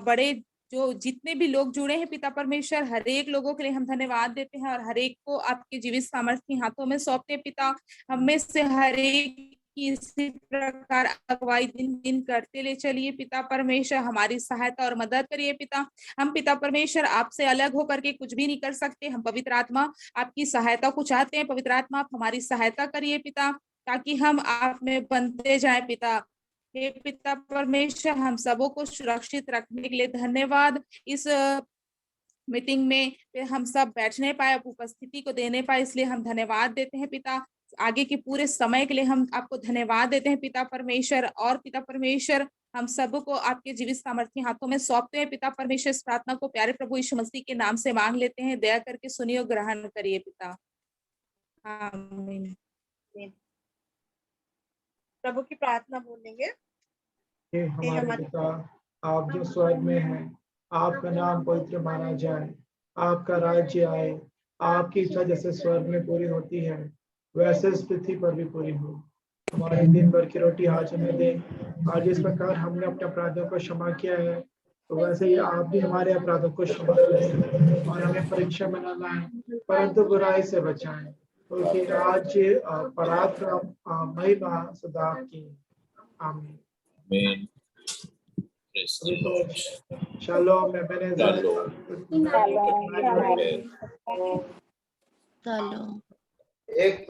बड़े, जो जितने भी लोग जुड़े हैं पिता परमेश्वर, हर एक लोगों के लिए हम धन्यवाद देते हैं और हर एक को आपके जीवित सामर्थ्य हाथों में सौंपते पिता। हम में से हर एक की इसी प्रकार अगुवाई दिन दिन करते ले चलिए पिता परमेश्वर। हमारी सहायता और मदद करिए पिता। हम पिता परमेश्वर आपसे अलग होकर के कुछ भी नहीं कर सकते। हम पवित्र आत्मा आपकी सहायता को चाहते हैं। पवित्र आत्मा आप हमारी सहायता करिए पिता, ताकि हम आप में बनते जाए पिता। हे पिता परमेश्वर, हम सबों को सुरक्षित रखने के लिए धन्यवाद। इस मीटिंग में हम सब बैठने पाए, उपस्थिति को देने पाए, इसलिए हम धन्यवाद देते हैं पिता। आगे के पूरे समय के लिए हम आपको धन्यवाद देते हैं पिता परमेश्वर। और पिता परमेश्वर हम सबको आपके जीवित सामर्थ्य हाथों में सौंपते हैं पिता परमेश्वर। इस प्रार्थना को प्यारे प्रभु यीशु मसीह के नाम से मांग लेते हैं। दया करके सुनिए और ग्रहण करिए पिता। आमीन। प्रभु की प्रार्थना बोलेंगे। हे हमारे पिता, आप जो स्वर्ग में हैं, आपका नाम पवित्र माना जाए, आपका राज्य आए, आपकी इच्छा जैसे स्वर्ग में पूरी होती है वैसे इस पृथ्वी पर भी पूरी हो। हमारे दिन भर की रोटी आज हमें दे, और जिस प्रकार हमने अपने अपराधों को क्षमा किया है तो वैसे ही आप भी हमारे अपराधों को क्षमा करें, और हमें परीक्षा में न लाएं परंतु बुराई से बचाएं, क्योंकि राज्य, पराक्रम, महिमा सदा आपकी। आमीन। Shalom, Ebenezer. Shalom. एक